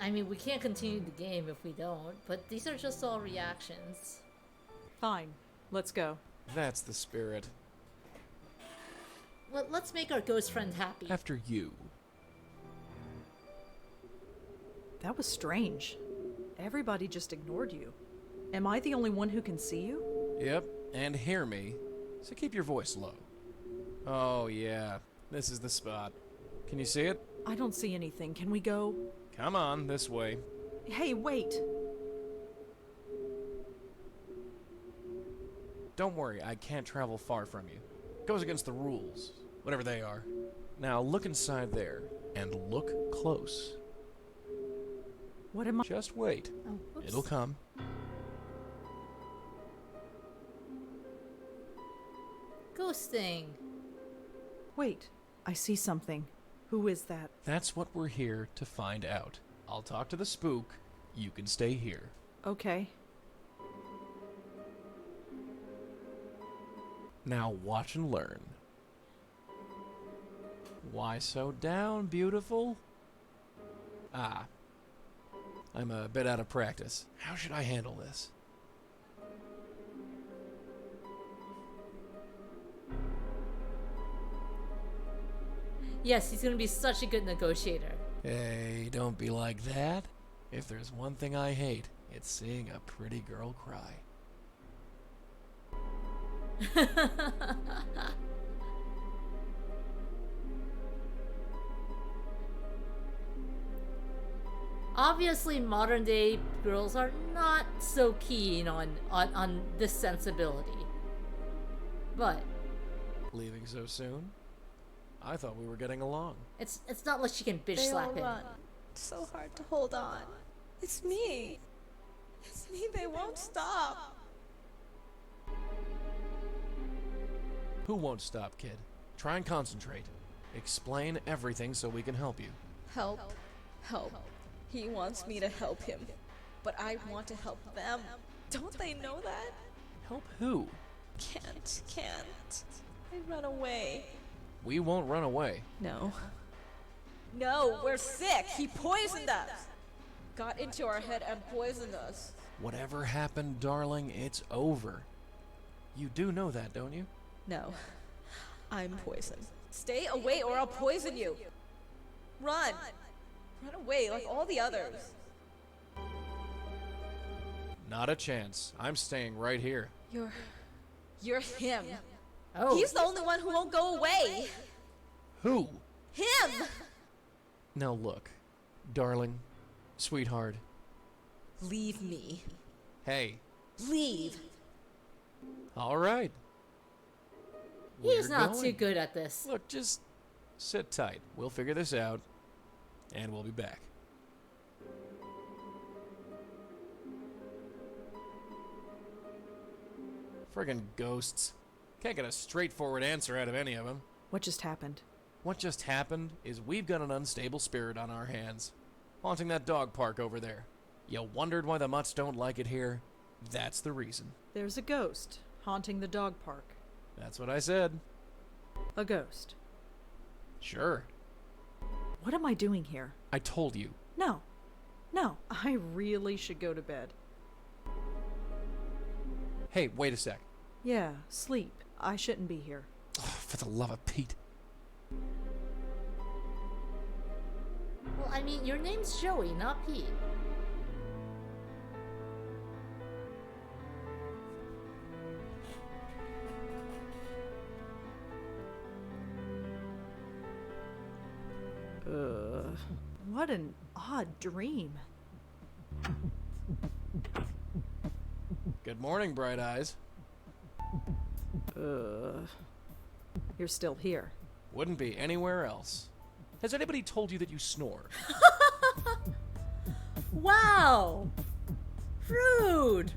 I mean, we can't continue the game if we don't, but these are just all reactions. Fine. Let's go. That's the spirit. Let's make our ghost friend happy. After you. That was strange. Everybody just ignored you. Am I the only one who can see you? Yep, and hear me. So keep your voice low. Oh, yeah. This is the spot. Can you see it? I don't see anything. Can we go? Come on, this way. Hey, wait. Don't worry, I can't travel far from you. Goes against the rules, whatever they are. Now look inside there, and look close. What am I? Just wait. Oh, oops. It'll come. Ghosting. Wait. I see something. Who is that? That's what we're here to find out. I'll talk to the spook. You can stay here. Okay. Now watch and learn. Why so down, beautiful? Ah. I'm a bit out of practice. How should I handle this? Yes, he's gonna be such a good negotiator. Hey, don't be like that. If there's one thing I hate, it's seeing a pretty girl cry. Obviously, modern day girls are not so keen on this sensibility. But Leaving so soon? I thought we were getting along. it's not like she can bitch They all slap him. run. It's so hard to hold on. It's me. It's me. They won't stop. Who won't stop, kid? Try and concentrate. Explain everything so we can help you. Help. Help. He wants me to help him. But I want to help them. Don't they know that? Help who? Can't. I run away. We won't run away. No. No, we're sick. He poisoned us. Got into our head and poisoned us. Whatever happened, darling, it's over. You do know that, don't you? No. I'm poisoned. Stay away or I'll poison you. Run. Run away like all the others. Not a chance. I'm staying right here. You're him. Oh, He's the only one who won't go away. Who? Him! Now look, darling, sweetheart. Leave me. Hey, Leave. all right. he's We're not going. too good at this. Look, just sit tight. We'll figure this out, and we'll be back. Friggin' ghosts. Can't get a straightforward answer out of any of them. What just happened? What just happened is we've got an unstable spirit on our hands, haunting that dog park over there. You wondered why the mutts don't like it here? That's the reason. There's a ghost haunting the dog park. That's what I said. A ghost. Sure. What am I doing here? I told you. No. No. I really should go to bed. Hey, wait a sec. Yeah, sleep. I shouldn't be here. Oh, for the love of Pete. Well, I mean, your name's Joey, not Pete. What an odd dream. Good morning, Bright Eyes. You're still here. Wouldn't be anywhere else. Has anybody told you that you snore? Wow! Rude!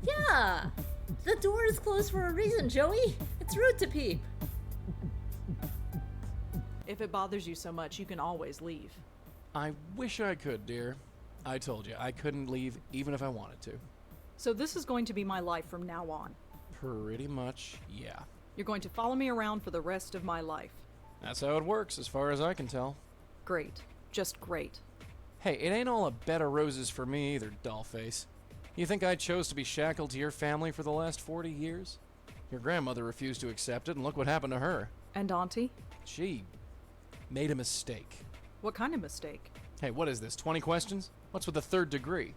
Yeah! The door is closed for a reason, Joey! It's rude to peep! If it bothers you so much, you can always leave. I wish I could, dear. I told you, I couldn't leave even if I wanted to. So this is going to be my life from now on. Pretty much, yeah. You're going to follow me around for the rest of my life. That's how it works, as far as I can tell. Great. Just great. Hey, it ain't all a bed of roses for me either, dollface. You think I chose to be shackled to your family for the last 40 years? Your grandmother refused to accept it, and look what happened to her. And Auntie? She made a mistake. What kind of mistake? Hey, what is this, 20 questions? What's with the third degree?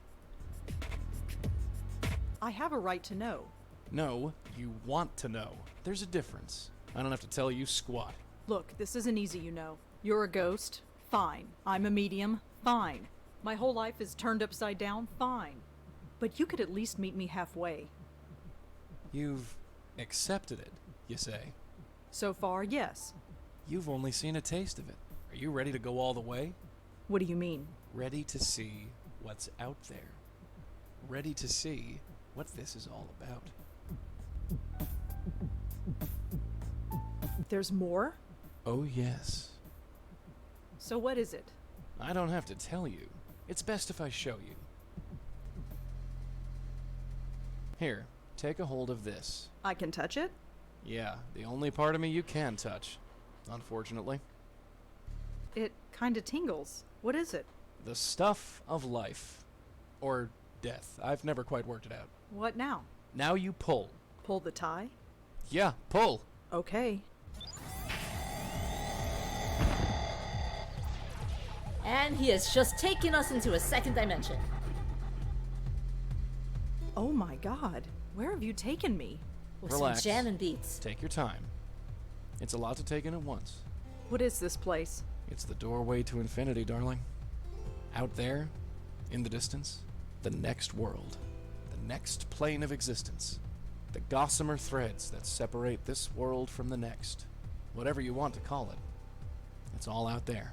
I have a right to know. No, you want to know. There's a difference. I don't have to tell you squat. Look, this isn't easy, you know. You're a ghost? Fine. I'm a medium? Fine. My whole life is turned upside down? Fine. But you could at least meet me halfway. You've accepted it, you say? So far, yes. You've only seen a taste of it. Are you ready to go all the way? What do you mean? Ready to see what's out there. Ready to see what this is all about. There's more? Oh, yes. So what is it? I don't have to tell you. It's best if I show you. Here, take a hold of this. I can touch it? Yeah, the only part of me you can touch, unfortunately. It kinda tingles. What is it? The stuff of life. Or death. I've never quite worked it out. What now? Now you pull. Pull the tie? Yeah, pull. Okay. And he has just taken us into a second dimension. Oh my god. Where have you taken me? With Relax. some jamming beats. Take your time. It's a lot to take in at once. What is this place? It's the doorway to infinity, darling. Out there, in the distance, the next world. The next plane of existence. The gossamer threads that separate this world from the next. Whatever you want to call it. It's all out there.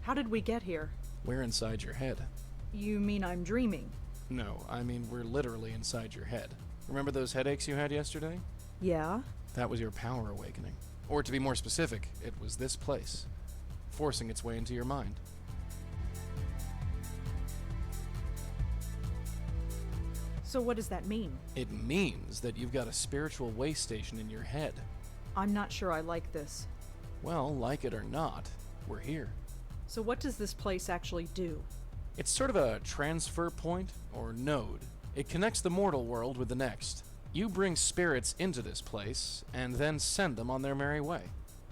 How did we get here? We're inside your head. You mean I'm dreaming? No, I mean we're literally inside your head. Remember those headaches you had yesterday? Yeah? That was your power awakening. Or to be more specific, it was this place, forcing its way into your mind. So what does that mean? It means that you've got a spiritual way station in your head. I'm not sure I like this. Well, like it or not, we're here. So what does this place actually do? It's sort of a transfer point, or node. It connects the mortal world with the next. You bring spirits into this place, and then send them on their merry way.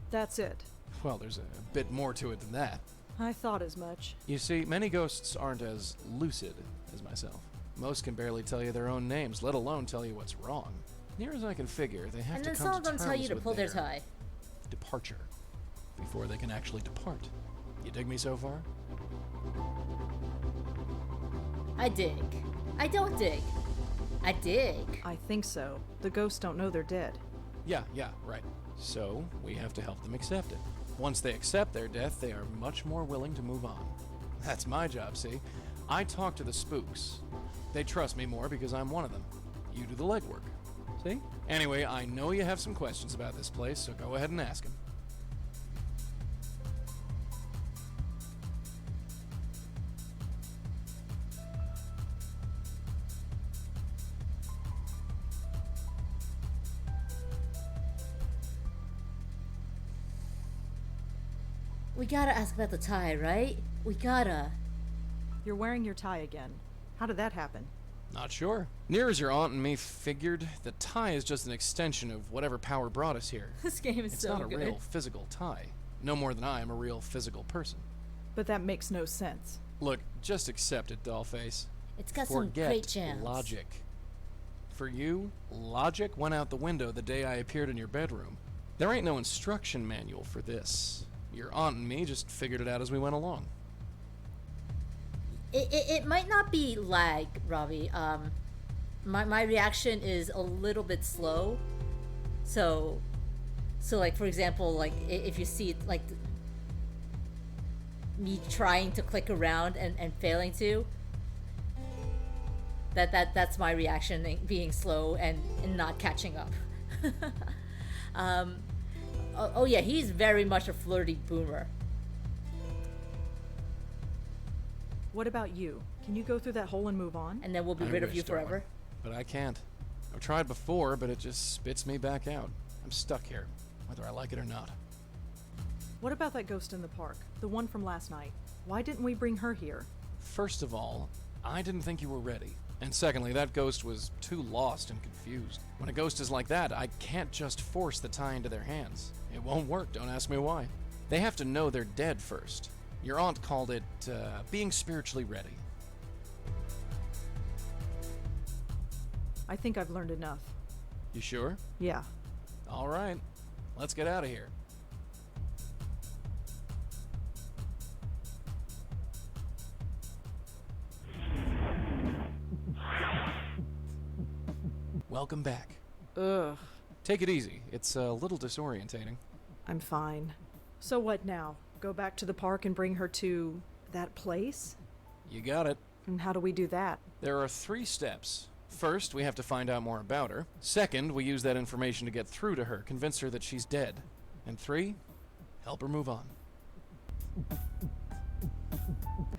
That's it. Well, there's a bit more to it than that. I thought as much. You see, many ghosts aren't as lucid as myself. Most can barely tell you their own names, let alone tell you what's wrong. Near as I can figure, they have And to then come some of to them terms tell you to with pull their tie. departure before they can actually depart. You dig me so far? I dig. I don't dig. I dig. I think so. The ghosts don't know they're dead. Yeah, right. So, we have to help them accept it. Once they accept their death, they are much more willing to move on. That's my job, see? I talk to the spooks. They trust me more because I'm one of them. You do the legwork. See? Anyway, I know you have some questions about this place, so go ahead and ask them. We gotta ask about the tie, right? We gotta. You're wearing your tie again. How did that happen? Not sure. Near as your aunt and me figured, the tie is just an extension of whatever power brought us here. This game is It's so not a good. real physical tie. No more than I am a real physical person. But that makes no sense. Look, just accept it, dollface. It's got some Forget great jams. logic. For you, logic went out the window the day I appeared in your bedroom. There ain't no instruction manual for this. Your aunt and me just figured it out as we went along. It might not be lag, Robbie. My reaction is a little bit slow. So like, for example, like if you see like me trying to click around and failing to, that's my reaction, being slow and not catching up. Oh yeah, he's very much a flirty boomer. What about you? Can you go through that hole and move on? And then we'll be I rid of wish, you forever. darling, but I can't. I've tried before, but it just spits me back out. I'm stuck here, whether I like it or not. What about that ghost in the park? The one from last night? Why didn't we bring her here? First of all, I didn't think you were ready. And secondly, that ghost was too lost and confused. When a ghost is like that, I can't just force the tie into their hands. It won't work, don't ask me why. They have to know they're dead first. Your aunt called it, being spiritually ready. I think I've learned enough. You sure? Yeah. All right. Let's get out of here. Welcome back. Ugh. Take it easy. It's a little disorientating. I'm fine. So what now? Go back to the park and bring her to that place? You got it. And how do we do that? There are 3 steps. First, we have to find out more about her. Second, we use that information to get through to her, convince her that she's dead. And 3, help her move on.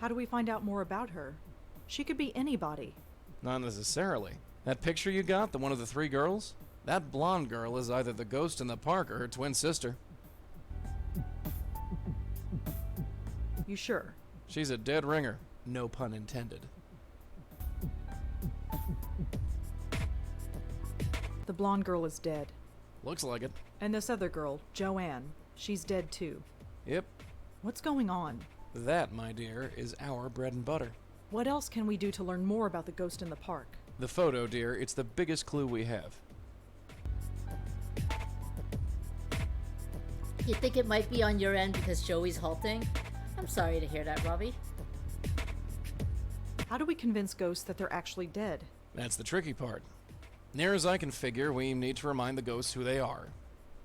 How do we find out more about her? She could be anybody. Not necessarily. That picture you got, the one of the 3 girls? That blonde girl is either the ghost in the park or her twin sister. You sure? She's a dead ringer. No pun intended. The blonde girl is dead. Looks like it. And this other girl, Joanne, she's dead too. Yep. What's going on? That, my dear, is our bread and butter. What else can we do to learn more about the ghost in the park? The photo, dear, it's the biggest clue we have. You think it might be on your end because Joey's halting? I'm sorry to hear that, Robbie. How do we convince ghosts that they're actually dead? That's the tricky part. Near as I can figure, we need to remind the ghosts who they are.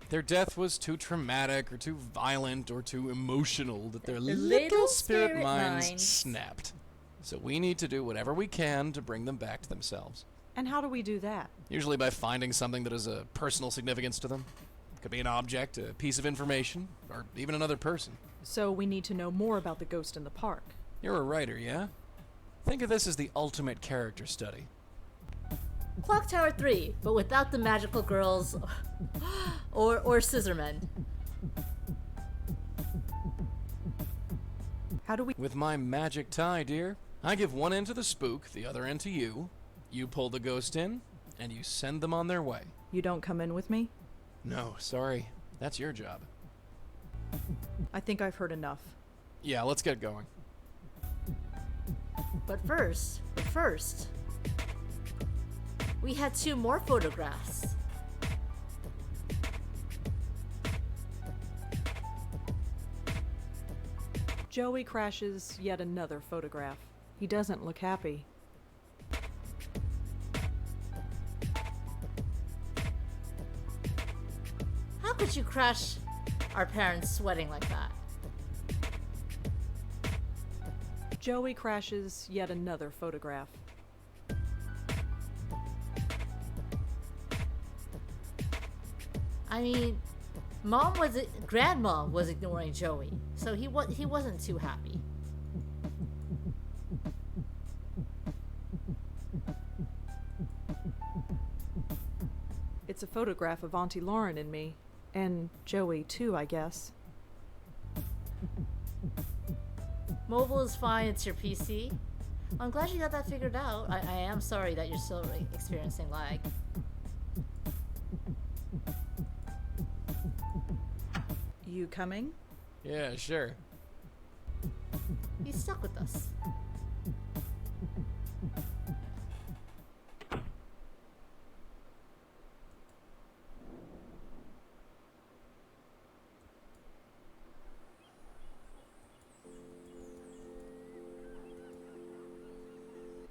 Their death was too traumatic or too violent or too emotional that their little spirit minds snapped. So we need to do whatever we can to bring them back to themselves. And how do we do that? Usually by finding something that has a personal significance to them. It could be an object, a piece of information, or even another person. So we need to know more about the ghost in the park. You're a writer, yeah? Think of this as the ultimate character study. Clock Tower 3, but without the magical girls or scissormen. How do we... With my magic tie, dear, I give one end to the spook, the other end to you. You pull the ghost in, and you send them on their way. You don't come in with me? No, sorry. That's your job. I think I've heard enough. Yeah, let's get going. But first, we had 2 more photographs. Joey crashes yet another photograph. He doesn't look happy. How could you crash our parents' wedding like that? Joey crashes yet another photograph. I mean, Grandma was ignoring Joey, so he wasn't too happy. It's a photograph of Auntie Lauren and me. And Joey too, I guess. Mobile is fine, it's your PC. I'm glad you got that figured out. I am sorry that you're still experiencing lag. You coming? Yeah, sure. He's stuck with us.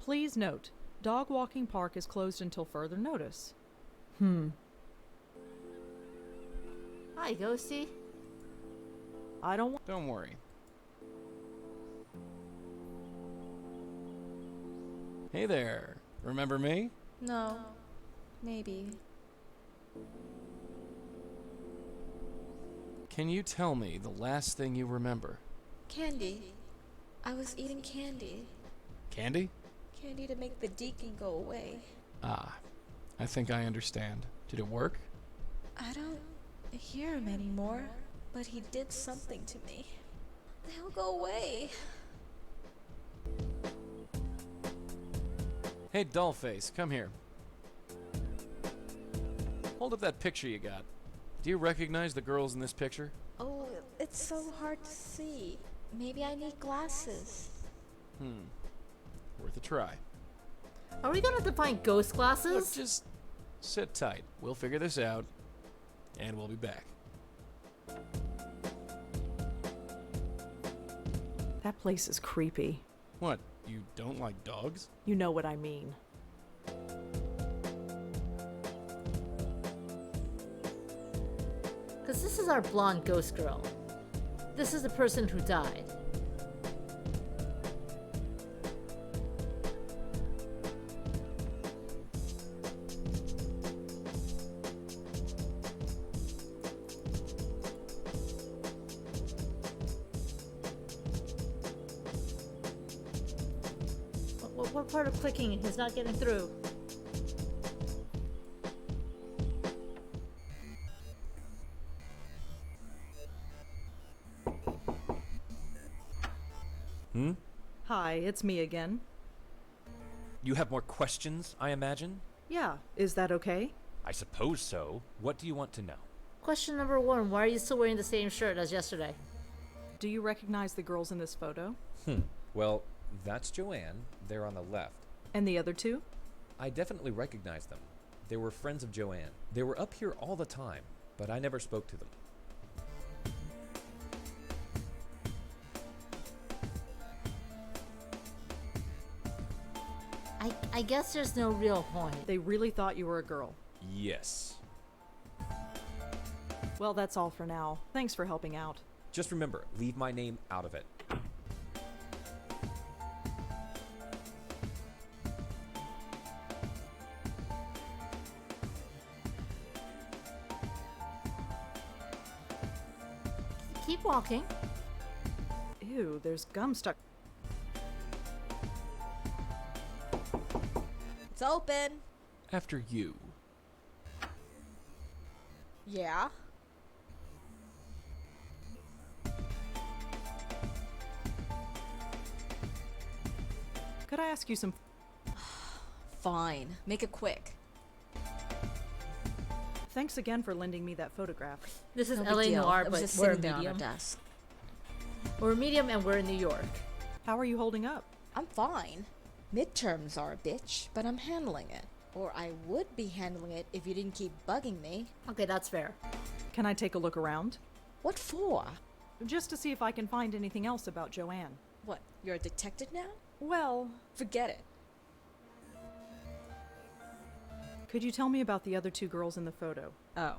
Please note, dog walking park is closed until further notice. Hi, Ghosty. I don't want... Don't worry. Hey there. Remember me? No. Maybe. Can you tell me the last thing you remember? Candy. I was eating candy. Candy? Candy to make the deacon go away. Ah, I think I understand. Did it work? I don't hear him anymore. But he did something to me. They'll go away. Hey, Dollface, come here. Hold up that picture you got. Do you recognize the girls in this picture? Oh, it's so hard to see. Maybe I need glasses. Worth a try. Are we gonna have to find ghost Look, glasses? just sit tight. We'll figure this out, and we'll be back. That place is creepy. What, you don't like dogs? You know what I mean. Because this is our blonde ghost girl. This is the person who died. What part of clicking is not getting through? Hi, it's me again. You have more questions, I imagine? Yeah, is that okay? I suppose so. What do you want to know? Question number 1, why are you still wearing the same shirt as yesterday? Do you recognize the girls in this photo? Well, that's Joanne. They're on the left. And the other two? I definitely recognize them. They were friends of Joanne. They were up here all the time, but I never spoke to them. I guess there's no real point. They really thought you were a girl. Yes. Well, that's all for now. Thanks for helping out. Just remember, leave my name out of it. Keep walking. Ew, there's gum stuck. It's open. After you. Yeah. Could I ask you some... Fine. Make it quick. Thanks again for lending me that photograph. This is No LA big deal. Noir, It was but just we're sitting there on her medium. desk. We're medium and we're in New York. How are you holding up? I'm fine. Midterms are a bitch, but I'm handling it. Or I would be handling it if you didn't keep bugging me. Okay, that's fair. Can I take a look around? What for? Just to see if I can find anything else about Joanne. What, you're a detective now? Well, Forget it. could you tell me about the other two girls in the photo? Oh,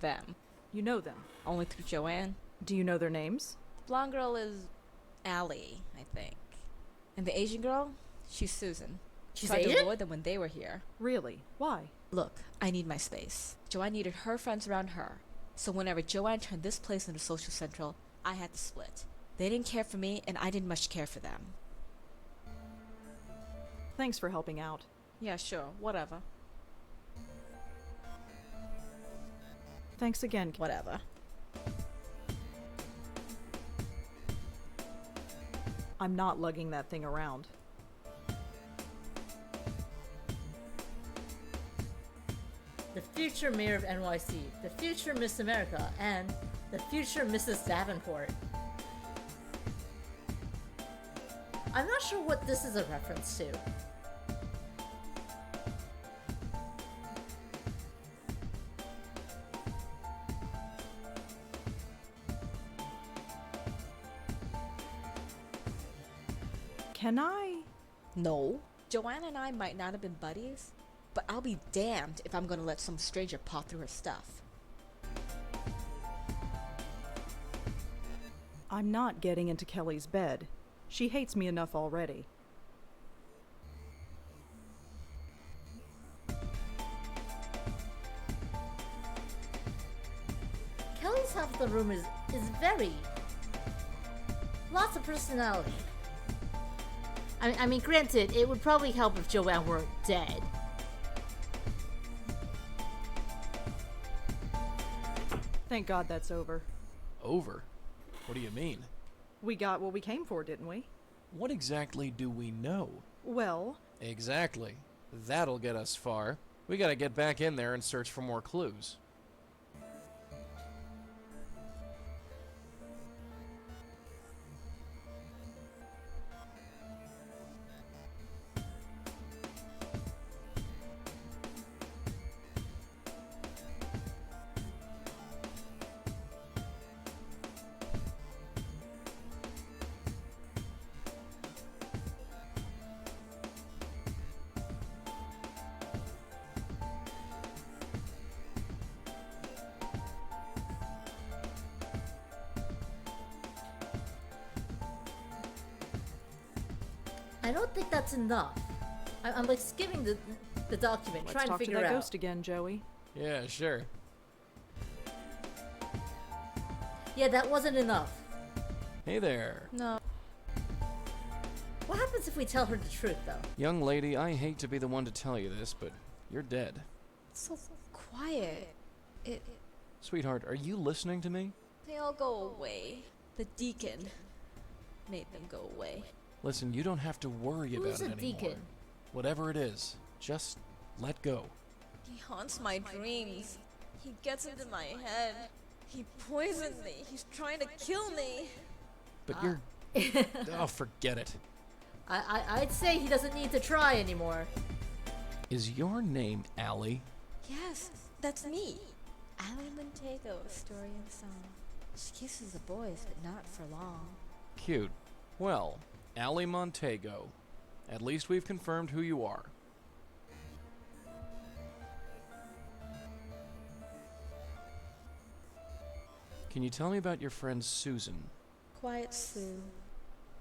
them. You know them. Only through Joanne. Do you know their names? Blonde girl is Allie, I think. And the Asian girl? She's Susan. She's Tried to Asian? avoid them when they were here. Really? Why? Look, I need my space. Joanne needed her friends around her. So whenever Joanne turned this place into social central, I had to split. They didn't care for me, and I didn't much care for them. Thanks for helping out. Yeah, sure, whatever. Thanks again. Whatever. I'm not lugging that thing around. The future mayor of NYC, the future Miss America, and the future Mrs. Davenport. I'm not sure what this is a reference to. Can I? No. Joanne and I might not have been buddies, but I'll be damned if I'm gonna let some stranger paw through her stuff. I'm not getting into Kelly's bed. She hates me enough already. Kelly's half of the room is very... lots of personality. I mean, granted, it would probably help if Joanne weren't dead. Thank God that's over. Over? What do you mean? We got what we came for, didn't we? What exactly do we know? Well, Exactly. That'll get us far. We gotta get back in there and search for more clues. I don't think that's enough. I'm like skimming the document, let's trying to talk to figure that out. ghost again, Joey. Yeah, sure. Yeah, that wasn't enough. Hey there. No. What happens if we tell her the truth, though? Young lady, I hate to be the one to tell you this, but you're dead. It's so quiet. Sweetheart, are you listening to me? They all go away. The deacon made them go away. Listen, you don't have to worry about Who's it a anymore. deacon? Whatever it is, just let go. He haunts my dreams. He gets into my head. He poisoned me. He's trying to kill me. But you're... Oh, forget it. I'd say he doesn't need to try anymore. Is your name Allie? Yes, that's me. Allie Montego, story and song. She kisses the boys, but not for long. Cute. Well, Allie Montego. At least we've confirmed who you are. Can you tell me about your friend Susan? Quiet Sue.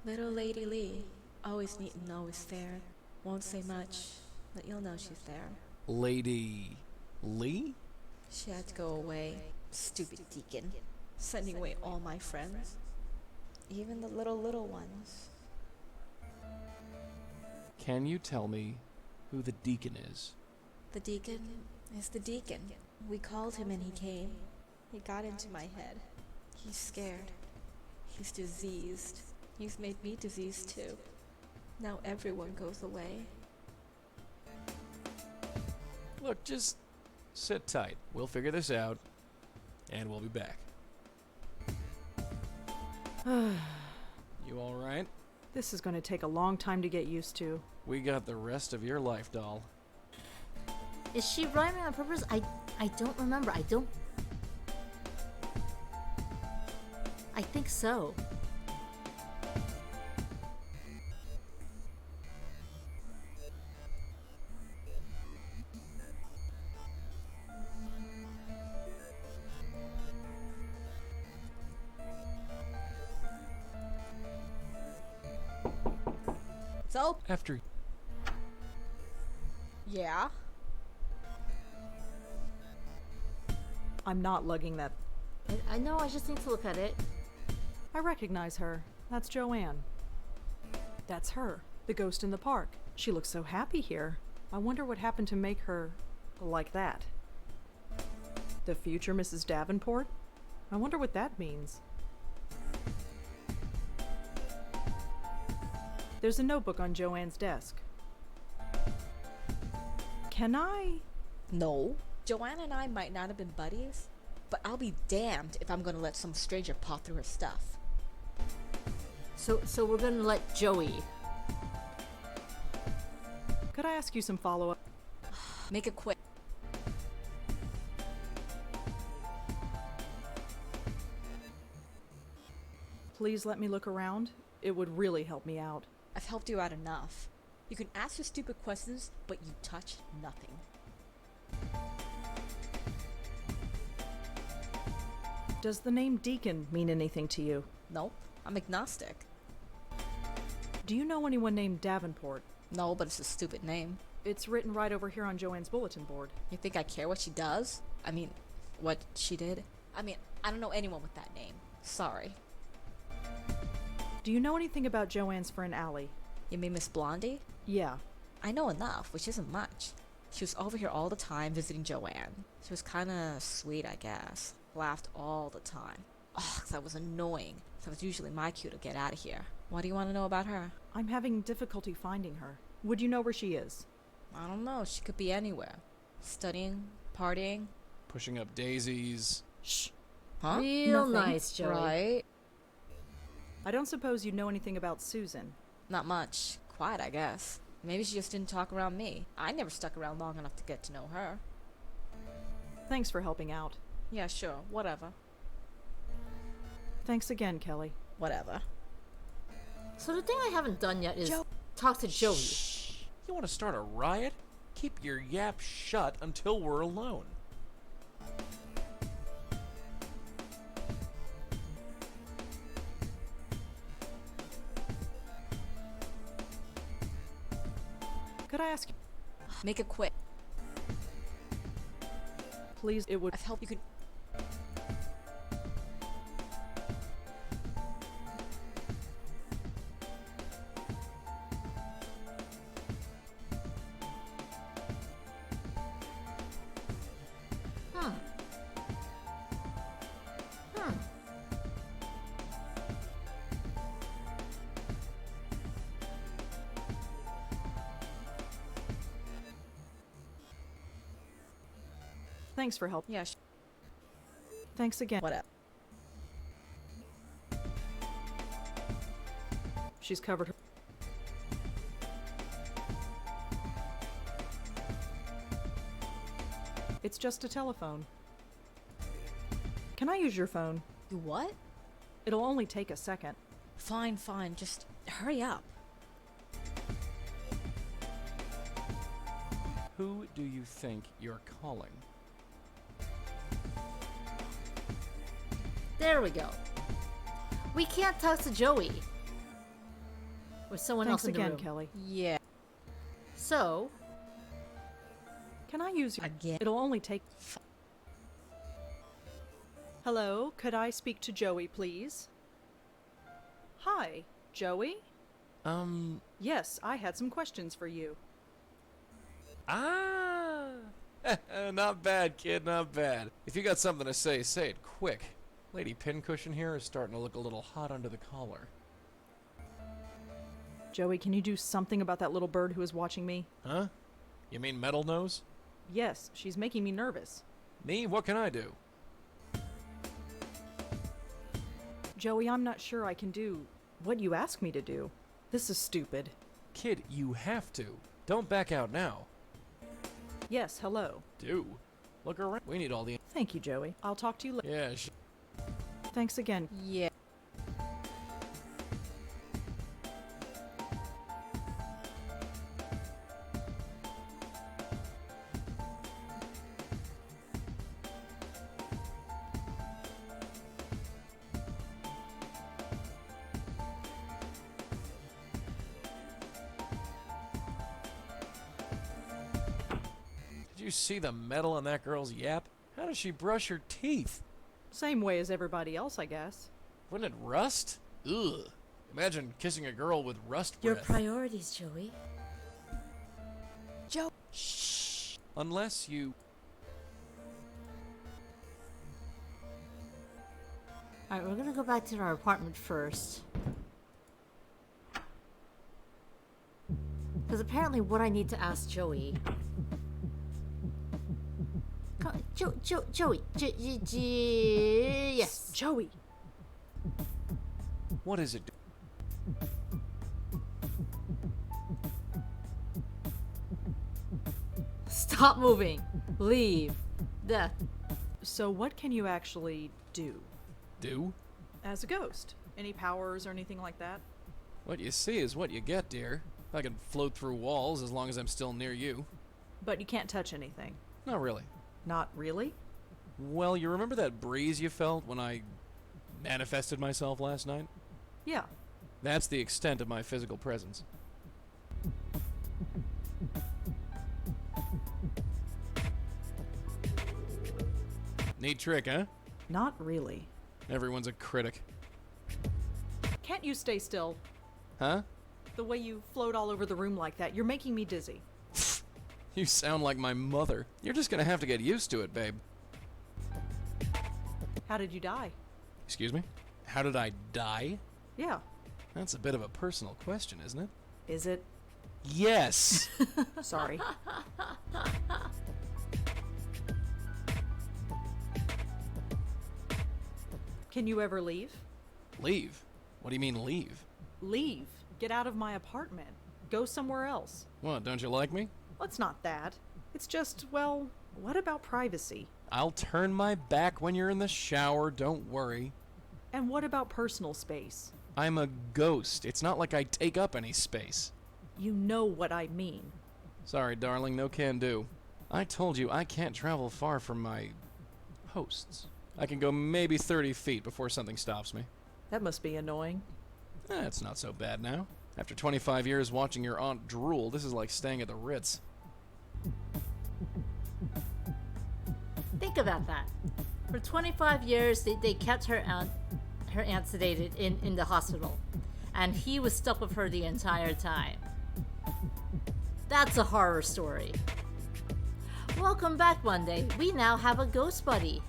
Little Lady Lee. Always neat and always fair. Won't say much, but you'll know she's there. Lady... Lee? She had to go away. Stupid deacon. Sending away all my friends. Even the little ones. Can you tell me who the deacon is? The deacon is the deacon. We called him and he came. He got into my head. He's scared. He's diseased. He's made me diseased too. Now everyone goes away. Look, just sit tight. We'll figure this out, and we'll be back. You all right? This is going to take a long time to get used to. We got the rest of your life, doll. Is she rhyming on purpose? I don't remember. I think so. So, After... yeah. I'm not lugging that. I know, I just need to look at it. I recognize her. That's Joanne. That's her, the ghost in the park. She looks so happy here. I wonder what happened to make her like that. The future Mrs. Davenport? I wonder what that means. There's a notebook on Joanne's desk. Can I? No. Joanna and I might not have been buddies, but I'll be damned if I'm gonna let some stranger paw through her stuff. So we're gonna let Joey. Could I ask you some follow-up? Make it quick. Please let me look around. It would really help me out. I've helped you out enough. You can ask your stupid questions, but you touch nothing. Does the name Deacon mean anything to you? Nope, I'm agnostic. Do you know anyone named Davenport? No, but it's a stupid name. It's written right over here on Joanne's bulletin board. You think I care what she does? I mean, what she did? I mean, I don't know anyone with that name. Sorry. Do you know anything about Joanne's friend Allie? You mean Miss Blondie? Yeah. I know enough, which isn't much. She was over here all the time visiting Joanne. She was kinda sweet, I guess. Laughed all the time. Ugh, that was annoying. That was usually my cue to get out of here. What do you want to know about her? I'm having difficulty finding her. Would you know where she is? I don't know. She could be anywhere. Studying, partying. Pushing up daisies. Shh. Huh? Real Nothing. nice, Joey. Right? I don't suppose you know anything about Susan. Not much. Quiet, I guess. Maybe she just didn't talk around me. I never stuck around long enough to get to know her. Thanks for helping out. Yeah, sure. Whatever. Thanks again, Kelly. Whatever. So the thing I haven't done yet is Joe- talk to Joey. Shh. You want to start a riot? Keep your yap shut until we're alone. Could I ask you, Make it quick. please? It would. I've helped you could. Hmm. Hmm. Thanks for help. Yeah, Thanks again. whatever. She's covered her. It's just a telephone. Can I use your phone? You what? It'll only take a second. Fine, fine. Just hurry up. Who do you think you're calling? There we go. We can't talk to Joey. Or someone Thanks else in the again, room. Kelly. Yeah. So, Can I use your... Again. It'll only take... Hello, could I speak to Joey, please? Hi, Joey? Yes, I had some questions for you. Ah! Not bad, kid, not bad. If you got something to say, say it quick. Lady Pincushion here is starting to look a little hot under the collar. Joey, can you do something about that little bird who is watching me? Huh? You mean Metal Nose? Yes, she's making me nervous. Me? What can I do? Joey, I'm not sure I can do what you ask me to do. This is stupid. Kid, you have to. Don't back out now. Yes, hello. Do. Look around. We need all the... Thank you, Joey. I'll talk to you later. Yeah, Thanks again. Yeah. Did you see the metal on that girl's yap? How does she brush her teeth? Same way as everybody else, I guess. Wouldn't it rust? Ugh. Imagine kissing a girl with rust your breath. priorities, Joey. Joe. Shh. Unless you... Alright, we're gonna go back to our apartment first. Because apparently what I need to ask Joey... Joey. Yes. Joey! What is it? Stop moving. Leave. Death. So what can you actually do? Do? As a ghost? Any powers or anything like that? What you see is what you get, dear. I can float through walls as long as I'm still near you. But you can't touch anything. Not really. Not really? Well, you remember that breeze you felt when I manifested myself last night? Yeah. That's the extent of my physical presence. Neat trick, huh? Not really. Everyone's a critic. Can't you stay still? Huh? The way you float all over the room like that, you're making me dizzy. You sound like my mother. You're just gonna have to get used to it, babe. How did you die? Excuse me? How did I die? Yeah. That's a bit of a personal question, isn't it? Is it? Yes! Sorry. Can you ever leave? Leave? What do you mean leave? Leave. Get out of my apartment. Go somewhere else. What, don't you like me? Well, it's not that. It's just, well, what about privacy? I'll turn my back when you're in the shower, don't worry. And what about personal space? I'm a ghost. It's not like I take up any space. You know what I mean. Sorry, darling, no can do. I told you I can't travel far from my hosts. I can go maybe 30 feet before something stops me. That must be annoying. It's not so bad now. After 25 years watching your aunt drool, this is like staying at the Ritz. Think about that. For 25 years, they kept her aunt sedated in the hospital. And he was stuck with her the entire time. That's a horror story. Welcome back, Monday. We now have a ghost buddy.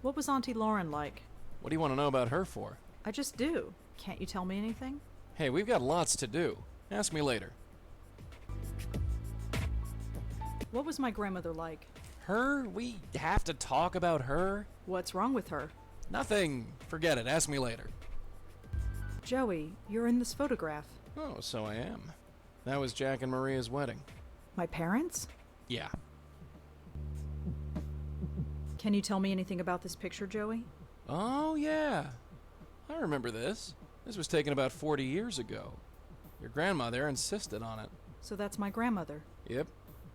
What was Auntie Lauren like? What do you want to know about her for? I just do. Can't you tell me anything? Hey, we've got lots to do. Ask me later. What was my grandmother like? Her? We have to talk about her? What's wrong with her? Nothing. Forget it. Ask me later. Joey, you're in this photograph. Oh, so I am. That was Jack and Maria's wedding. My parents? Yeah. Can you tell me anything about this picture, Joey? Oh, yeah. I remember this. This was taken about 40 years ago. Your grandmother insisted on it. So that's my grandmother. Yep.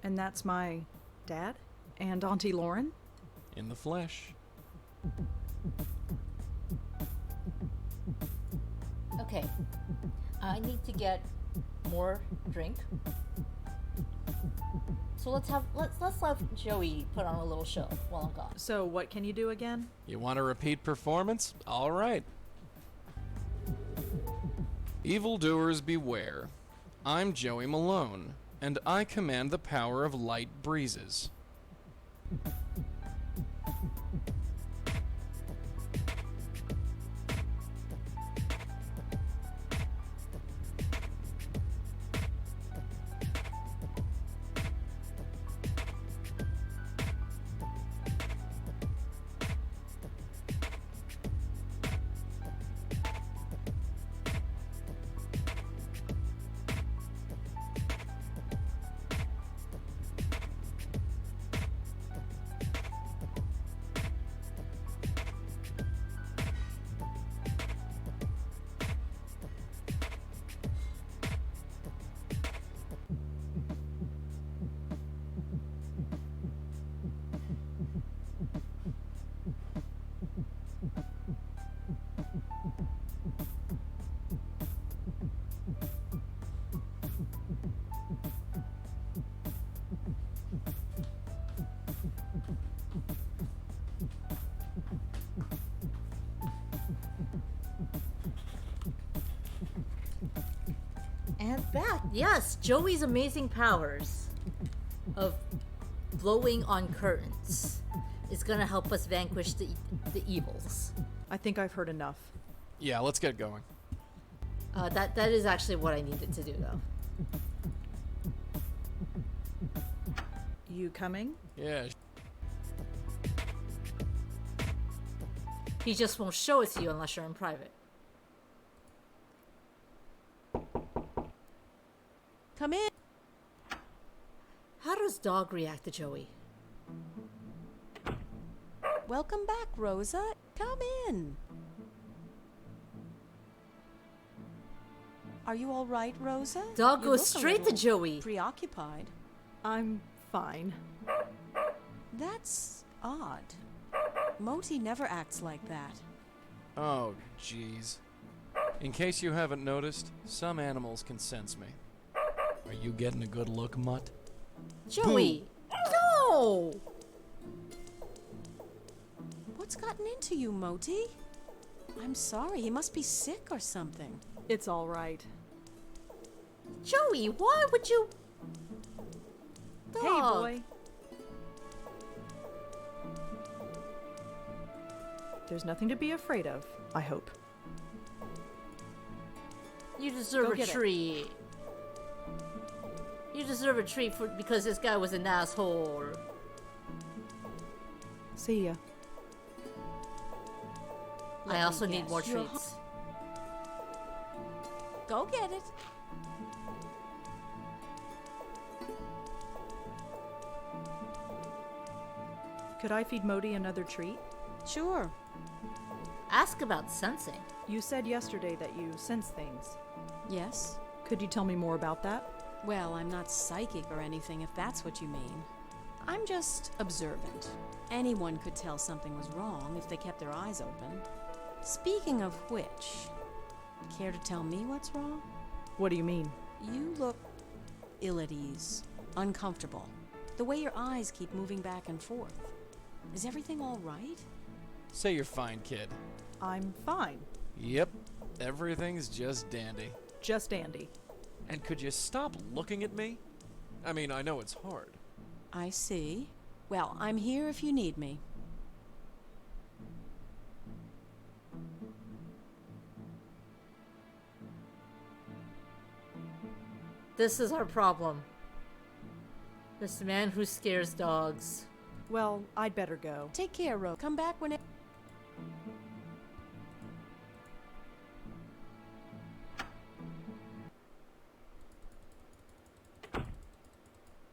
And that's my dad? And Auntie Lauren? In the flesh. Okay. I need to get more drink. So let's let Joey put on a little show while I'm gone. So what can you do again? You want a repeat performance? All right. Evildoers beware. I'm Joey Malone, and I command the power of light breezes. And back. Yes, Joey's amazing powers of blowing on curtains is gonna help us vanquish the evils. I think I've heard enough. Yeah, let's get going. That is actually what I needed to do, though. You coming? Yeah. He just won't show it to you unless you're in private. Come in. How does Dog react to Joey? Welcome back, Rosa. Come in. Are you all right, Rosa? Dog You goes look a straight to little Joey. Preoccupied. I'm fine. That's odd. Moti never acts like that. Oh, jeez. In case you haven't noticed, some animals can sense me. Are you getting a good look, Mutt? Joey! No! What's gotten into you, Moti? I'm sorry, he must be sick or something. It's all right. Joey, why would you... Dog. Hey, boy. There's nothing to be afraid of, I hope. You deserve Go a get it. treat. You deserve a treat because this guy was an asshole. See ya. Let I me also need guess. more You're treats. Go get it. Could I feed Modi another treat? Sure. Ask about sensing. You said yesterday that you sense things. Yes. Could you tell me more about that? Well, I'm not psychic or anything, if that's what you mean. I'm just observant. Anyone could tell something was wrong if they kept their eyes open. Speaking of which, care to tell me what's wrong? What do you mean? You look ill at ease, uncomfortable. The way your eyes keep moving back and forth. Is everything all right? Say you're fine, kid. I'm fine. Yep, everything's just dandy. Just Andy. And could you stop looking at me? I mean, I know it's hard. I see. Well, I'm here if you need me. This is our problem. This man who scares dogs. Well, I'd better go. Take care, Ro. Come back when it...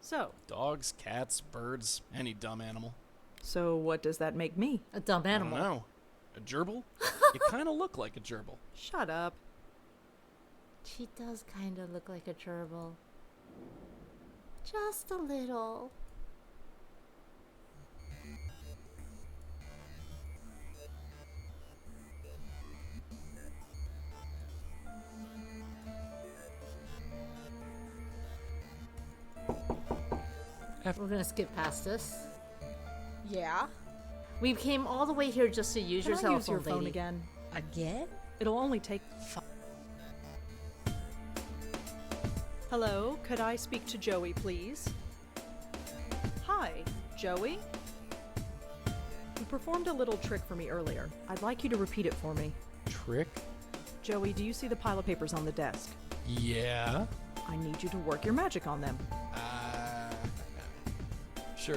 So, Dogs, cats, birds, any dumb animal. what does that make me? A dumb I animal. don't know. A gerbil? You kind of look like a gerbil. Shut up. She does kind of look like a gerbil. Just a little. We're gonna skip past this. Yeah? We came all the way here just to use Can your I cell use phone, your phone lady. again? Again? It'll only take... Hello, could I speak to Joey, please? Hi, Joey? You performed a little trick for me earlier. I'd like you to repeat it for me. Trick? Joey, do you see the pile of papers on the desk? Yeah. I need you to work your magic on them.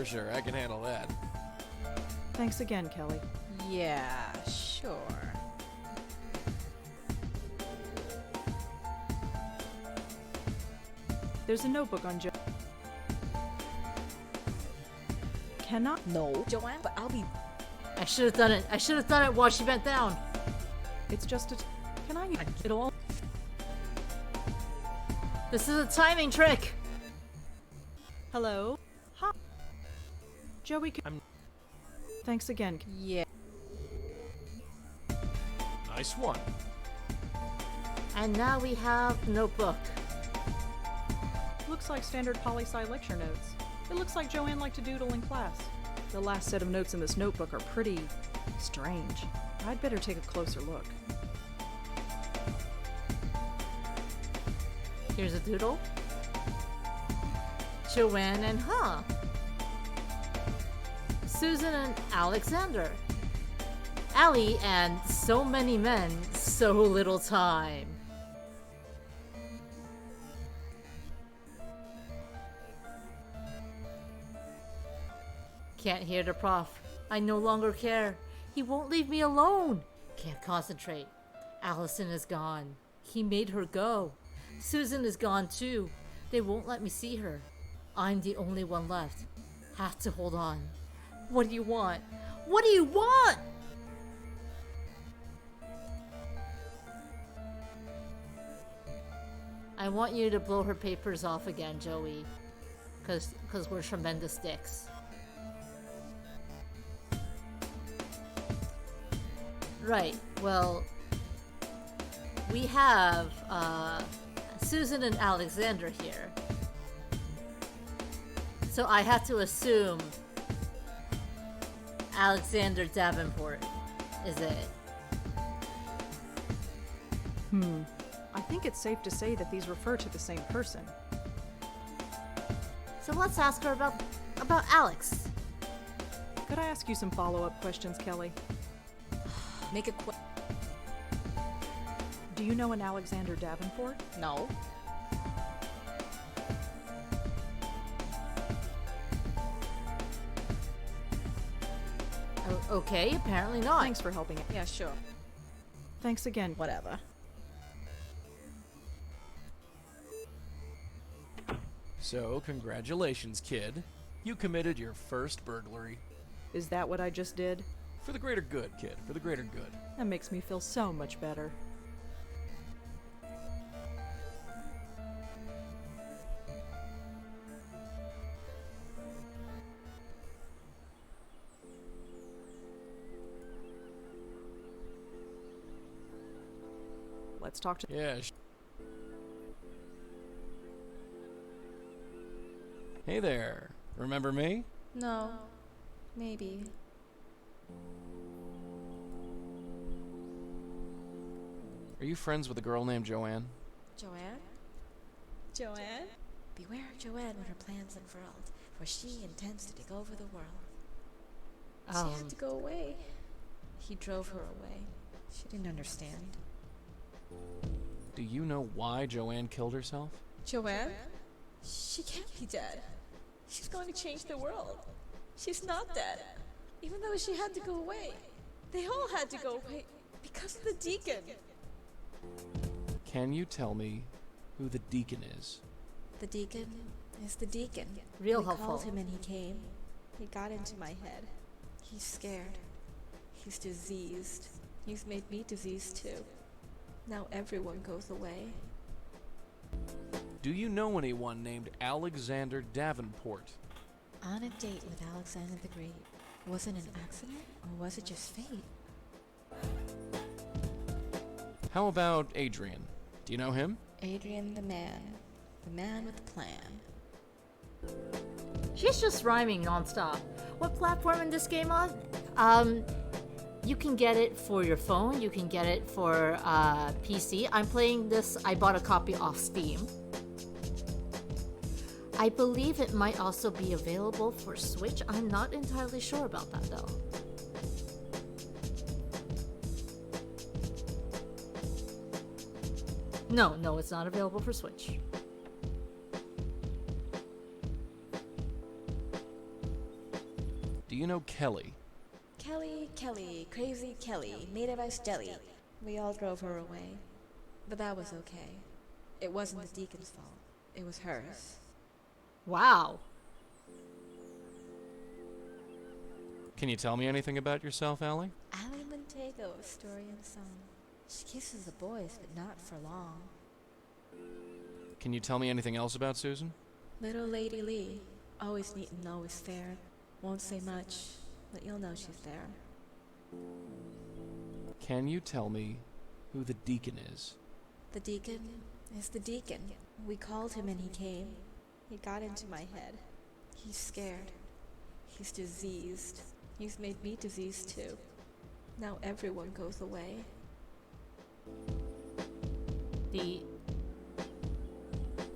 Sure, I can handle that. Thanks again, Kelly. Yeah, sure. There's a notebook on Joe. Cannot? No, Joanne, but I'll be... I should have done it. I should have done it while she bent down. It's just a... Can I? It'll... This is a timing trick. Hello? Hi. Joey, Thanks again. Yeah. Nice one. And now we have the notebook. Looks like standard poli-sci lecture notes. It looks like Joanne liked to doodle in class. The last set of notes in this notebook are pretty... strange. I'd better take a closer look. Here's a doodle. Joanne and Susan and Alexander. Allie and so many men, so little time. Can't hear the prof. I no longer care. He won't leave me alone. Can't concentrate. Allison is gone. He made her go. Susan is gone too. They won't let me see her. I'm the only one left. Have to hold on. What do you want? What do you want? I want you to blow her papers off again, Joey. Cause we're tremendous dicks. Right, well, we have Susan and Alexander here. So I have to assume Alexander Davenport is it. I think it's safe to say that these refer to the same person. So let's ask her about Alex. Could I ask you some follow-up questions, Kelly? Make a Do you know an Alexander Davenport? No. Okay, apparently not. Thanks for helping. Yeah, sure. Thanks again. Whatever. So, congratulations, kid. You committed your first burglary. Is that what I just did? For the greater good, kid. For the greater good. That makes me feel so much better. Let's talk to... Yeah. Hey there. Remember me? No. Maybe. Are you friends with a girl named Joanne? Joanne? Joanne? Beware of Joanne when her plans unfurled, for she intends to take over the world. She had to go away. He drove her away. She didn't understand. Do you know why Joanne killed herself? Joanne? She can't be dead. She's going to change the world. She's not dead. Even though she had to go away. They all had to go away because of the deacon. Can you tell me who the deacon is? The deacon is the deacon. Real we helpful. called him and he came. He got into my head. He's scared. He's diseased. He's made me diseased too. Now everyone goes away. Do you know anyone named Alexander Davenport? On a date with Alexander the Great. Was it an accident or was it just fate? How about Adrian? Do you know him? Adrian the man with the plan. She's just rhyming nonstop. What platform in this game on? You can get it for your phone. You can get it for PC. I'm playing this. I bought a copy off Steam. I believe it might also be available for Switch. I'm not entirely sure about that though. No, it's not available for Switch. Do you know Kelly? Kelly, crazy Kelly, made of ice jelly. We all drove her away. But that was okay. It wasn't the deacon's fault. It was hers. Wow. Can you tell me anything about yourself, Allie? Allie Montego of Story and Song. She kisses the boys, but not for long. Can you tell me anything else about Susan? Little Lady Lee, always neat and always fair. Won't say much, but you'll know she's there. Can you tell me who the deacon is? The deacon is the deacon. We called him and he came. He got into my head. He's scared. He's diseased. He's made me diseased too. Now everyone goes away.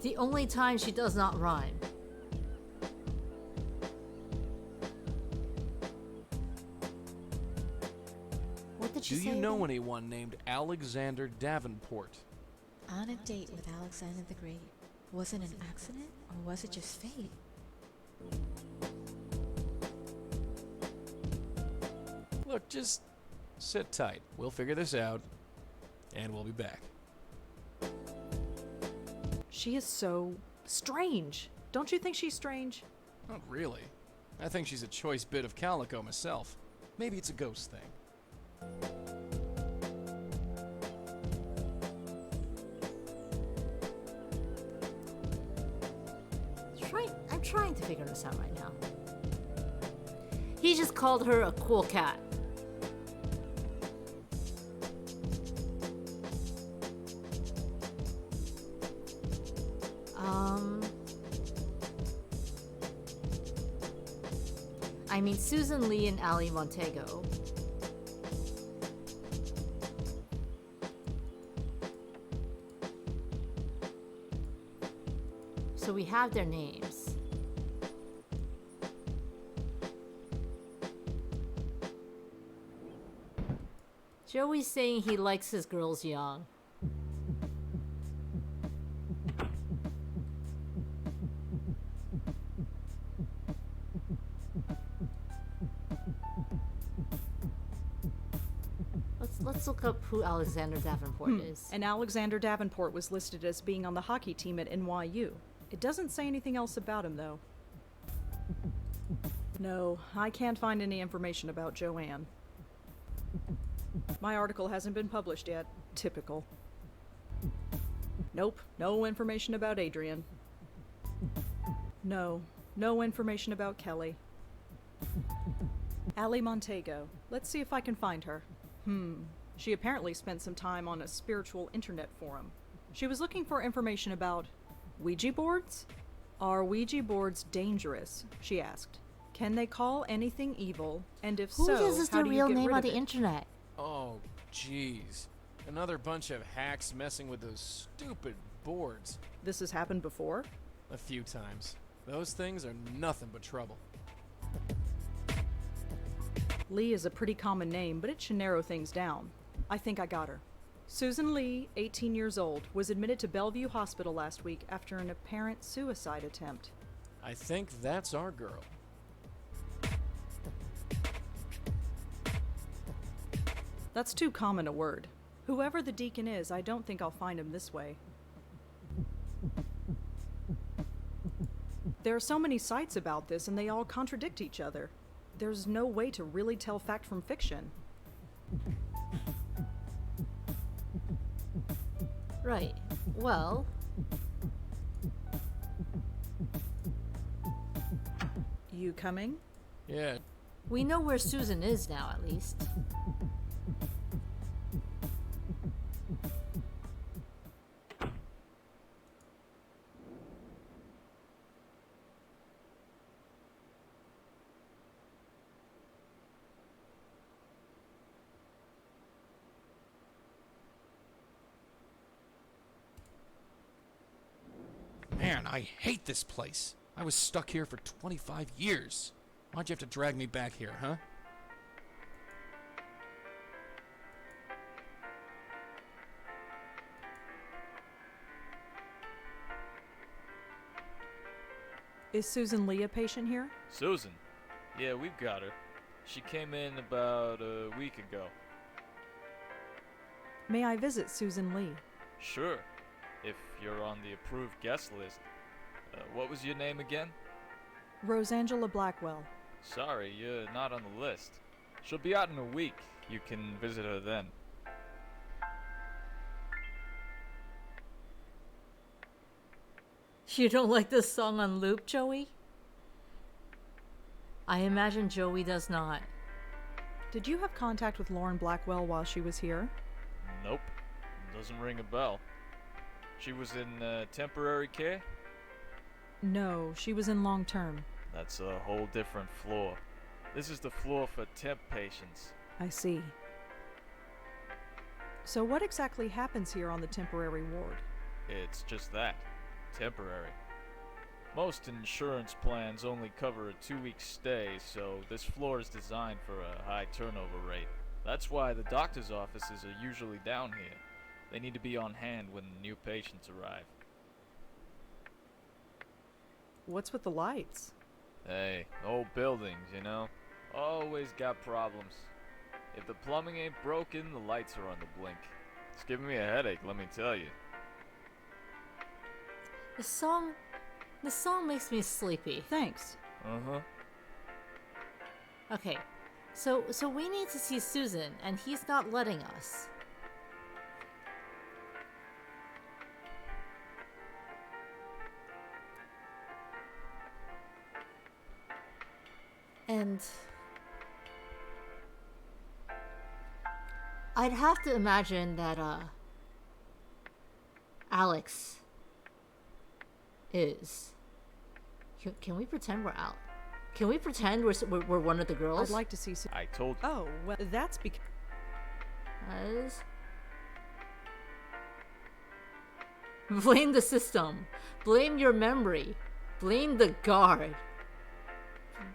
The only time she does not rhyme. What did she Do say? you know again? anyone named Alexander Davenport? On a date with Alexander the Great. Was it an accident or was it just fate? Look, just sit tight. We'll figure this out, and we'll be back. She is so strange. Don't you think she's strange? Not really. I think she's a choice bit of calico myself. Maybe it's a ghost thing. I'm trying to figure this out right now. He just called her a cool cat. I mean, Susan Lee and Ali Montego. So we have their names. Joey's saying he likes his girls young. Let's look up who Alexander Davenport is. And Alexander Davenport was listed as being on the hockey team at NYU. It doesn't say anything else about him, though. No, I can't find any information about Joanne. My article hasn't been published yet. Typical. Nope, no information about Adrian. No information about Kelly. Allie Montego. Let's see if I can find her. She apparently spent some time on a spiritual internet forum. She was looking for information about Ouija boards? Are Ouija boards dangerous? She asked. Can they call anything evil? And if Who so, uses how their do you real get name rid on of the it? internet? Oh, jeez. Another bunch of hacks messing with those stupid boards. This has happened before? A few times. Those things are nothing but trouble. Lee is a pretty common name, but it should narrow things down. I think I got her. Susan Lee, 18 years old, was admitted to Bellevue Hospital last week after an apparent suicide attempt. I think that's our girl. That's too common a word. Whoever the deacon is, I don't think I'll find him this way. There are so many sites about this, and they all contradict each other. There's no way to really tell fact from fiction. Right. Well, You coming? Yeah. we know where Susan is now, at least. Man, I hate this place. I was stuck here for 25 years. Why'd you have to drag me back here, huh? Is Susan Lee a patient here? Susan? Yeah, we've got her. She came in about a week ago. May I visit Susan Lee? Sure, if you're on the approved guest list. What was your name again? Rosangela Blackwell. Sorry, you're not on the list. She'll be out in a week. You can visit her then. You don't like this song on loop, Joey? I imagine Joey does not. Did you have contact with Lauren Blackwell while she was here? Nope. Doesn't ring a bell. She was in temporary care? No, she was in long term. That's a whole different floor. This is the floor for temp patients. I see. So what exactly happens here on the temporary ward? It's just that. Temporary. Most insurance plans only cover a 2-week stay, so this floor is designed for a high turnover rate. That's why the doctor's offices are usually down here. They need to be on hand when new patients arrive. What's with the lights? Hey, old buildings, you know? Always got problems. If the plumbing ain't broken, the lights are on the blink. It's giving me a headache, let me tell you. The song makes me sleepy. Thanks. Uh-huh. Okay, so we need to see Susan, and he's not letting us. And I'd have to imagine that Alex is. Can we pretend we're Alex? Can we pretend we're one of the girls? I'd like to see I told you. Oh, well, that's because... Blame the system. Blame your memory. Blame the guard.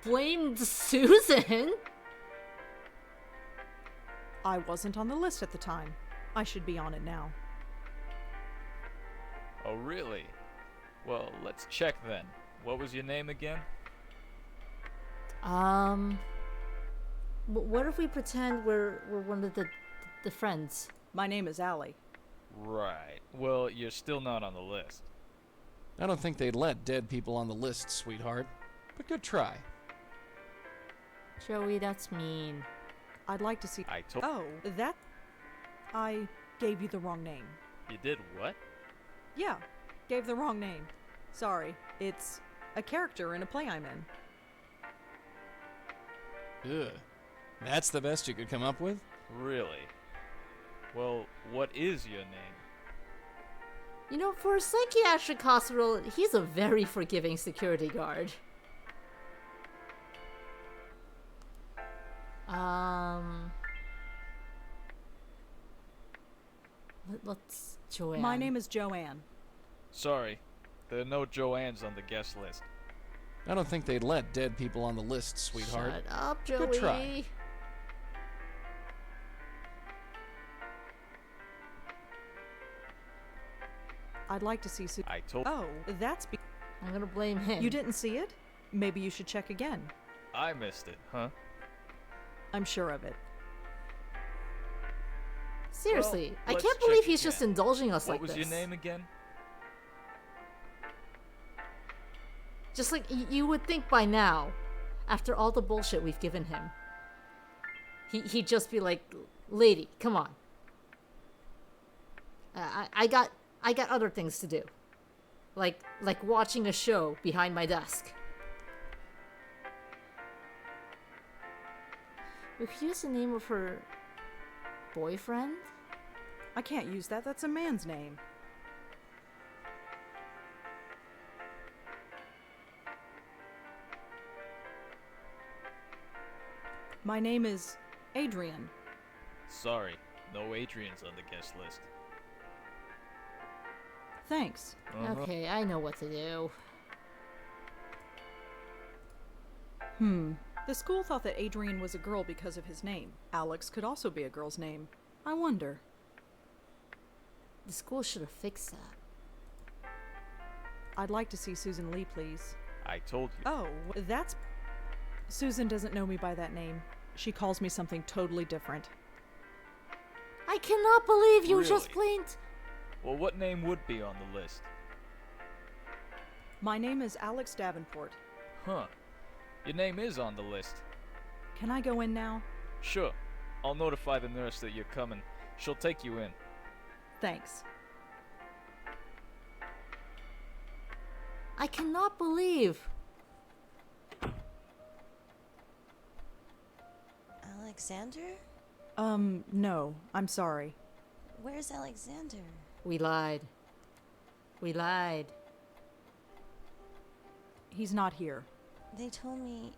Blame Susan. I wasn't on the list at the time. I should be on it now. Oh, really? Well, let's check then. What was your name again? What if we pretend we're one of the friends? My name is Allie. Right. Well, you're still not on the list. I don't think they'd let dead people on the list, sweetheart. But good try. Joey, that's mean. I'd like to see... I told... Oh, that... I gave you the wrong name. You did what? Yeah, gave the wrong name. Sorry, it's a character in a play I'm in. Ugh. That's the best you could come up with? Really? Well, what is your name? You know, for a psychiatric hospital, he's a very forgiving security guard. Let's... Joanne. My name is Joanne. Sorry, there are no Joannes on the guest list. I don't think they'd let dead people on the list, sweetheart. Shut up, Joey. Good try. I'd like to see I told... Oh, that's... I'm gonna blame him. You didn't see it? Maybe you should check again. I missed it, huh? I'm sure of it. Seriously, Well, I let's can't believe check he's just again. indulging us What like was this. your name again? Just like you would think by now, after all the bullshit we've given him, he'd just be like, "Lady, come on. I got other things to do, like watching a show behind my desk." We could use the name of her boyfriend. I can't use that. That's a man's name. My name is Adrian. Sorry, no Adrians on the guest list. Thanks. Okay, I know what to do. The school thought that Adrian was a girl because of his name. Alex could also be a girl's name. I wonder. The school should have fixed that. I'd like to see Susan Lee, please. I told you. Oh, that's... Susan doesn't know me by that name. She calls me something totally different. I cannot believe you just Really? blinked. Well, what name would be on the list? My name is Alex Davenport. Huh. Your name is on the list. Can I go in now? Sure. I'll notify the nurse that you're coming. She'll take you in. Thanks. I cannot believe. Alexander? No. I'm sorry. Where's Alexander? We lied. We lied. He's not here. They told me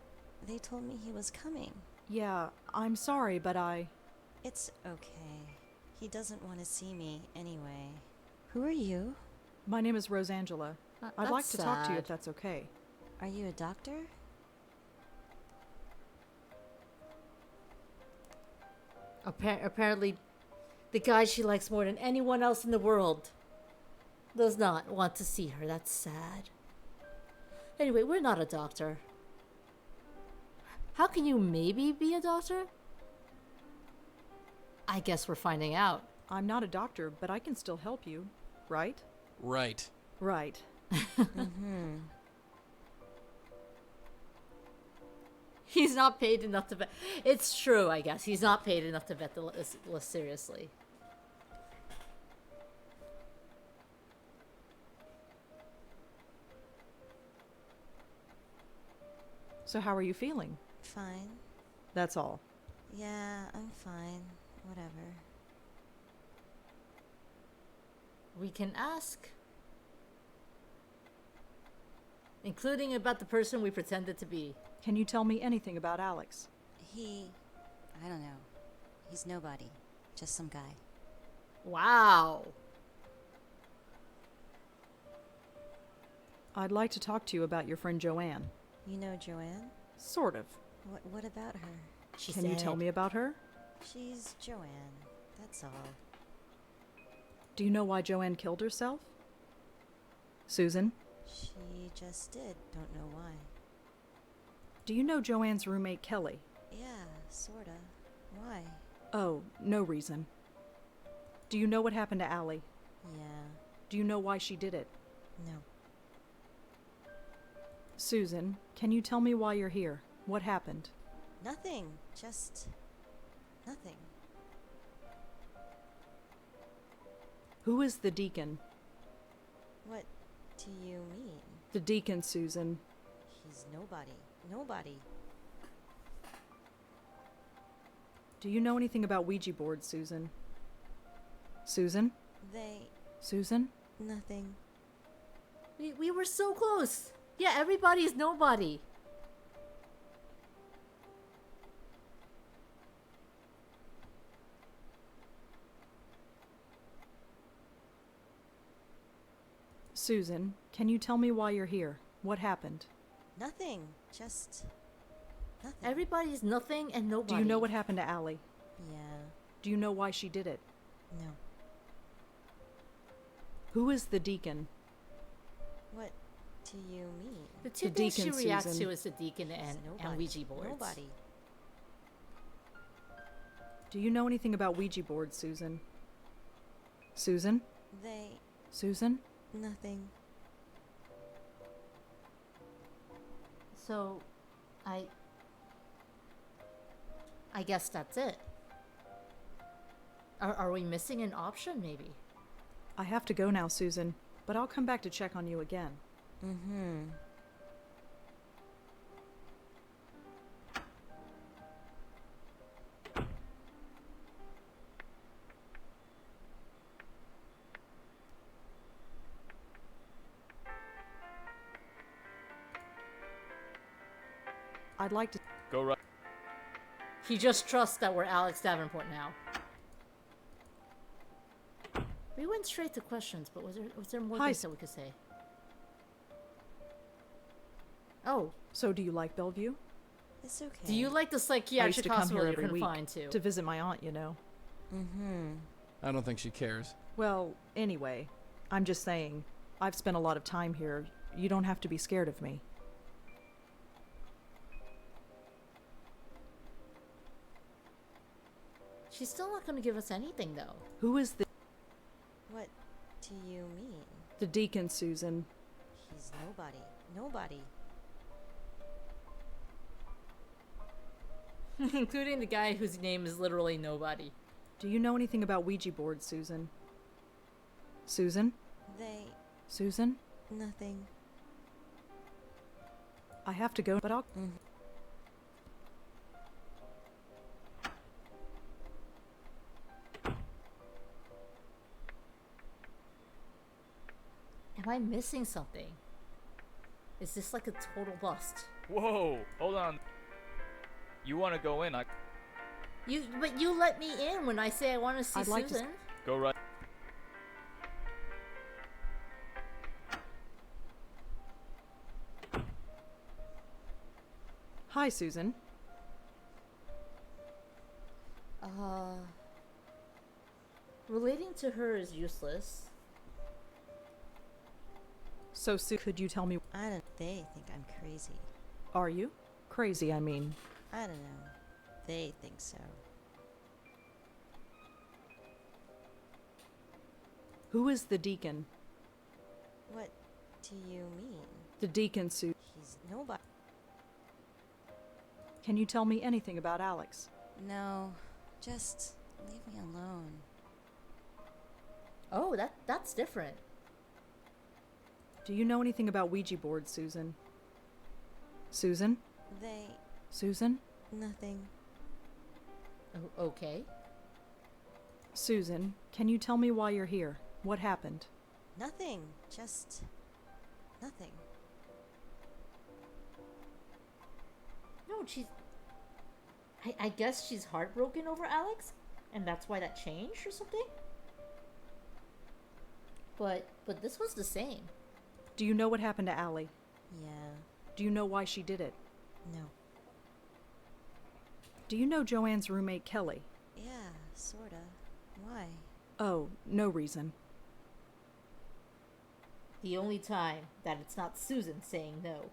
he was coming. Yeah, I'm sorry, but It's okay. He doesn't want to see me anyway. Who are you? My name is Rosangela. I'd like to talk to you if sad. that's okay. Are you a doctor? Apparently, the guy she likes more than anyone else in the world does not want to see her. That's sad. Anyway, we're not a doctor. How can you maybe be a doctor? I guess we're finding out. I'm not a doctor, but I can still help you, right? Right. Right. He's not paid enough to bet. It's true, I guess. He's not paid enough to bet the list seriously. So how are you feeling? Fine. That's all. Yeah, I'm fine. Whatever. We can ask. Including about the person we pretended to be. Can you tell me anything about Alex? I don't know. He's nobody. Just some guy. Wow. I'd like to talk to you about your friend Joanne. You know Joanne? Sort of. What about her? She Can you said tell me about her? She's Joanne, that's all. Do you know why Joanne killed herself? Susan? She just did, don't know why. Do you know Joanne's roommate Kelly? Yeah, sorta. Why? Oh, no reason. Do you know what happened to Allie? Yeah, Do you know why she did it? no. Susan, can you tell me why you're here? What happened? Nothing, just nothing. Who is the deacon? What do you mean? The deacon, Susan. He's nobody. Nobody. Do you know anything about Ouija boards, Susan? Susan? They. Susan? Nothing. We were so close. Yeah, everybody's nobody. Susan, can you tell me why you're here? What happened? Nothing. Just nothing. Everybody's nothing and nobody. Do you know what happened to Allie? Yeah, Do you know why she did it? no. Who is the deacon? What do you mean? The two The things she deacon, reacts Susan. to is the deacon He's and nobody. Ouija boards. Nobody. Do you know anything about Ouija boards, Susan? Susan? They. Susan? Nothing. So, I guess that's it. Are we missing an option, maybe? I have to go now, Susan, but I'll come back to check on you again. Mm-hmm. I'd like to. Go right. He just trusts that we're Alex Davenport now. We went straight to questions, but was there more Hi, things that we could say? Oh, So, do you like Bellevue? It's okay. do you like the I used psychiatric to come hospital here you're every week confined to? to visit my aunt, you know. Mm-hmm. I don't think she cares. Well, anyway, I'm just saying, I've spent a lot of time here. You don't have to be scared of me. She's still not going to give us anything, though. Who is the What do you mean? deacon, Susan? He's nobody. Nobody. Including the guy whose name is literally nobody. Do you know anything about Ouija boards, Susan? Susan? They. Susan? Nothing. I have to go, but I'll. Mm. Am I missing something? Is this like a total bust? Whoa, hold on. You want to go in? But you let me in when I say I want to see I'd like to Susan. Go right. Hi, Susan. Relating to her is useless. So, Sue, could you tell me? I don't. They think I'm crazy. Are you? Crazy, I mean. I don't know. They think so. Who is the deacon? What do you mean? The deacon, Sue. He's nobody. Can you tell me anything about Alex? No, just leave me alone. Oh, that's different. Do you know anything about Ouija boards, Susan? Susan? They. Susan? Nothing. Okay. Susan, can you tell me why you're here? What happened? Nothing. Just. Nothing. No, she's... I guess she's heartbroken over Alex? And that's why that changed or something? But this was the same. Do you know what happened to Allie? Yeah. Do you know why she did it? No. Do you know Joanne's roommate Kelly? Yeah, Sorta. Why? Oh, no reason. The only time that it's not Susan saying no.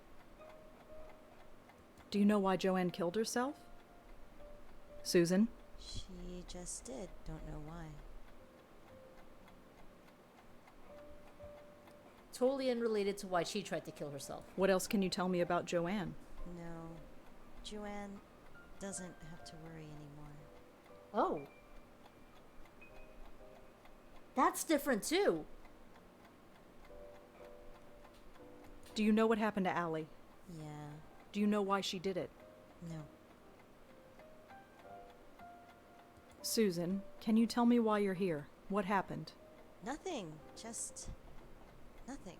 Do you know why Joanne killed herself? Susan? She just did. Don't know why. Totally unrelated to why she tried to kill herself. What else can you tell me about Joanne? No. Joanne doesn't have to worry anymore. Oh. That's different too. Do you know what happened to Allie? Yeah. Do you know why she did it? No. Susan, can you tell me why you're here? What happened? Nothing. Just nothing.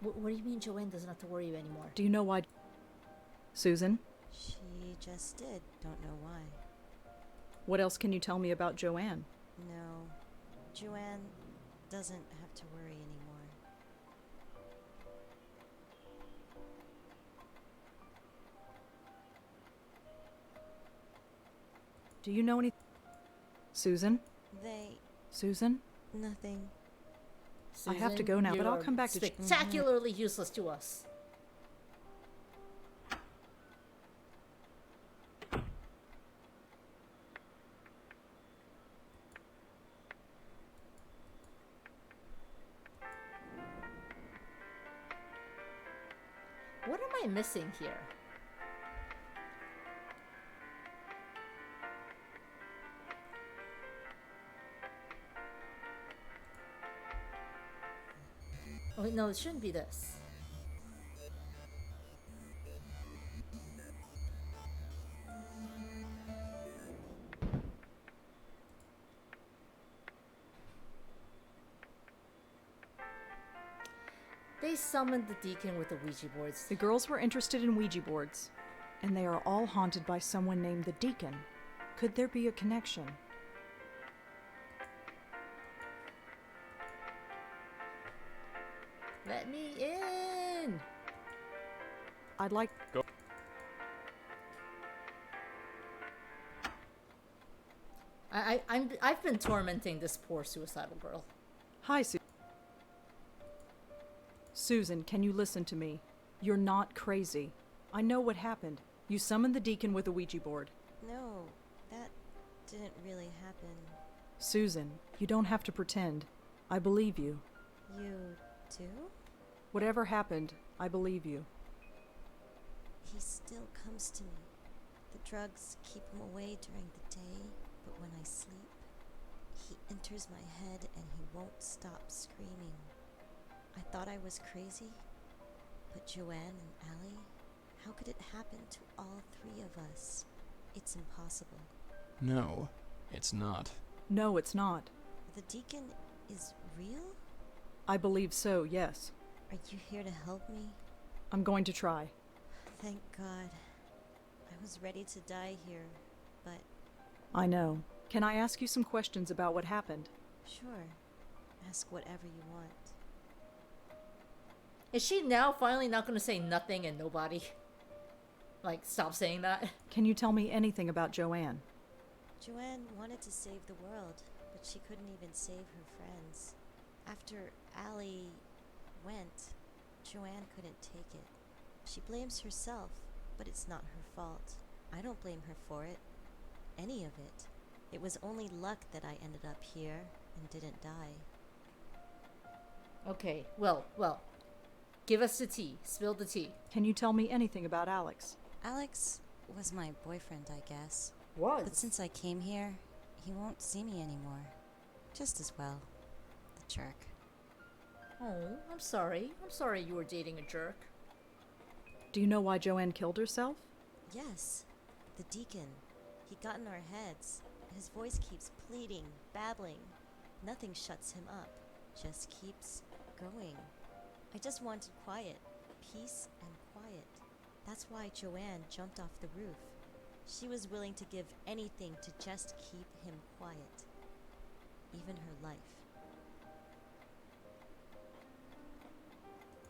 What do you mean Joanne doesn't have to worry anymore? Do you know why? Susan? She just did. Don't know why. What else can you tell me about Joanne? No. Joanne doesn't have to worry anymore. Do you know any... Susan? They... Susan? Nothing. I have to go now, but I'll come back to... Spectacularly useless to us. What am I missing here? Oh, no, it shouldn't be this. They summoned the deacon with the Ouija boards. The girls were interested in Ouija boards, and they are all haunted by someone named the deacon. Could there be a connection? Let me in! I'd like... Go. I've been tormenting this poor suicidal girl. Hi, Susan, can you listen to me? You're not crazy. I know what happened. You summoned the deacon with a Ouija board. No, that didn't really happen. Susan, you don't have to pretend. I believe you. You do? Whatever happened, I believe you. He still comes to me. The drugs keep him away during the day, but when I sleep, he enters my head and he won't stop screaming. I thought I was crazy, but Joanne and Allie, how could it happen to all three of us? It's impossible. No, it's not. No, it's not. The deacon is real? I believe so, yes. Are you here to help me? I'm going to try. Thank God. I was ready to die here, but... I know. Can I ask you some questions about what happened? Sure. Ask whatever you want. Is she now finally not going to say nothing and nobody? Like, stop saying that? Can you tell me anything about Joanne? Joanne wanted to save the world, but she couldn't even save her friends. After Allie went, Joanne couldn't take it. She blames herself, but it's not her fault. I don't blame her for it. Any of it. It was only luck that I ended up here and didn't die. Okay, well. Give us the tea. Spill the tea. Can you tell me anything about Alex? Alex was my boyfriend, I guess. Was? But since I came here, he won't see me anymore. Just as well. The jerk. Oh, I'm sorry. I'm sorry you were dating a jerk. Do you know why Joanne killed herself? Yes. The deacon. He got in our heads. His voice keeps pleading, babbling. Nothing shuts him up. Just keeps going. I just wanted quiet. Peace and quiet. That's why Joanne jumped off the roof. She was willing to give anything to just keep him quiet. Even her life.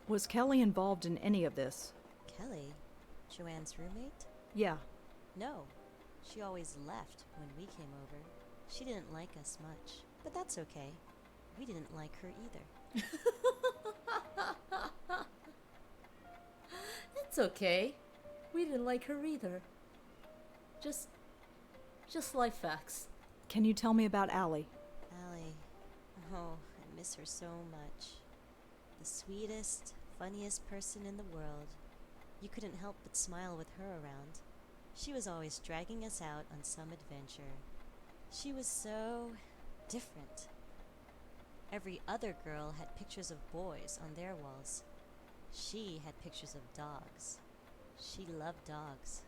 Was Kelly involved in any of this? Kelly? Joanne's roommate? Yeah. No. She always left when we came over. She didn't like us much, but that's okay. We didn't like her either. It's okay. We didn't like her either. Just life facts. Can you tell me about Allie? Allie. Oh, I miss her so much. The sweetest, funniest person in the world. You couldn't help but smile with her around. She was always dragging us out on some adventure. She was so different. Every other girl had pictures of boys on their walls. She had pictures of dogs. She loved dogs.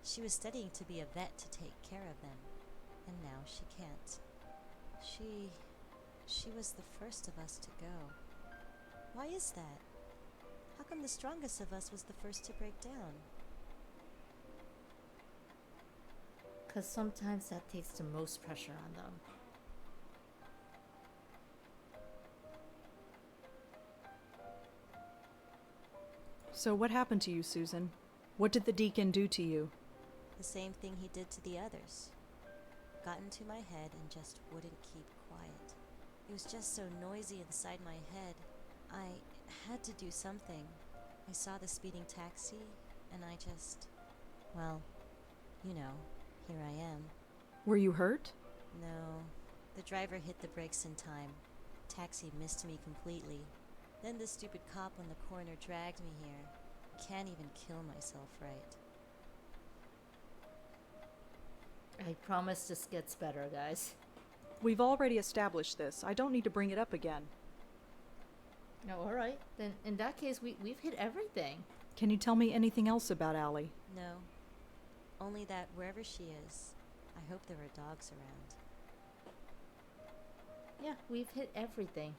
She was studying to be a vet to take care of them, and now she can't. She was the first of us to go. Why is that? How come the strongest of us was the first to break down? 'Cause sometimes that takes the most pressure on them. So what happened to you, Susan? What did the deacon do to you? The same thing he did to the others. Got into my head and just wouldn't keep quiet. It was just so noisy inside my head. I had to do something. I saw the speeding taxi, and I just... Well, you know, here I am. Were you hurt? No. The driver hit the brakes in time. Taxi missed me completely. Then the stupid cop on the corner dragged me here. Can't even kill myself right. I promise this gets better, guys. We've already established this. I don't need to bring it up again. No, alright. Then in that case, we've hit everything. Can you tell me anything else about Allie? No. Only that wherever she is, I hope there are dogs around. Yeah, we've hit everything.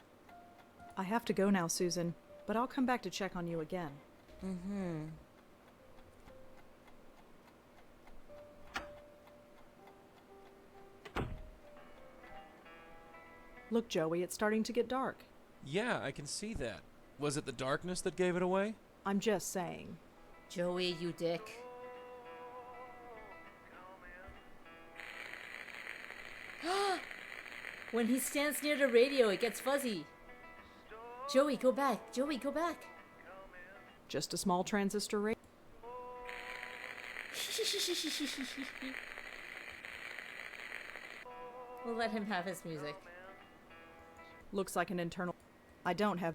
I have to go now, Susan, but I'll come back to check on you again. Mm-hmm. Look, Joey, it's starting to get dark. Yeah, I can see that. Was it the darkness that gave it away? I'm just saying. Joey, you dick. When he stands near the radio, it gets fuzzy. Joey, go back. Joey, go back. Just a small transistor radio. We'll let him have his music. Looks like an internal... I don't have...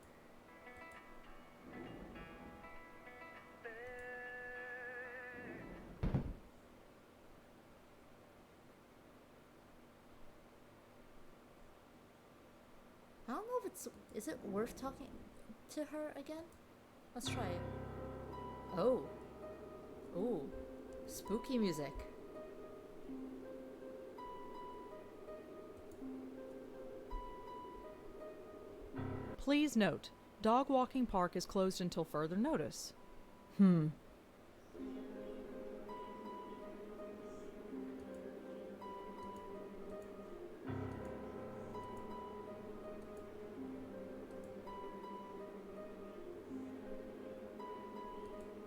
I don't know if it's... Is it worth talking to her again? Let's try it. Oh. Ooh. Spooky music. Please note, dog walking park is closed until further notice. Can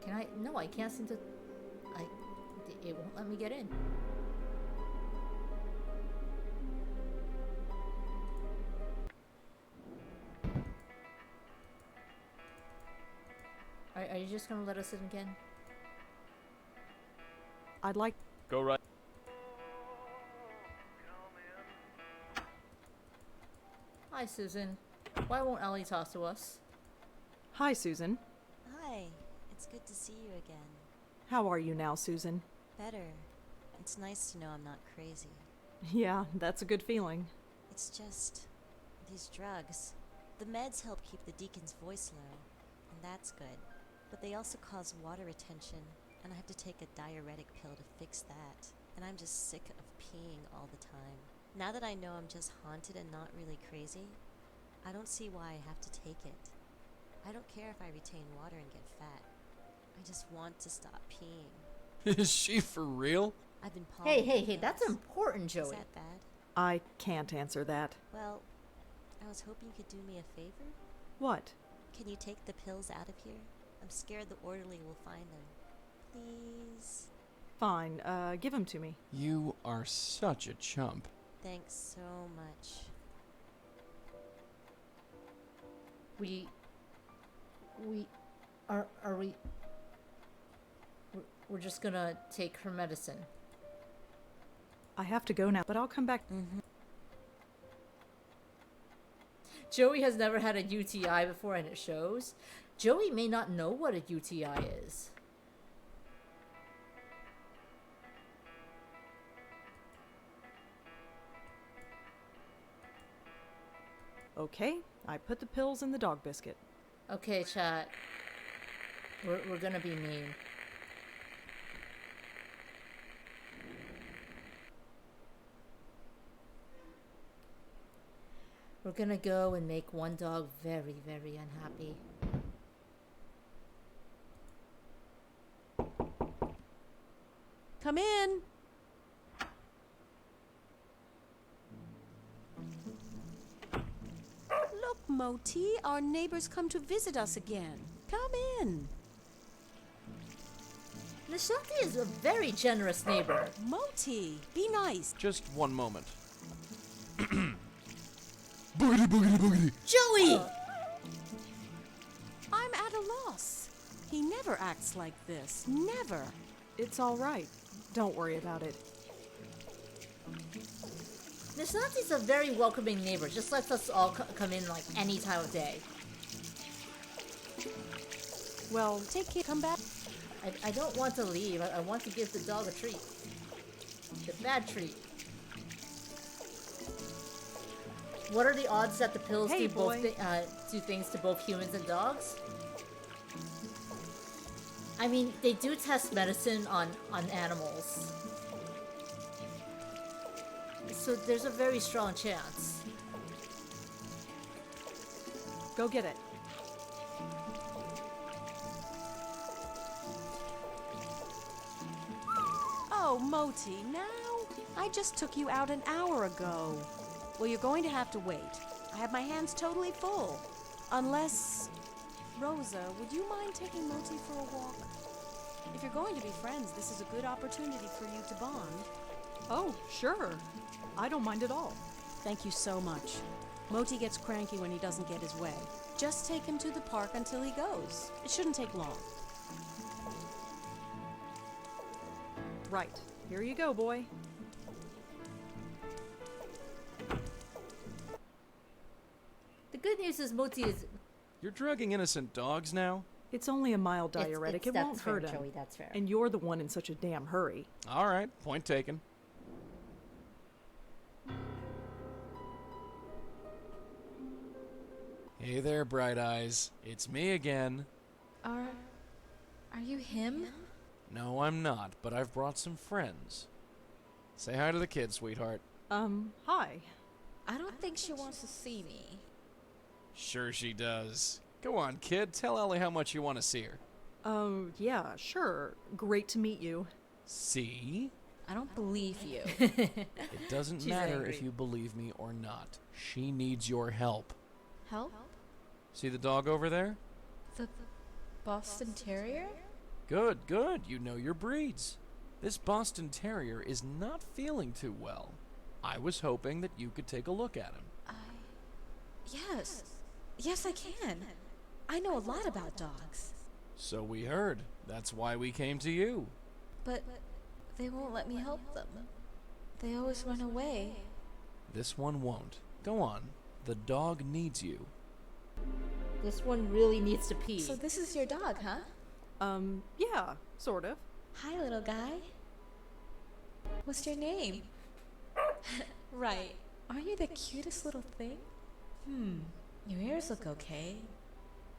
I? No, I can't seem to... It won't let me get in. Are you just gonna let us in again? I'd like... Go right. Hi, Susan. Why won't Ellie talk to us? Hi, Susan. Hi. It's good to see you again. How are you now, Susan? Better. It's nice to know I'm not crazy. Yeah, that's a good feeling. It's just... these drugs. The meds help keep the deacon's voice low, and that's good. But they also cause water retention, and I have to take a diuretic pill to fix that. And I'm just sick of peeing all the time. Now that I know I'm just haunted and not really crazy, I don't see why I have to take it. I don't care if I retain water and get fat. I just want to stop peeing. Is she for real? I've been Hey, that's important, Joey. Is that bad? I can't answer that. Well, I was hoping you could do me a favor. What? Can you take the pills out of here? I'm scared the orderly will find them. Please? Fine, give him to me. You are such a chump. Thanks so much. We're just gonna take her medicine. I have to go now, but I'll come back. Joey has never had a UTI before and it shows. Joey may not know what a UTI is. Okay, I put the pills in the dog biscuit. Okay, chat. We're gonna be mean. We're gonna go and make one dog very, very unhappy. Come in. Look, Moti, our neighbors come to visit us again. Come in. Nishanti is a very generous neighbor. Moti, be nice. Just one moment. Boogity, boogity, boogity. Joey! I'm at a loss. He never acts like this. Never. It's all right. Don't worry about it. Nishanti's a very welcoming neighbor. Just lets us all come in like any time of day. Well, Take care. Come back. I don't want to leave. I want to give the dog a treat. The bad treat. What are the odds that the pills Hey, do both boy. do things to both humans and dogs? I mean, they do test medicine on animals. So there's a very strong chance. go get it. Oh, Moti, now? I just took you out an hour ago. Well, you're going to have to wait. I have my hands totally full. Unless... Rosa, would you mind taking Moti for a walk? If you're going to be friends, this is a good opportunity for you to bond. Oh, sure. I don't mind at all. Thank you so much. Moti gets cranky when he doesn't get his way. Just take him to the park until he goes. It shouldn't take long. Right. Here you go, boy. The good news is Moti is... You're drugging innocent dogs now? It's only a mild diuretic. It won't hurt him. Joey, that's fair. And you're the one in such a damn hurry. All right, point taken. Hey there, Bright Eyes. It's me again. Are you him? No, I'm not, but I've brought some friends. Say hi to the kids, sweetheart. Hi. I don't think she wants to see me. Sure she does. Go on, kid. Tell Ellie how much you want to see her. Yeah, sure. Great to meet you. See? I don't believe you. It doesn't She's matter angry. if you believe me or not. She needs your help. Help? See the dog over there? The Boston Terrier? Good, good. You know your breeds. This Boston Terrier is not feeling too well. I was hoping that you could take a look at him. Yes. Yes, I can. I know a lot about dogs. So we heard. That's why we came to you. But they won't let me help them. They always run away. This one won't. Go on. The dog needs you. This one really needs to pee. So this is your dog, huh? Yeah, sort of. Hi, little guy. What's your name? Right. Aren't you the cutest little thing? Your ears look okay.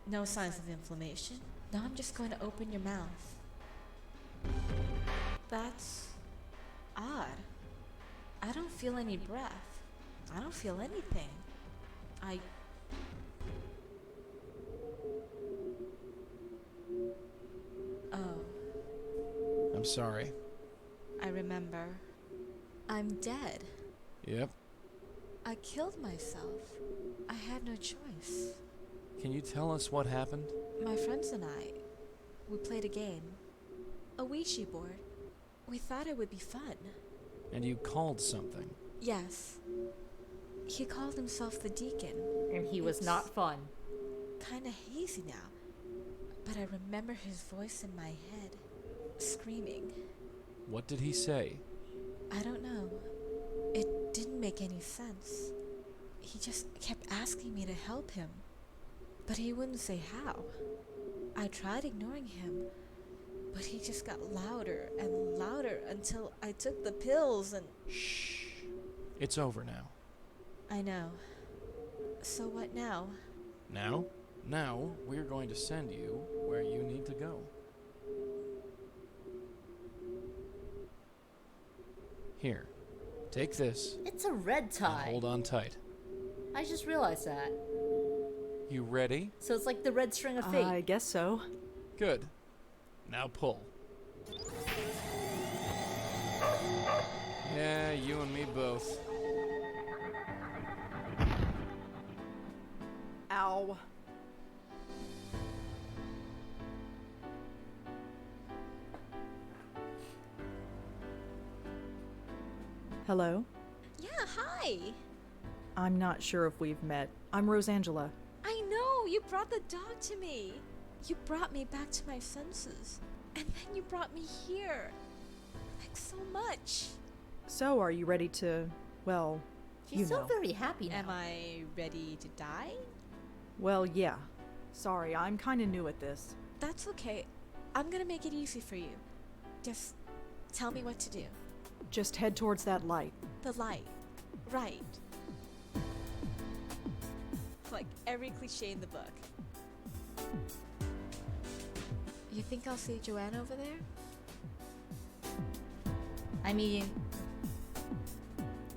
No signs of inflammation. Now I'm just going to open your mouth. That's odd. I don't feel any breath. I don't feel anything. Oh, I'm sorry. I remember. I'm dead. Yep. I killed myself. I had no choice. Can you tell us what happened? My friends and I, we played a game. A Ouija board. We thought it would be fun. And you called something. Yes. He called himself the Deacon. And he was It's not fun. Kinda hazy now. But I remember his voice in my head, screaming. What did he say? I don't know. It didn't make any sense. He just kept asking me to help him. But he wouldn't say how. I tried ignoring him, but he just got louder and louder until I took the pills and... Shh. It's over now. I know. So what now? Now? Now, we're going to send you where you need to go. Here. Take this. It's a red And tie. hold on tight. I just realized that. You ready? So it's like the red string of fate. I guess so. Good. Now pull. Yeah, you and me both. Ow. Hello? Yeah, hi! I'm not sure if we've met. I'm Rosangela. I know! You brought the dog to me! You brought me back to my senses. And then you brought me here. Thanks so much. So, are you ready to, well, She's you so know. very happy now. Am I ready to die? Well, yeah. Sorry, I'm kinda new at this. That's okay. I'm gonna make it easy for you. Just tell me what to do. Just head towards that light. The light. Right. Like every cliche in the book. You think I'll see Joanne over there? I mean,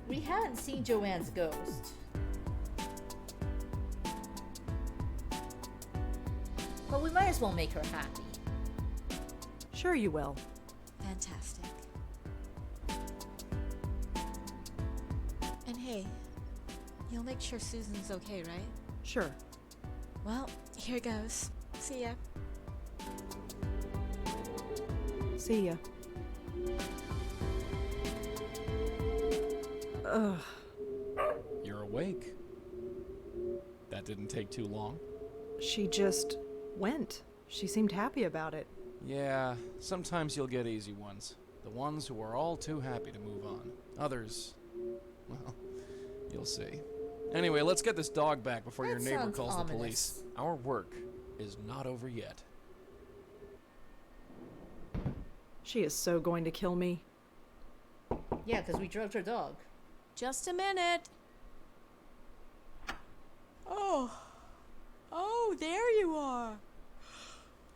we haven't seen Joanne's ghost. But we might as well make her happy. Sure you will. Fantastic. And hey, you'll make sure Susan's okay, right? Sure. Well, here goes. See ya. See ya. Ugh. You're awake. That didn't take too long. She just went. She seemed happy about it. Yeah, sometimes you'll get easy ones. The ones who are all too happy to move on. Others, well, you'll see. Anyway, let's get this dog back before your That neighbor sounds calls the ominous. police. Our work is not over yet. She is so going to kill me. Yeah, because we drugged her dog. Just a minute. Oh, there you are.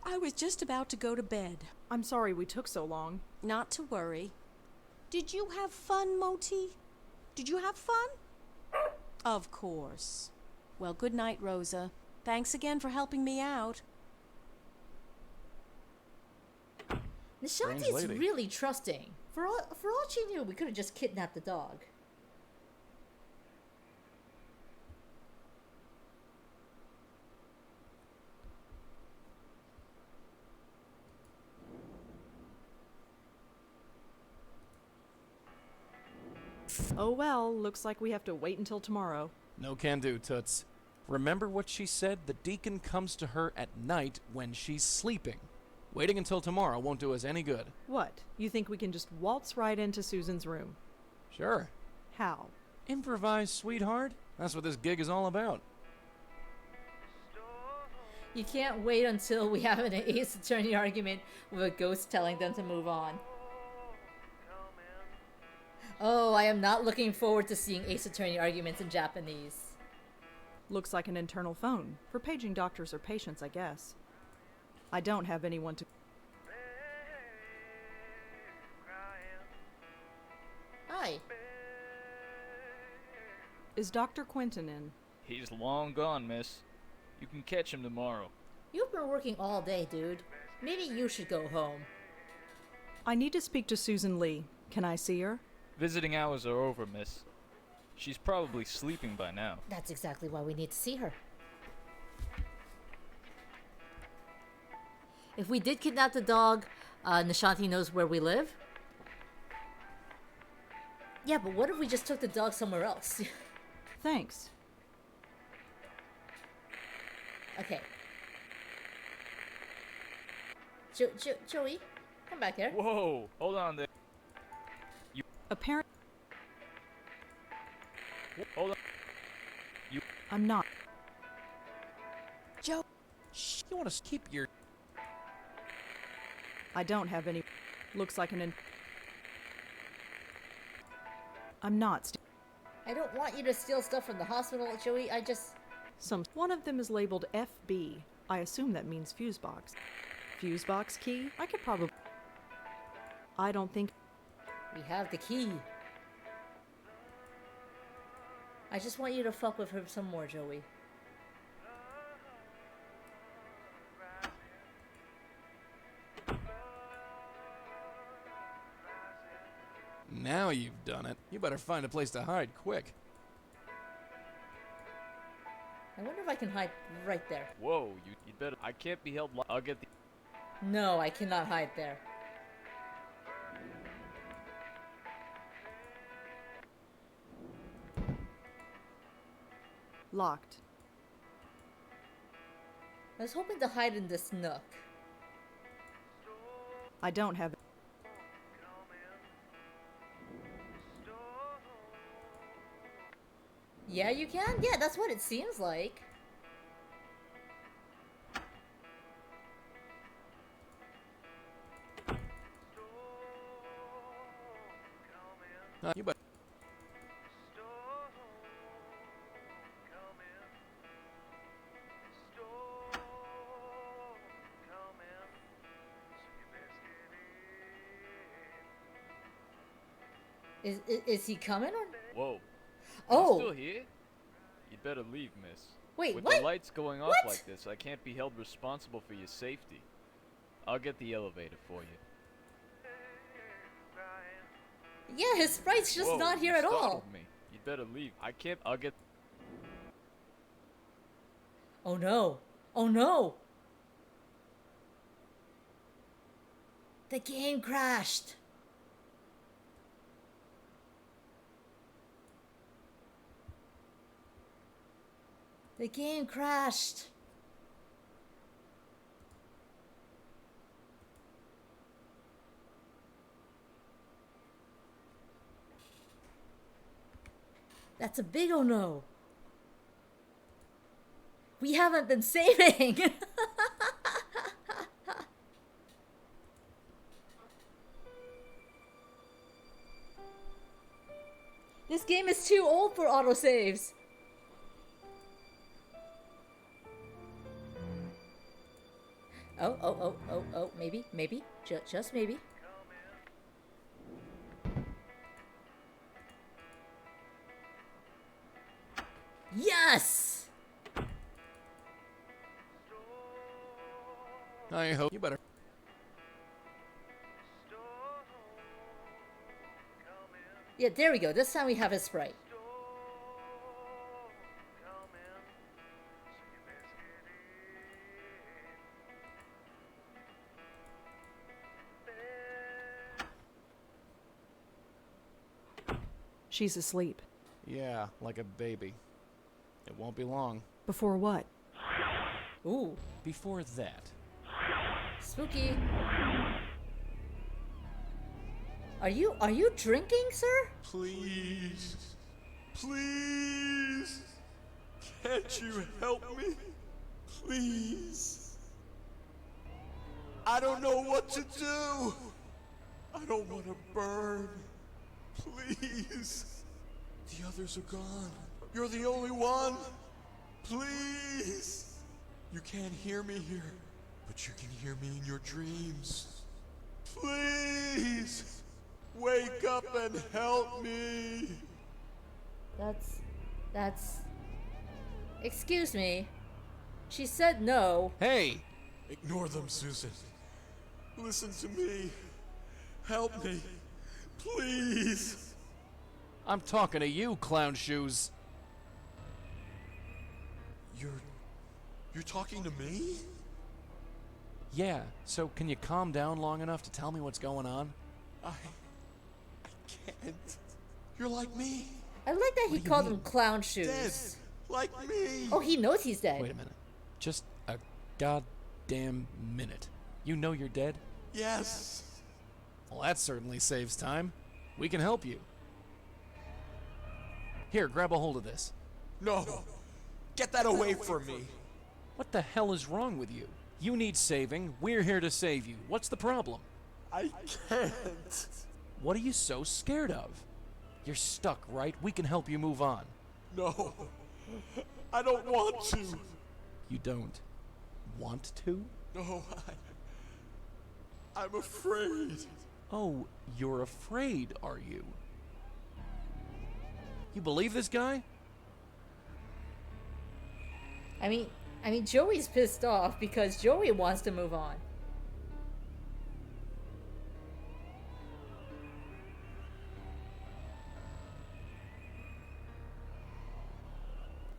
I was just about to go to bed. I'm sorry we took so long. Not to worry. Did you have fun, Moti? Did you have fun? Of course. Well, good night, Rosa. Thanks again for helping me out. Strange Nishanti's lady. really trusting. For all she knew, we could have just kidnapped the dog. Oh well, looks like we have to wait until tomorrow. No can do, Toots. Remember what she said? The deacon comes to her at night when she's sleeping. Waiting until tomorrow won't do us any good. What? You think we can just waltz right into Susan's room? Sure. How? Improvise, sweetheart. That's what this gig is all about. You can't wait until we have an Ace Attorney argument with a ghost telling them to move on. Oh, I am not looking forward to seeing Ace Attorney arguments in Japanese. Looks like an internal phone. For paging doctors or patients, I guess. I don't have anyone to... Hi. Is Dr. Quentin in? He's long gone, miss. You can catch him tomorrow. You've been working all day, dude. Maybe you should go home. I need to speak to Susan Lee. Can I see her? Visiting hours are over, miss. She's probably sleeping by now. That's exactly why we need to see her. If we did kidnap the dog, Nishanti knows where we live. Yeah, but what if we just took the dog somewhere else? Thanks. Okay. Joey, come back here. Whoa, hold on there. Apparent. Hold on. I'm not. Joe, shh, you want to keep your... I don't have any. Looks like I'm not. I don't want you to steal stuff from the hospital, Joey. I just... One of them is labeled FB. I assume that means fuse box. Fuse box key? I could probably... I don't think... We have the key. I just want you to fuck with her some more, Joey. Now you've done it. You better find a place to hide quick. I wonder if I can hide right there. Whoa, you better. I can't be held. I'll get the. No, I cannot hide there. Locked. I was hoping to hide in this nook. I don't have... Yeah, you can? Yeah, that's what it seems like. You better... Is he coming or... Whoa. Oh! You still here? You'd better leave, miss. Wait, With what? the lights going off What? like this, I can't be held responsible for your safety. I'll get the elevator for you. Yeah, his sprite's just Whoa, not here you at all. startled me. You'd better leave. I can't. I'll get. Oh no. Oh no. The game crashed. The game crashed. That's a big oh no. We haven't been saving. This game is too old for autosaves. Oh, maybe, just maybe. Yes! I hope you better... Yeah, there we go. This time we have his sprite. She's asleep. Yeah, like a baby. It won't be long. Before what? Ooh, Before that. spooky. Are you drinking, sir? Please. Please. Can't you help me? Please. I don't know what to do. I don't want to burn. Please. The others are gone. You're the only one. Please. You can't hear me here, but you can hear me in your dreams. Please. Wake up and help me. That's... Excuse me. She said no. Hey! Ignore them, Susan. Listen to me. Help me. Please. I'm talking to you, clown shoes. You're talking to me? Yeah, so can you calm down long enough to tell me what's going on? I can't. You're like me. I like that he do you called mean? them clown shoes. Dead. Like me. Oh, he knows he's dead. Wait a minute. Just a goddamn minute. You know you're dead? Yes. Well, that certainly saves time. We can help you. Here, grab a hold of this. No. Get that away from me. What the hell is wrong with you? You need saving. We're here to save you. What's the problem? I can't. What are you so scared of? You're stuck, right? We can help you move on. No. I don't want to. You don't want to? No, I'm afraid. Oh, you're afraid, are you? You believe this guy? I mean, Joey's pissed off because Joey wants to move on.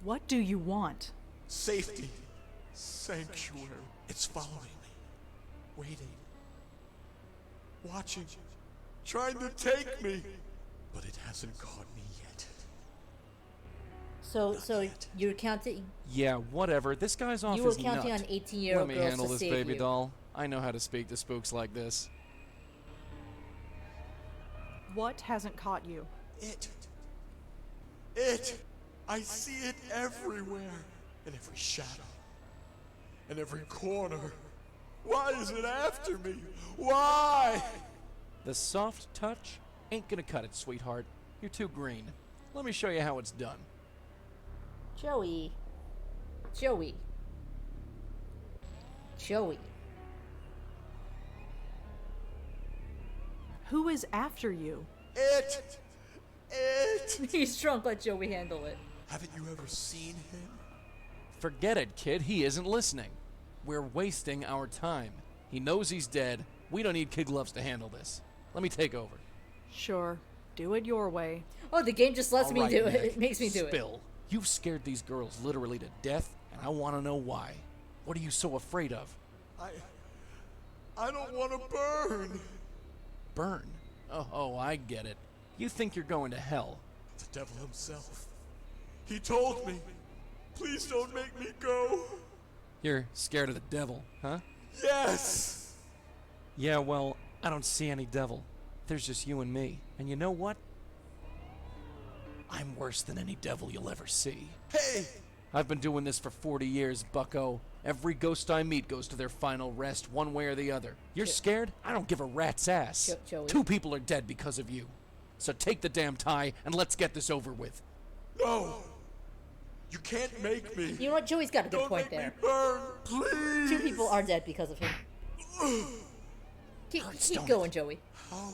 What do you want? Safety. Sanctuary. It's following me. Waiting. Watching. Trying to take me. But it hasn't caught me yet. So you're counting. Yeah, whatever. This guy's off You were his counting nut. on 18-year-old Let me girls handle to this, save baby you. doll. I know how to speak to spooks like this. What hasn't caught you? It. I see it everywhere. In every shadow. In every corner. Why is it after me? Why? The soft touch ain't gonna cut it, sweetheart. You're too green. Let me show you how it's done. Joey. Who is after you? It. He's drunk. Let Joey handle it. Haven't you ever seen him? Forget it, kid. He isn't listening. We're wasting our time. He knows he's dead. We don't need kid gloves to handle this. Let me take over. Sure. Do it your way. Oh, the game just lets All me right, do it. Nick, It makes me do it. Spill. You've scared these girls literally to death, and I want to know why. What are you so afraid of? I don't want to burn. Burn? Oh, I get it. You think you're going to hell. The devil himself. He told me, please don't make me go. You're scared of the devil, huh? Yes. Yeah, well, I don't see any devil. There's just you and me. And you know what? I'm worse than any devil you'll ever see. Hey! I've been doing this for 40 years, bucko. Every ghost I meet goes to their final rest, one way or the other. You're scared? I don't give a rat's ass. Joey. 2 people are dead because of you. So take the damn tie and let's get this over with. No! You can't make me. You know what? Joey's got a good Don't point make there. me burn, please. 2 people are dead because of him. Keep don't going, it? Joey. How?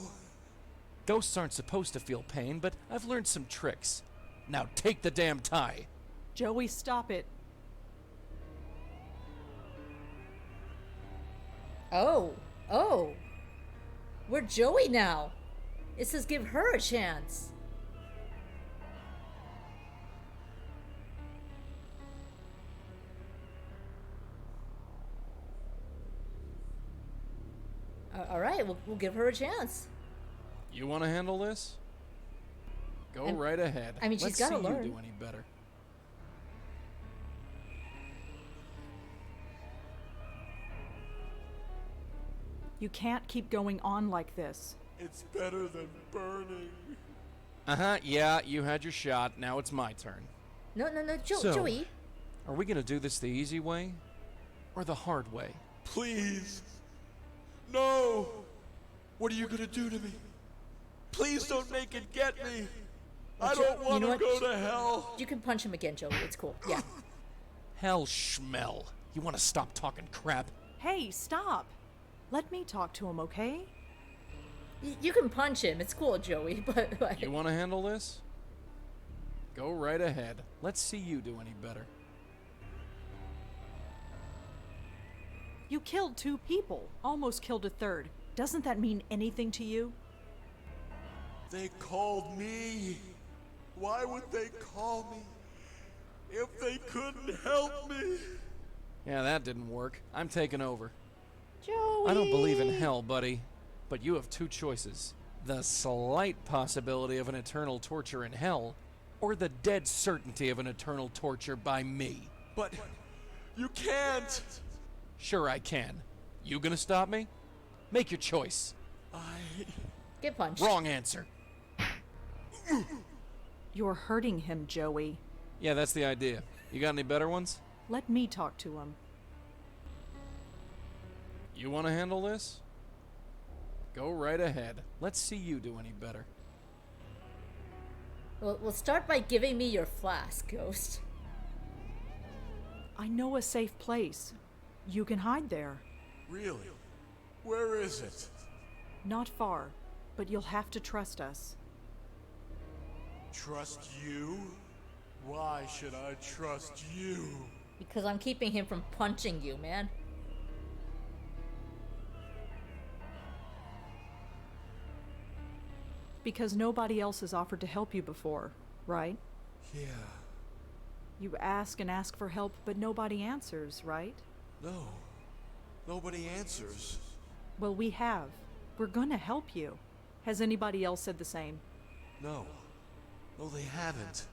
Ghosts aren't supposed to feel pain, but I've learned some tricks. Now take the damn tie. Joey, stop it. Oh. We're Joey now. It says give her a chance. All right, we'll give her a chance. You want to handle this? Go right ahead. I mean, she's Let's gotta see learn. you do any better. You can't keep going on like this. It's better than burning. Yeah, you had your shot. Now it's my turn. No, So- Joey. Are we gonna do this the easy way? Or the hard way? Please. No. What are you going to do to me? Please don't make it get me. I don't want know to what? go to hell. You can punch him again, Joey. It's cool. Yeah. Hell schmel. You wanna stop talking crap? Hey, stop. Let me talk to him, okay? You can punch him. It's cool, Joey. But You wanna handle this? Go right ahead. Let's see you do any better. You killed 2 people, almost killed a 3rd. Doesn't that mean anything to you? They called me. Why would they call me if they couldn't help me? Yeah, that didn't work. I'm taking over. Joey. I don't believe in hell, buddy. But you have 2 choices. The slight possibility of an eternal torture in hell, or the dead certainty of an eternal torture by me? But you can't! Sure I can. You gonna stop me? Make your choice. Get punched. Wrong answer. You're hurting him, Joey. Yeah, that's the idea. You got any better ones? Let me talk to him. You want to handle this? Go right ahead. Let's see you do any better. Well, we'll start by giving me your flask, Ghost. I know a safe place. You can hide there. Really? Where is it? Not far, but you'll have to trust us. Trust you? Why should I trust you? Because I'm keeping him from punching you, man. Because nobody else has offered to help you before, right? Yeah. You ask and ask for help, but nobody answers, right? No. Nobody answers. Well, we have. We're gonna help you. Has anybody else said the same? No. No, they haven't.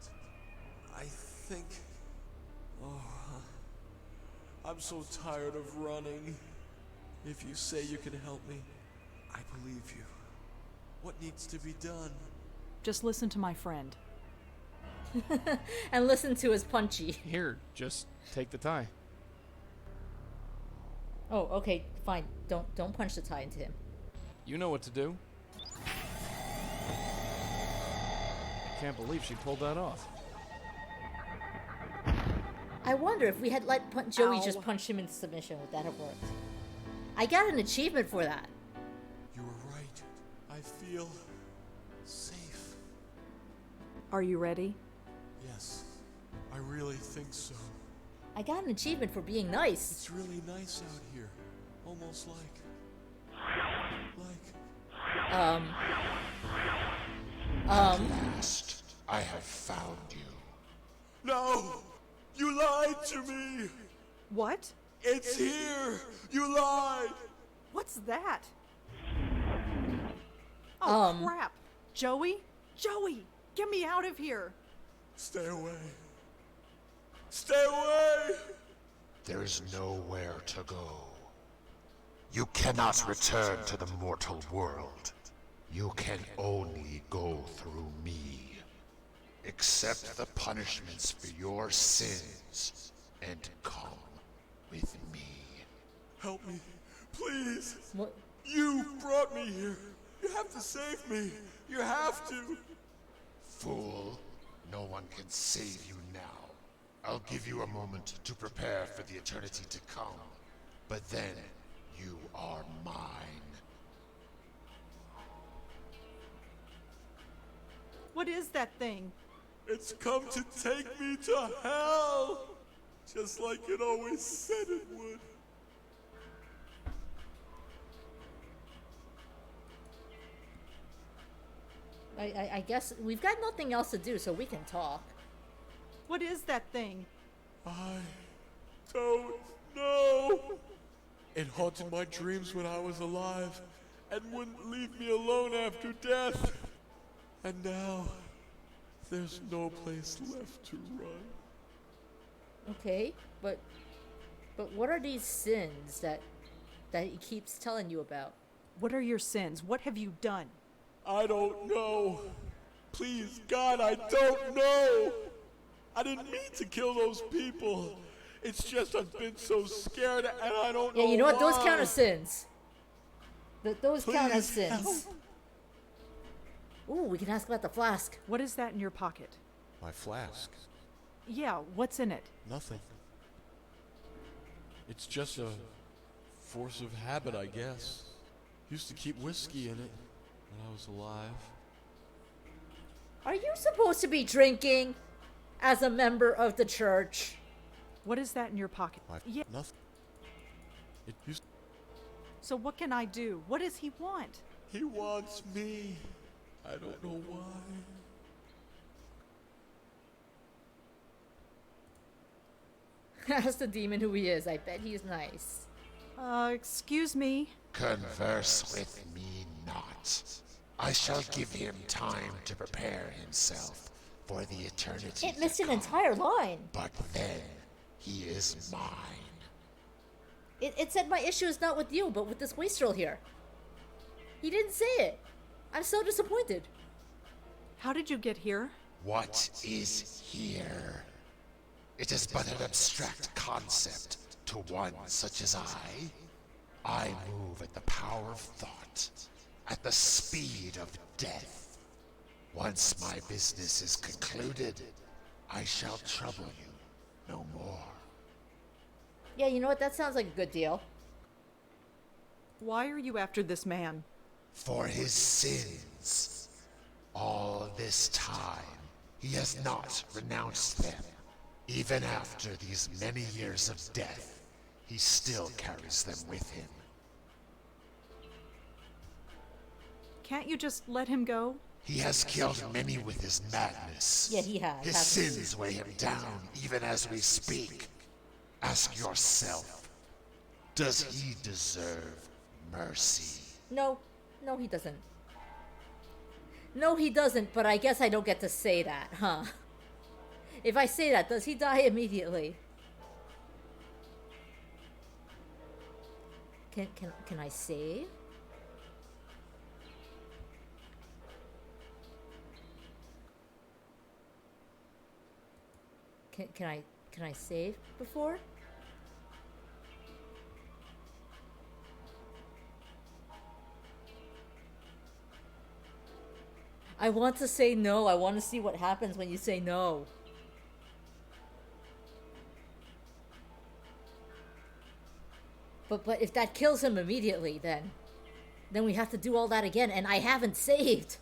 I think... Oh... I'm so tired of running. If you say you can help me, I believe you. What needs to be done? Just listen to my friend. And listen to his punchy. Here, just take the tie. Oh, okay, fine. Don't punch the tie into him. You know what to do. I can't believe she pulled that off. I wonder if we had let Joey just Ow. punch him into submission, would that have worked? I got an achievement for that. You were right. I feel... safe. Are you ready? Yes. I really think so. I got an achievement for being nice. It's really nice out here. Almost like... At last, I have found you. No! You lied to me! What? It's here! You lied! What's that? Oh, crap. Joey? Joey! Get me out of here! Stay away. Stay away! There is nowhere to go. You cannot return to the mortal world. You can only go through me. Accept the punishments for your sins and come with me. Help me, please. What? You brought me here. You have to save me. You have to. Fool, no one can save you now. I'll give you a moment to prepare for the eternity to come, but then you are mine. What is that thing? It's come to take me to hell, just like it always said it would. I guess we've got nothing else to do, so we can talk. What is that thing? I don't know. It haunted my dreams when I was alive and wouldn't leave me alone after death. And now, there's no place left to run. Okay, but what are these sins that he keeps telling you about? What are your sins? What have you done? I don't know. Please, God, I don't know. I didn't mean to kill those people. It's just I've been so scared and I don't know Yeah, you know what? Those why. count as sins. Those count as Please, sins. help. Ooh, we can ask about the flask. What is that in your pocket? My flask. Yeah, what's in it? Nothing. It's just a force of habit, I guess. Used to keep whiskey in it when I was alive. Are you supposed to be drinking as a member of the church? What is that in your pocket? Yeah. Nothing. It used. So what can I do? What does he want? He wants me. I don't know why. Ask the demon who he is. I bet he's nice. Excuse me. Converse with me not. I shall give him time to prepare himself for the eternity. It missed to an come. entire line. But then he is mine. It said my issue is not with you, but with this wastrel here. He didn't say it. I'm so disappointed. How did you get here? What is here? It is but an abstract concept to one such as I. I move at the power of thought, at the speed of death. Once my business is concluded, I shall trouble you no more. Yeah, you know what? That sounds like a good deal. Why are you after this man? For his sins. All this time, he has not renounced them. Even after these many years of death, he still carries them with him. Can't you just let him go? He has killed many with his madness. Yeah, he has. His hasn't he? sins weigh him down, even as we speak. Ask yourself, does he deserve mercy? No, he doesn't. No, he doesn't, but I guess I don't get to say that, huh? If I say that, does he die immediately? Can I save? Can I save before? I want to say no. I want to see what happens when you say no. But if that kills him immediately, then we have to do all that again, and I haven't saved.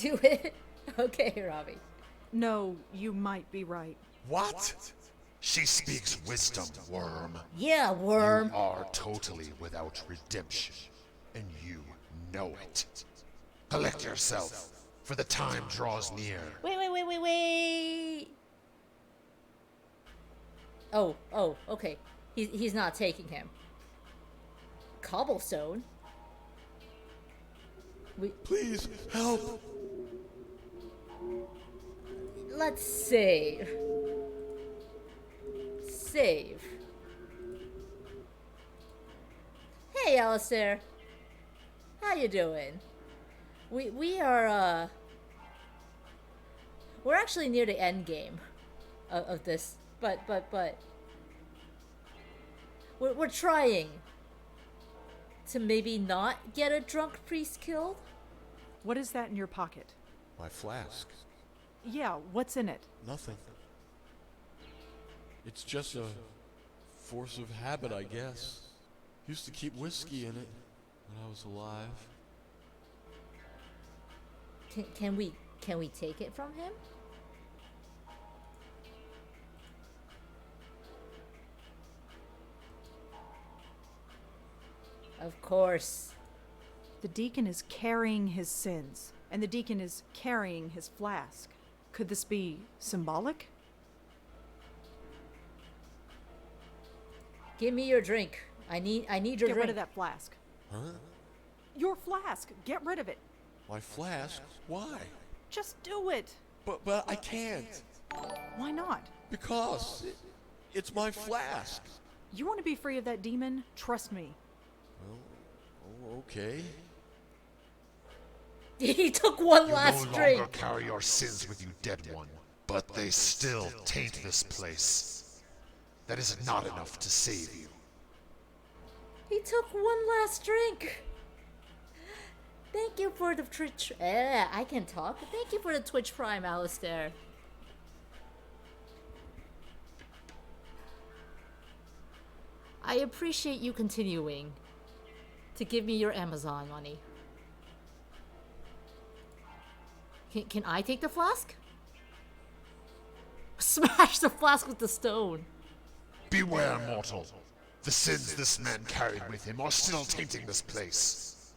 Do it? Okay, Robbie. No, you might be right. What? She speaks wisdom, worm. Yeah, worm. You are totally without redemption, and you know it. Collect yourself, for the time draws near. Wait. Oh, okay. He's not taking him. Cobblestone? Please, help! Let's save. Save. Hey, Alistair. How you doing? We are, we're actually near the end game of this, but we're trying to maybe not get a drunk priest killed. What is that in your pocket? My flask. Yeah, what's in it? Nothing. It's just a force of habit, I guess. Used to keep whiskey in it when I was alive. Can we take it from him? Of course. The deacon is carrying his sins, and the deacon is carrying his flask. Could this be symbolic? Give me your drink. I need your Get drink. rid of that flask. Huh? Your flask. Get rid of it. My flask? Why? Just do it. But I can't. Why not? Because it's my flask. You want to be free of that demon? Trust me. Oh, okay. He took one You last no drink. longer carry your sins with you, dead one, but they still taint this place. That is not enough to save you. He took one last drink. Thank you for the Twitch. I can talk. Thank you for the Twitch Prime, Alistair. I appreciate you continuing to give me your Amazon money. Can I take the flask? Smash the flask with the stone. Beware, mortal. The sins this man carried with him are still tainting this place.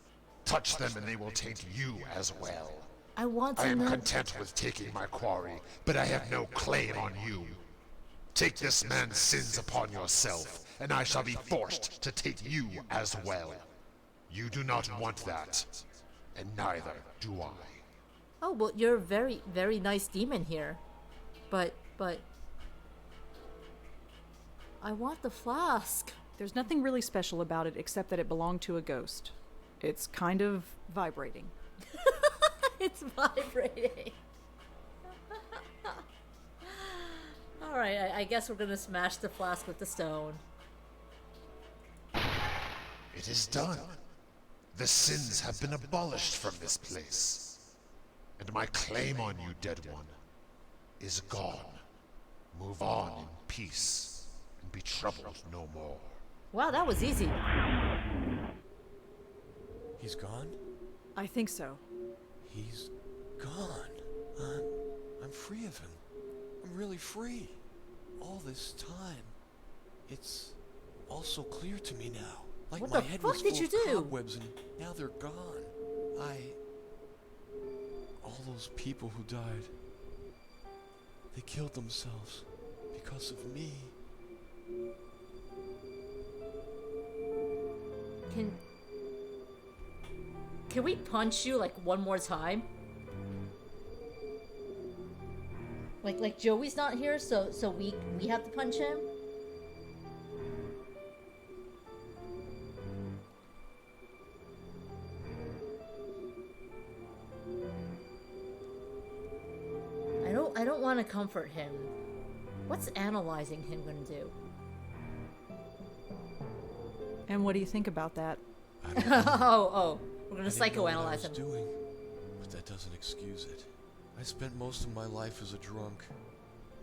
Touch them and they will taint you as well. I want to I am know. content with taking my quarry, but I have no claim on you. Take this man's sins upon yourself, and I shall be forced to take you as well. You do not want that, and neither do I. Oh, well, you're a very, very nice demon here. But... I want the flask. There's nothing really special about it except that it belonged to a ghost. It's kind of vibrating. It's vibrating. Alright, I guess we're gonna smash the flask with the stone. It is done. The sins have been abolished from this place. And my claim on you, dead one, is gone. Move on in peace, and be troubled no more. Wow, that was easy. He's gone? I think so. He's gone. I'm free of him. I'm really free. All this time. It's all so clear to me now. Like What my the head fuck was did full you of do? cobwebs and now they're gone. All those people who died, they killed themselves because of me. Can we punch you like one more time? Like Joey's not here, so we have to punch him? I don't want to comfort him. What's analyzing him gonna do? And what do you think about that? oh, we're gonna I didn't know what I psychoanalyze was him. doing, but that doesn't excuse it. I spent most of my life as a drunk,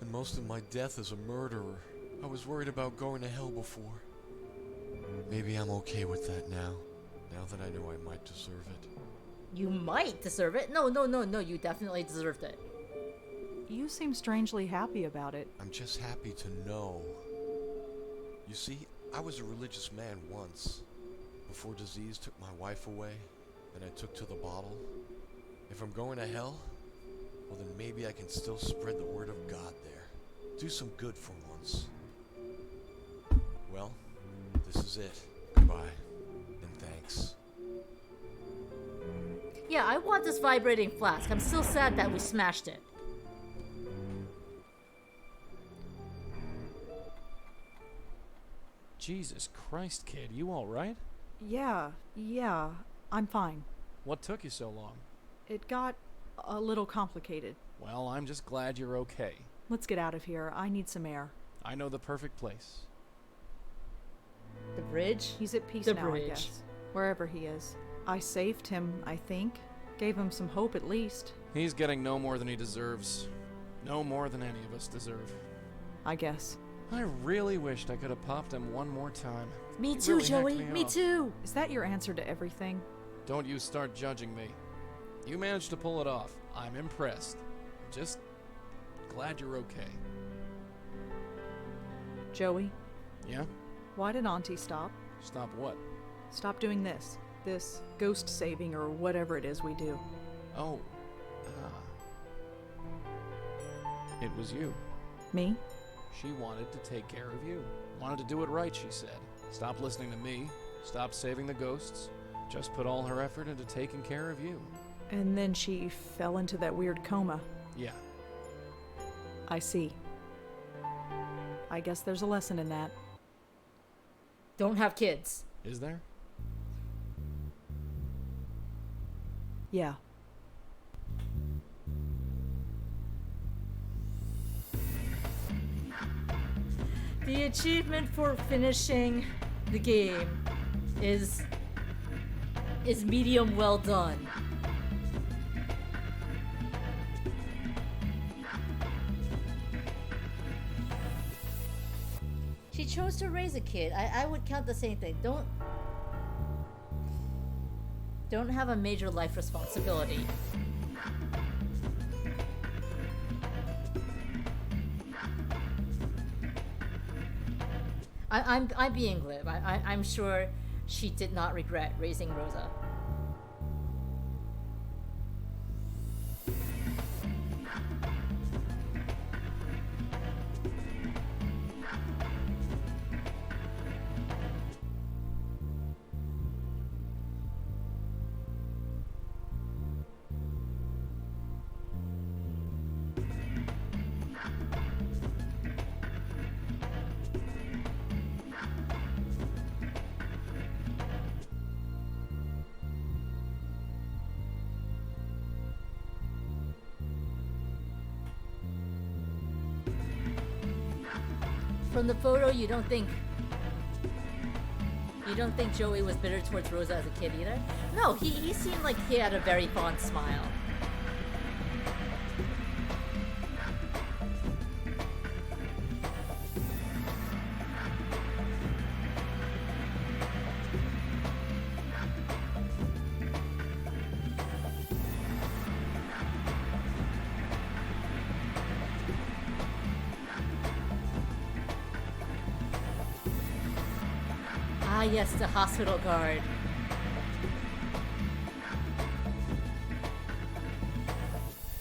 and most of my death as a murderer. I was worried about going to hell before. Maybe I'm okay with that now that I know I might deserve it. You might deserve it. No, you definitely deserved it. You seem strangely happy about it. I'm just happy to know. You see, I was a religious man once, before disease took my wife away, and I took to the bottle. If I'm going to hell, well then maybe I can still spread the word of God there. Do some good for once. Well, this is it. Goodbye, and thanks. Yeah, I want this vibrating flask. I'm still sad that we smashed it. Jesus Christ, kid, you alright? Yeah, I'm fine. What took you so long? It got a little complicated. Well, I'm just glad you're okay. Let's get out of here. I need some air. I know the perfect place. The bridge? He's at peace The now, bridge. I guess. Wherever he is. I saved him, I think. Gave him some hope at least. He's getting no more than he deserves. No more than any of us deserve. I guess. I really wished I could have popped him one more time. Me It too, really hacked Joey. Me off. too. Is that your answer to everything? Don't you start judging me. You managed to pull it off. I'm impressed. Just glad you're okay. Joey, Yeah? why did Auntie stop? Stop what? Stop doing this. This ghost saving or whatever it is we do. Oh. It was you. Me? She wanted to take care of you. Wanted to do it right, she said. Stop listening to me. Stop saving the ghosts. Just put all her effort into taking care of you. And then she fell into that weird coma. Yeah. I see. I guess there's a lesson in that. Don't have kids. Is there? Yeah. The achievement for finishing the game is medium well done. She chose to raise a kid. I would count the same thing. Don't have a major life responsibility. I'm being glib. I'm sure she did not regret raising Rosa. from the photo, you don't think Joey was bitter towards Rosa as a kid either? No, he seemed like he had a very fond smile. Ah, yes, the hospital guard.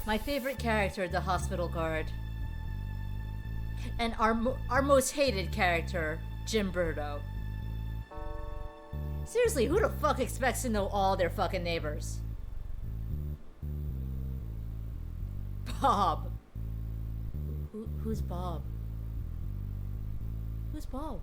My favorite character, the hospital guard. And our most hated character, Jimberto. Seriously, who the fuck expects to know all their fucking neighbors? Bob. Who's Bob? Who's Bob?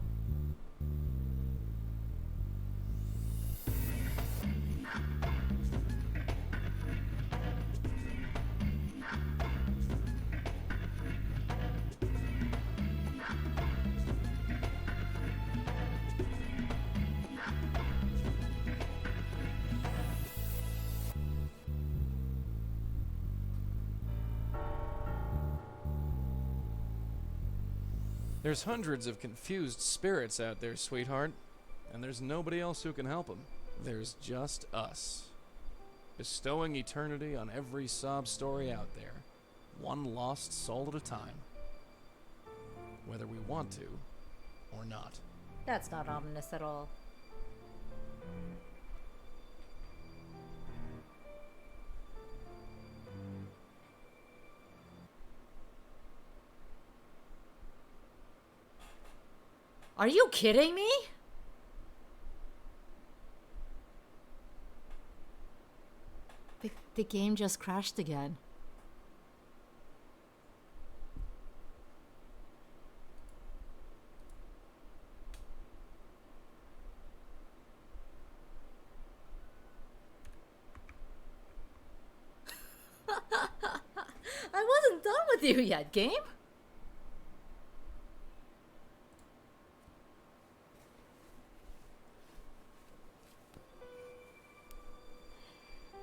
There's hundreds of confused spirits out there, sweetheart, and there's nobody else who can help them. There's just us, bestowing eternity on every sob story out there, one lost soul at a time, whether we want to or not. That's not ominous at all. Are you kidding me? The game just crashed again. I wasn't done with you yet, game.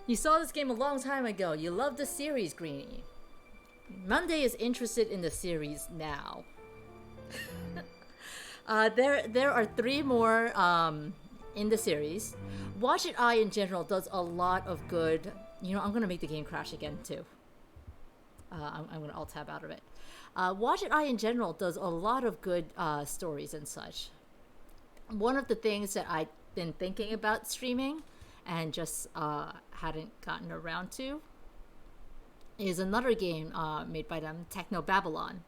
You saw this game a long time ago. You loved the series, Greenie. Monday is interested in the series now. There are 3 more in the series. Watch It Eye in general does a lot of good. You know, I'm gonna make the game crash again too. I'm gonna alt tab out of it. Watch It Eye in general does a lot of good stories and such. One of the things that I've been thinking about streaming and just hadn't gotten around to is another game made by them, Techno Babylon.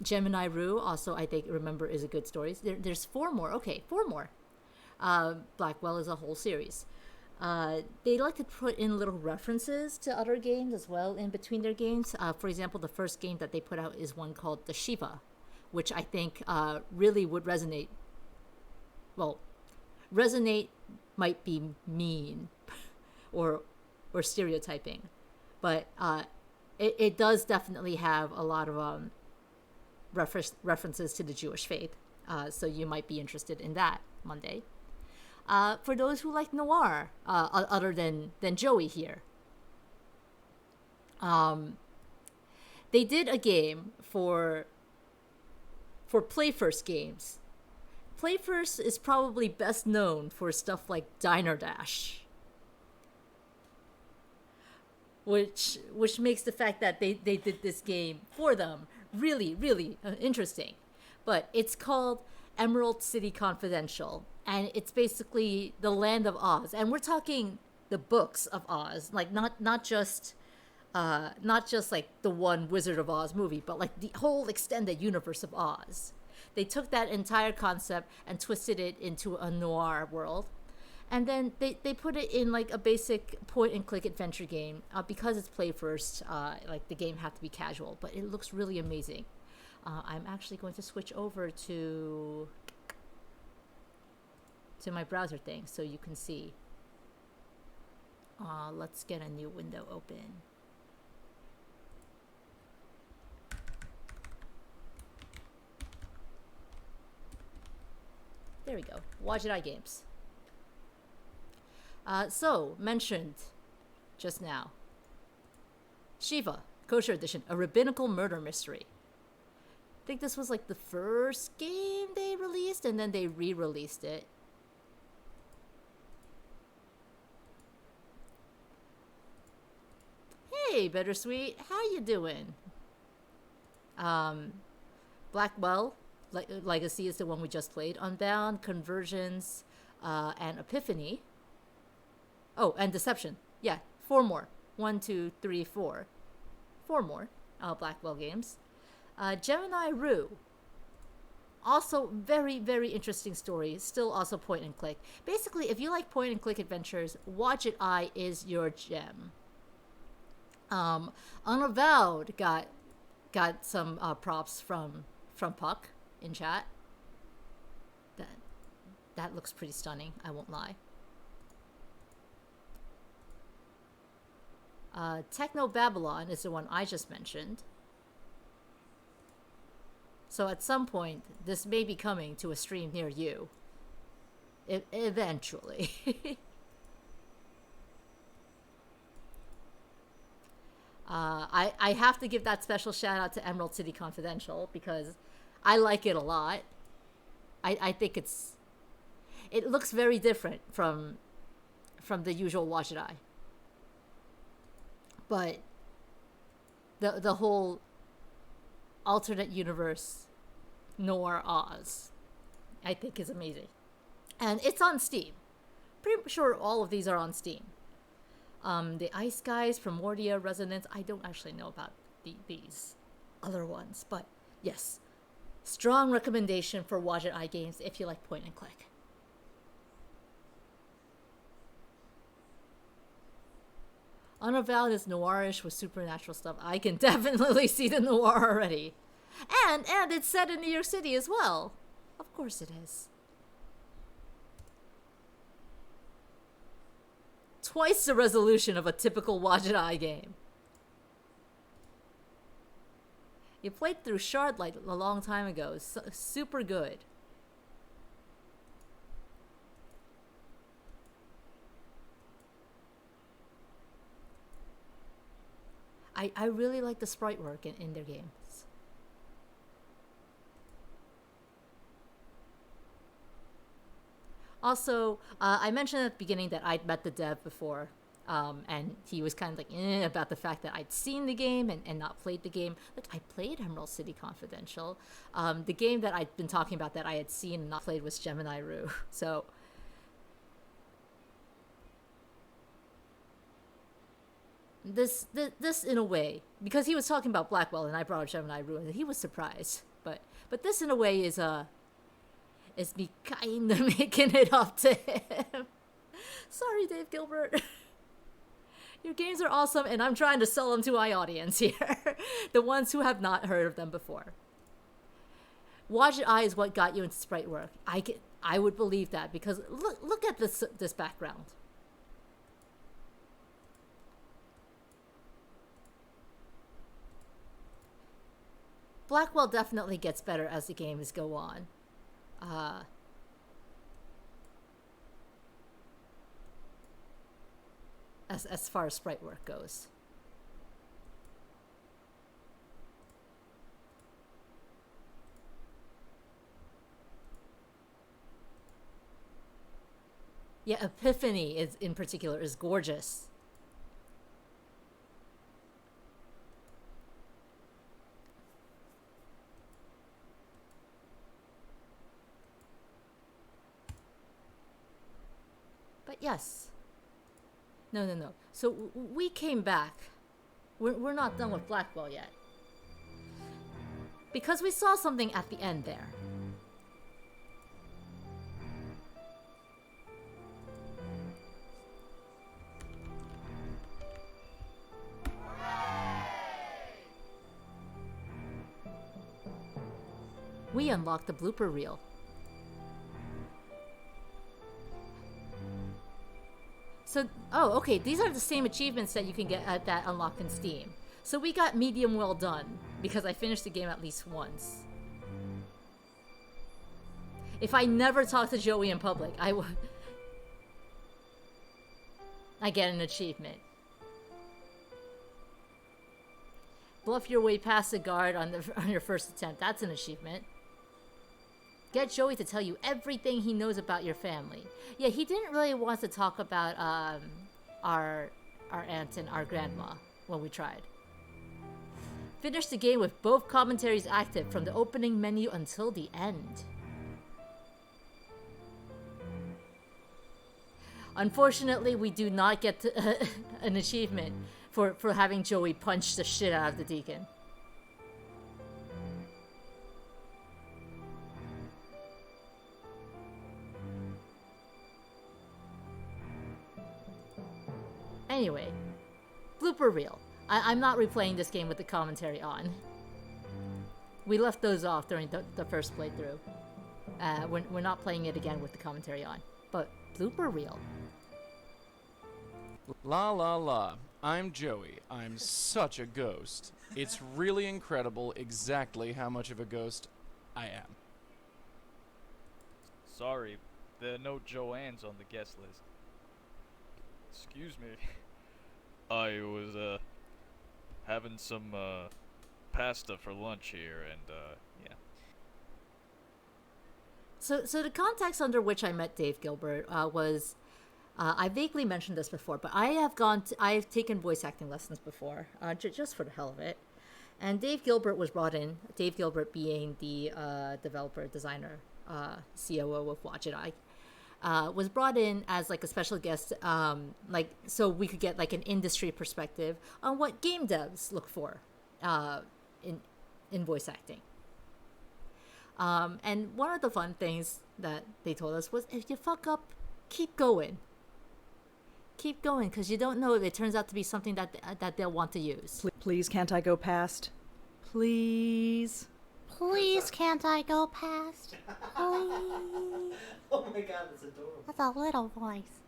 Gemini Rue also, I think, remember, is a good story. There's 4 more. Okay, 4 more. Blackwell is a whole series. They like to put in little references to other games as well in between their games. For example, the first game that they put out is one called The Shiva, which I think really would resonate. Well, resonate might be mean or stereotyping, but it does definitely have a lot of references to the Jewish faith, so you might be interested in that Monday. For those who like noir, other than Joey here, they did a game for Play First games. Play First is probably best known for stuff like Diner Dash, which makes the fact that they did this game for them really, really interesting. But it's called Emerald City Confidential, and it's basically the Land of Oz, and we're talking the books of Oz, like not just like the one Wizard of Oz movie, but like the whole extended universe of Oz. They took that entire concept and twisted it into a noir world. And then they put it in like a basic point-and-click adventure game. Because it's Play First, like the game had to be casual, but it looks really amazing. I'm actually going to switch over to my browser thing so you can see. Let's get a new window open. There we go. Wajidai Games. So, mentioned just now. Shiva, Kosher Edition, a rabbinical murder mystery. I think this was like the first game they released, and then they re-released it. Hey, Bittersweet, how you doing? Blackwell, Legacy is the one we just played. Unbound, Conversions, and Epiphany. Oh, and Deception. Yeah, 4 more. 1, 2, 3, 4. 4 more Blackwell games. Gemini Rue. Also, very, very interesting story. Still also point and click. Basically, if you like point and click adventures, Watch It Eye is your gem. Unavowed got some props from Puck in chat. That looks pretty stunning, I won't lie. Techno Babylon is the one I just mentioned. So at some point, this may be coming to a stream near you. Eventually. I have to give that special shout out to Emerald City Confidential because I like it a lot. I think it looks very different from the usual Watch It Eye. But the whole alternate universe noir Oz, I think, is amazing. And it's on Steam. Pretty sure all of these are on Steam. The Ice Guys, Primordia, Resonance, I don't actually know about these other ones, but yes. Strong recommendation for Watch It Eye games if you like point and click. Unavowed is noirish with supernatural stuff. I can definitely see the noir already. And it's set in New York City as well. Of course it is. Twice the resolution of a typical Watch It Eye game. You played through Shardlight a long time ago. It's super good. I really like the sprite work in their games. Also, I mentioned at the beginning that I'd met the dev before, and he was kind of like about the fact that I'd seen the game and not played the game. Look, I played Emerald City Confidential. The game that I'd been talking about that I had seen and not played was Gemini Rue. So this in a way, because he was talking about Blackwell and I brought up Gemini Rue, and he was surprised. But this in a way is me kind of making it up to him. Sorry, Dave Gilbert. Your games are awesome, and I'm trying to sell them to my audience here. The ones who have not heard of them before. Watch It Eye is what got you into sprite work. I would believe that, because look at this background. Blackwell definitely gets better as the games go on. As far as sprite work goes. Yeah, Epiphany in particular is gorgeous. But yes. No. So we came back. We're not done with Blackwell yet. Because we saw something at the end there. We unlocked the blooper reel. So, okay, these are the same achievements that you can get at that unlock in Steam. So we got medium well done, because I finished the game at least once. If I never talk to Joey in public, I get an achievement. Bluff your way past the guard on your first attempt. That's an achievement. Get Joey to tell you everything he knows about your family. Yeah, he didn't really want to talk about our aunt and our grandma when we tried. Finish the game with both commentaries active from the opening menu until the end. Unfortunately, we do not get an achievement for having Joey punch the shit out of the Deacon. Anyway, blooper reel. I'm not replaying this game with the commentary on. We left those off during the first playthrough. We're not playing it again with the commentary on. But blooper reel. La la la. I'm Joey. I'm such a ghost. It's really incredible exactly how much of a ghost I am. Sorry, there are no Joannes on the guest list. Excuse me. I was, having some, pasta for lunch here, and, yeah. So the context under which I met Dave Gilbert was, I vaguely mentioned this before, but I've taken voice acting lessons before, just for the hell of it. And Dave Gilbert was brought in, Dave Gilbert being the developer, designer, COO of Watch It Eye, was brought in as like a special guest, like so we could get like an industry perspective on what game devs look for in voice acting. And one of the fun things that they told us was, if you fuck up, keep going. Keep going, because you don't know if it turns out to be something that they'll want to use. Please, can't I go past? Please. Please, can't I go past? Please. Oh my god, that's adorable. That's a little voice.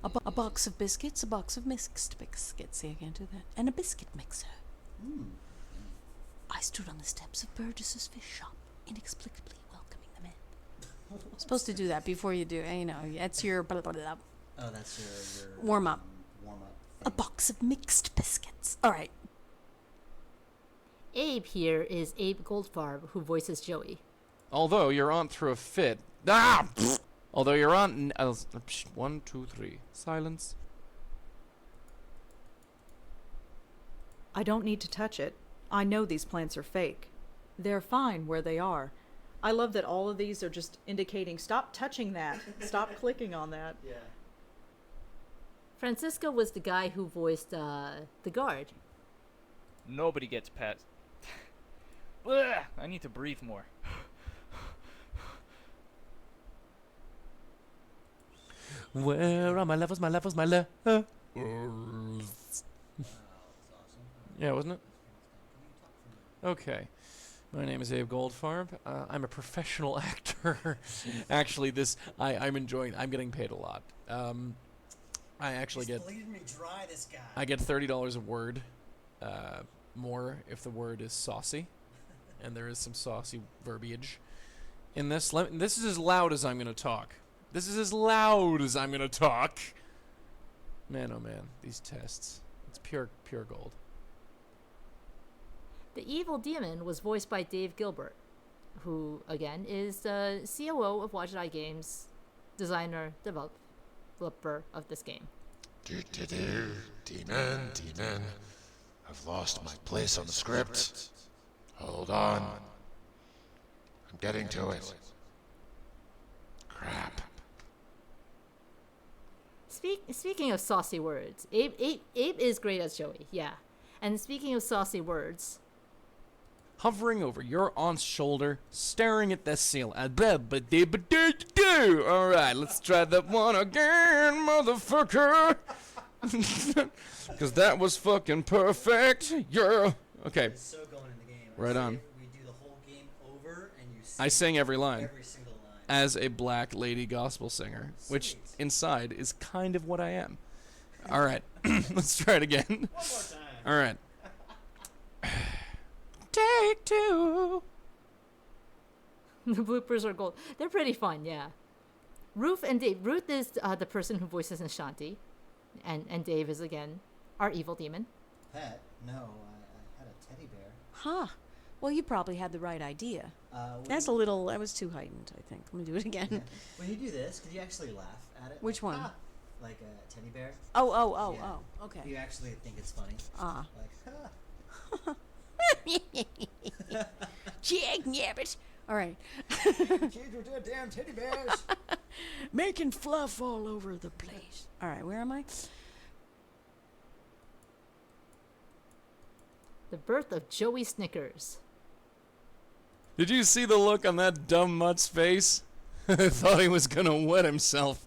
A box of biscuits, a box of mixed biscuits. See, I can't do that. And a biscuit mixer. I stood on the steps of Burgess's fish shop, inexplicably welcoming them in. Supposed to do that before you do, you know, that's your blah, blah, blah. Oh, that's your warm up. Warm-up thing. A box of mixed biscuits. All right. Abe here is Abe Goldfarb, who voices Joey. Although your aunt threw a fit. Ah! Although your aunt... 1, 2, 3. Silence. I don't need to touch it. I know these plants are fake. They're fine where they are. I love that all of these are just indicating, stop touching that. Stop clicking on that. Yeah. Francisco was the guy who voiced the guard. Nobody gets past. Blech, I need to breathe more. Where are my levels, my levels, my Yeah, wasn't it? Okay. My name is Abe Goldfarb. I'm a professional actor. Actually, I'm enjoying. I'm getting paid a lot. I actually get. Bleeding me dry, this guy. I get $30 a word, more if the word is saucy, and there is some saucy verbiage in this. This is as loud as I'm gonna talk. This is as loud as I'm gonna talk. Man, oh man, these tests. It's pure gold. The evil demon was voiced by Dave Gilbert, who, again, is the COO of Watch It Eye Games, designer, developer of this game. Demon. I've lost my place on the script. Hold on. I'm getting to it. Crap. Speaking of saucy words, Abe is great as Joey, yeah. And speaking of saucy words... Hovering over your aunt's shoulder, staring at the ceiling. Alright, let's try that one again, motherfucker. Because that was fucking perfect. Yeah. Okay. It's so going in the game. Right on. We do the whole game over, and you sing I sang every line. Every single line. As a black lady gospel singer, which inside is kind of what I am. Alright, let's try it again. One more time. Alright. Take two. The bloopers are gold. They're pretty fun, yeah. Ruth and Dave. Ruth is the person who voices Ashanti, and Dave is again our evil demon. Pet? No, I had a teddy bear. Huh. Well, you probably had the right idea. That was too heightened, I think. Let me do it again. Yeah. When you do this, could you actually laugh at it? Which like, one? Ah, like a teddy bear? Oh, Yeah. okay. You actually think it's funny? Ah. Like, Jag nabbit. All right. kids with their damn teddy bears. Making fluff all over the place. All right, where am I? The birth of Joey Snickers. Did you see the look on that dumb mutt's face? I thought he was gonna wet himself.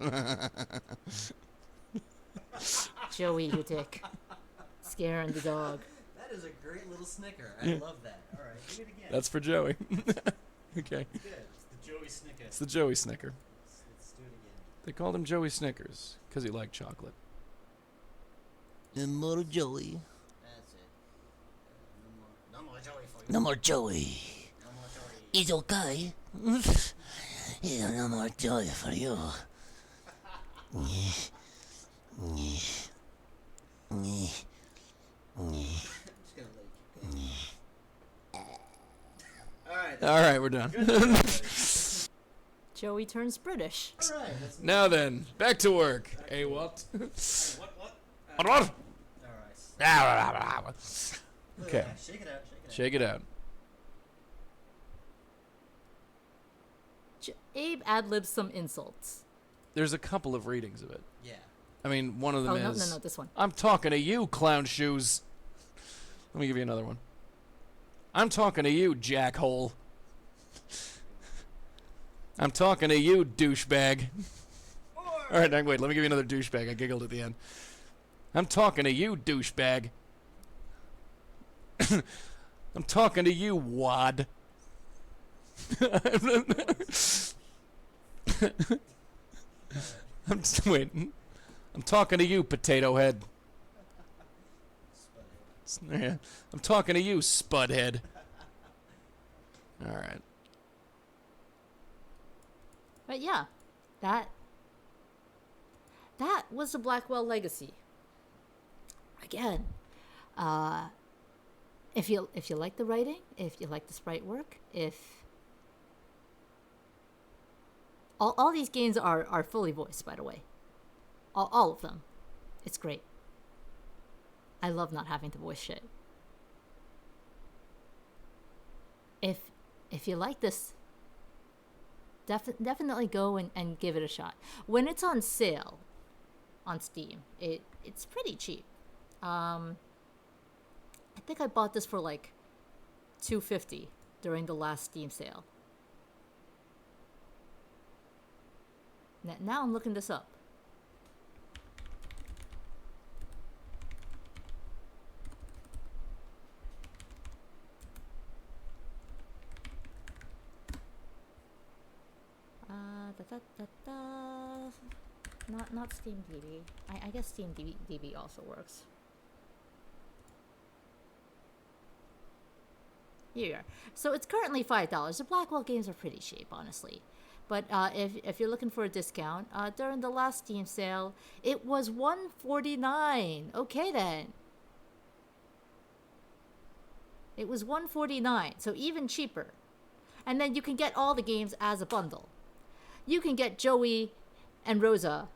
Joey, you dick. Scaring the dog. That is a great little snicker. I love that. All right, do it again. That's for Joey. Okay. Good. It's the Joey Snicker. It's the Joey Snicker. Let's do it again. They called him Joey Snickers because he liked chocolate. And more Joey. That's it. No more Joey for you. No more Joey. No more Joey. It's okay. Yeah, no more Joey for you. All right, we're done. Joey turns British. All right. Now then, back to work. Hey, what? What? All All right. Okay. Shake it out. Shake it out. Abe ad-libs some insults. There's a couple of readings of it. Yeah. I mean, one of them is... No, this one. I'm talking to you, clown shoes. Let me give you another one. I'm talking to you, jackhole. I'm talking to you, douchebag. All right, now, wait, let me give you another douchebag. I giggled at the end. I'm talking to you, douchebag. I'm talking to you, wad. Wait. I'm talking to you, potato head. Yeah. I'm talking to you, spudhead. All right. But yeah, that was the Blackwell legacy. Again, if you like the writing, if you like the sprite work, if all these games are fully voiced, by the way, all of them, it's great. I love not having to voice shit. If you like this, definitely go and give it a shot. When it's on sale on Steam, it's pretty cheap. I think I bought this for like $2.50 during the last Steam sale. Now I'm looking this up. Not Steam DB. I guess Steam DB also works. Here you are. So it's currently $5. The Blackwell games are pretty cheap, honestly. But if you're looking for a discount, during the last Steam sale, it was $149. Okay then. It was $149, so even cheaper. And then you can get all the games as a bundle. You can get Joey and Rosa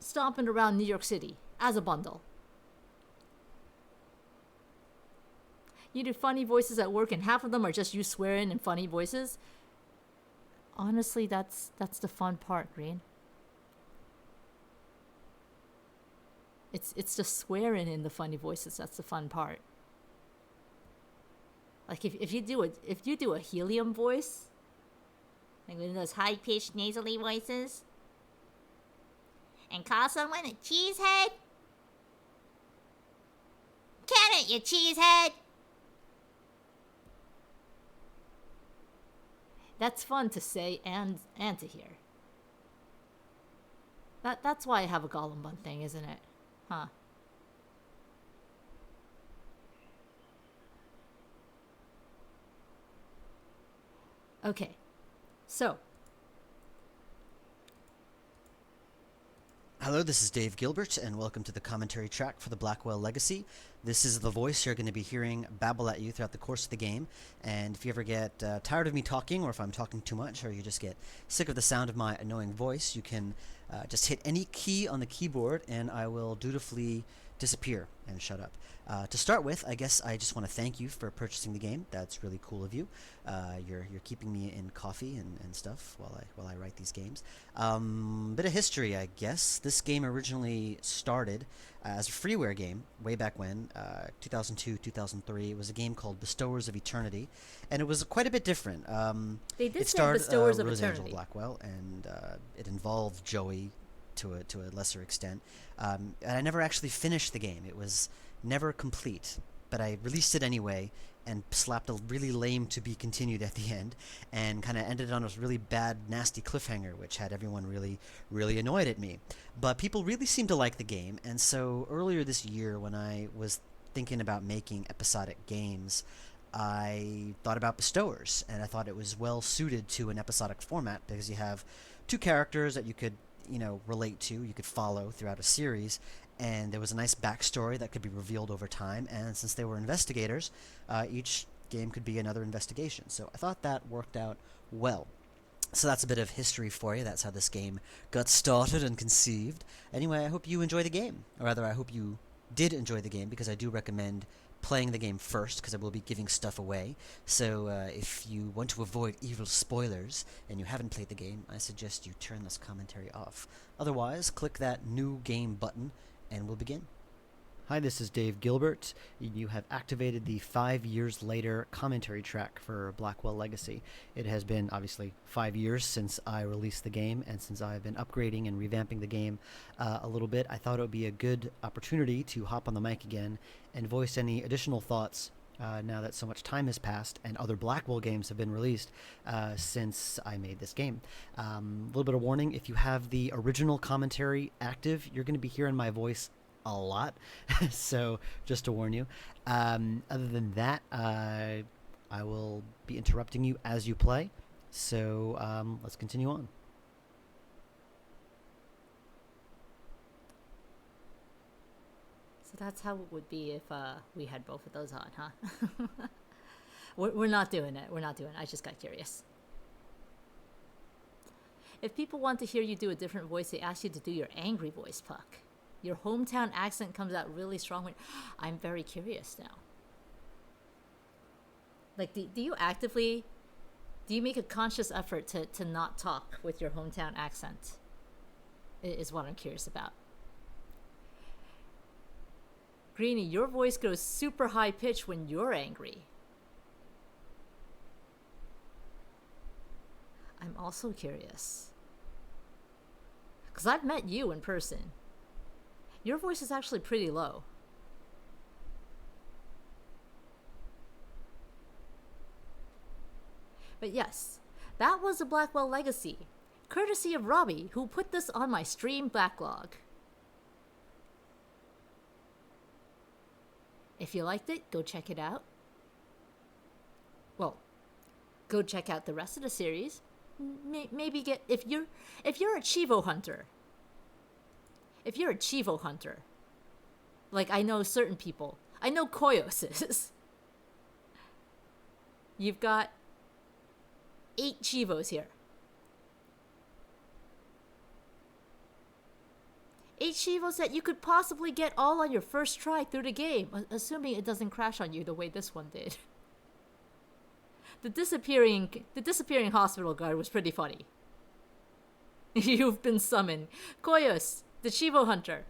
stomping around New York City as a bundle. You do funny voices at work and half of them are just you swearing in funny voices. Honestly, that's the fun part, Green. It's just swearing in the funny voices that's the fun part. Like if you do a helium voice, like one of those high-pitched nasally voices, and call someone a cheesehead. Can it, you cheesehead? That's fun to say and to hear. That's why I have a Gollum bun thing, isn't it? Huh. Okay. So, Hello, this is Dave Gilbert, and welcome to the commentary track for the Blackwell Legacy. This is the voice you're going to be hearing babble at you throughout the course of the game, and if you ever get tired of me talking, or if I'm talking too much, or you just get sick of the sound of my annoying voice, you can just hit any key on the keyboard, and I will dutifully disappear and shut up. To start with, I guess I just want to thank you for purchasing the game. That's really cool of you. You're keeping me in coffee and stuff while I write these games. Bit of history, I guess. This game originally started as a freeware game way back when, 2002, 2003. It was a game called Bestowers of Eternity, and it was quite a bit different. they did It say starred Bestowers of Rosangela Eternity. Blackwell, and it involved Joey to a lesser extent. And I never actually finished the game. It was never complete, but I released it anyway and slapped a really lame to be continued at the end, and kind of ended on a really bad, nasty cliffhanger, which had everyone really, really annoyed at me. But people really seemed to like the game, and so earlier this year, when I was thinking about making episodic games, I thought about Bestowers, and I thought it was well suited to an episodic format because you have two characters that you could relate to, you could follow throughout a series, and there was a nice backstory that could be revealed over time, and since they were investigators, each game could be another investigation, so I thought that worked out well. So that's a bit of history for you. That's how this game got started and conceived. Anyway, I hope you enjoy the game, or rather, I hope you did enjoy the game, because I do recommend playing the game first, because I will be giving stuff away. So if you want to avoid evil spoilers and you haven't played the game, I suggest you turn this commentary off. Otherwise, click that new game button and we'll begin. Hi, this is Dave Gilbert. You have activated the 5 years later commentary track for Blackwell Legacy. It has been, obviously, 5 years since I released the game, and since I've been upgrading and revamping the game a little bit, I thought it would be a good opportunity to hop on the mic again and voice any additional thoughts now that so much time has passed and other Blackwell games have been released since I made this game. A little bit of warning, if you have the original commentary active, you're going to be hearing my voice a lot, so just to warn you. Other than that, I will be interrupting you as you play, so let's continue on. So that's how it would be if we had both of those on, huh? We're not doing it. We're not doing it. I just got curious. If people want to hear you do a different voice, they ask you to do your angry voice, Puck. Your hometown accent comes out really strong when... I'm very curious now. Like, do you actively... Do you make a conscious effort to not talk with your hometown accent? Is what I'm curious about. Greenie, your voice goes super high pitched when you're angry. I'm also curious. Because I've met you in person. Your voice is actually pretty low. But yes, that was the Blackwell Legacy, courtesy of Robbie, who put this on my stream backlog. If you liked it, go check it out. Well, go check out the rest of the series. Maybe get if you're a Chivo hunter. If you're a Chivo hunter, like I know certain people, I know Koyos is. You've got 8 Chivos here. 8 Chivos that you could possibly get all on your first try through the game, assuming it doesn't crash on you the way this one did. The disappearing hospital guard was pretty funny. You've been summoned. Koyos, the Chivo hunter.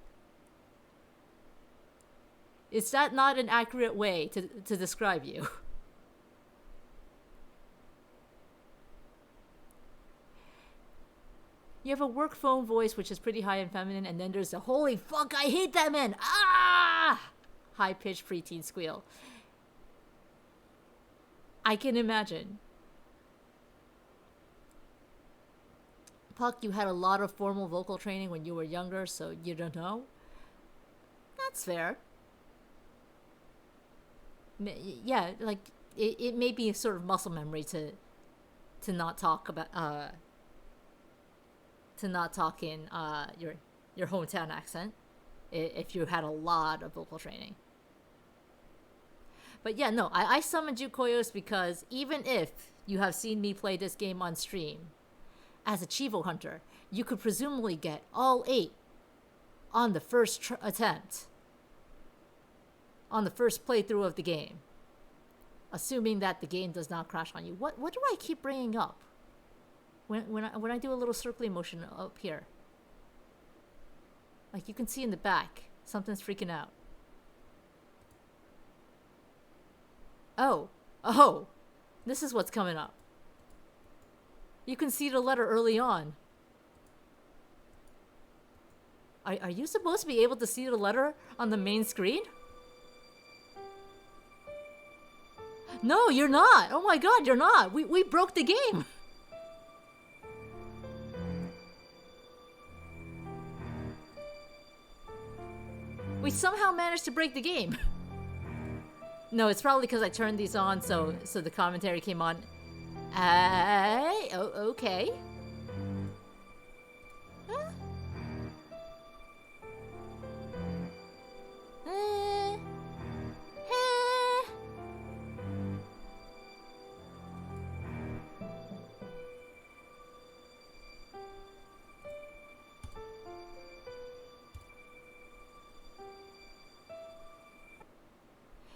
Is that not an accurate way to describe you? You have a work phone voice, which is pretty high and feminine, and then there's the holy fuck, I hate that man! Ah! High-pitched preteen squeal. I can imagine. Puck, you had a lot of formal vocal training when you were younger, so you don't know? That's fair. Yeah, like, it may be a sort of muscle memory to to not talk about to not talk in your hometown accent if you had a lot of vocal training. But yeah, no, I summoned you, Koyos, because even if you have seen me play this game on stream, as a Chivo Hunter, you could presumably get all 8 on the first attempt, on the first playthrough of the game, assuming that the game does not crash on you. What do I keep bringing up when I do a little circling motion up here? Like you can see in the back, something's freaking out. Oh, this is what's coming up. You can see the letter early on. Are you supposed to be able to see the letter on the main screen? No, you're not. Oh my god, you're not. We broke the game. We somehow managed to break the game. No, it's probably because I turned these on, so the commentary came on. Okay. Huh?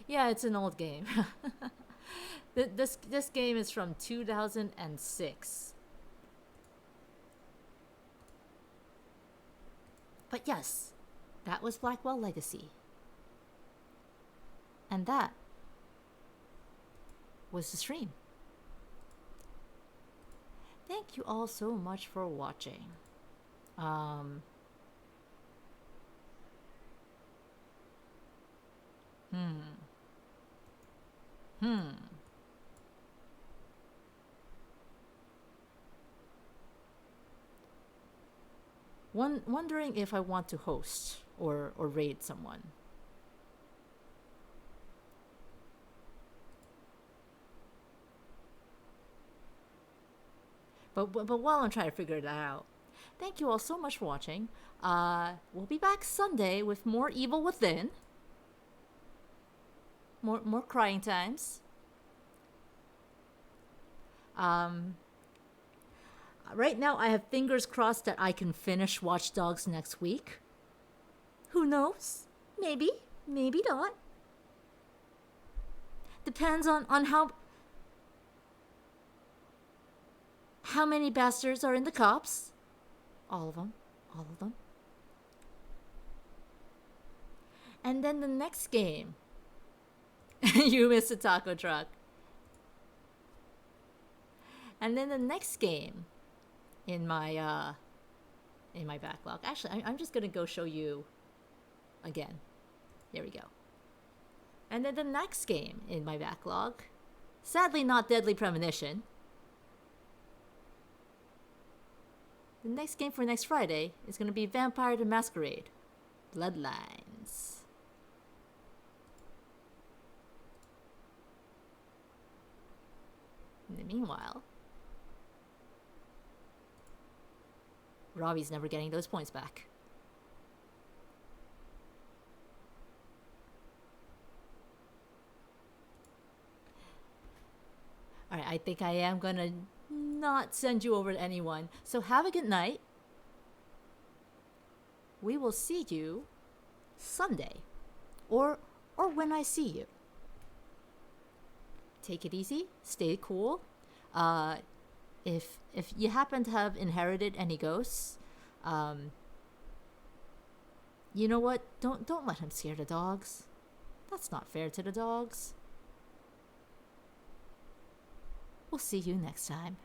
Yeah, it's an old game. This game is from 2006. But yes, that was Blackwell Legacy. And that was the stream. Thank you all so much for watching. Wondering if I want to host or raid someone. But while I'm trying to figure that out, thank you all so much for watching. We'll be back Sunday with more Evil Within. More crying times. Right now, I have fingers crossed that I can finish Watch Dogs next week. Who knows? Maybe not. Depends on how many bastards are in the cops. All of them. And then the next game. You missed a taco truck. And then the next game in my backlog. Actually, I'm just gonna go show you again. There we go. And then the next game in my backlog, sadly not Deadly Premonition. The next game for next Friday is gonna be Vampire the Masquerade, Bloodlines. In the meanwhile, Robbie's never getting those points back. Alright, I think I am gonna not send you over to anyone. So have a good night. We will see you Sunday. Or when I see you. Take it easy. Stay cool. If you happen to have inherited any ghosts, you know what? Don't let him scare the dogs. That's not fair to the dogs. We'll see you next time.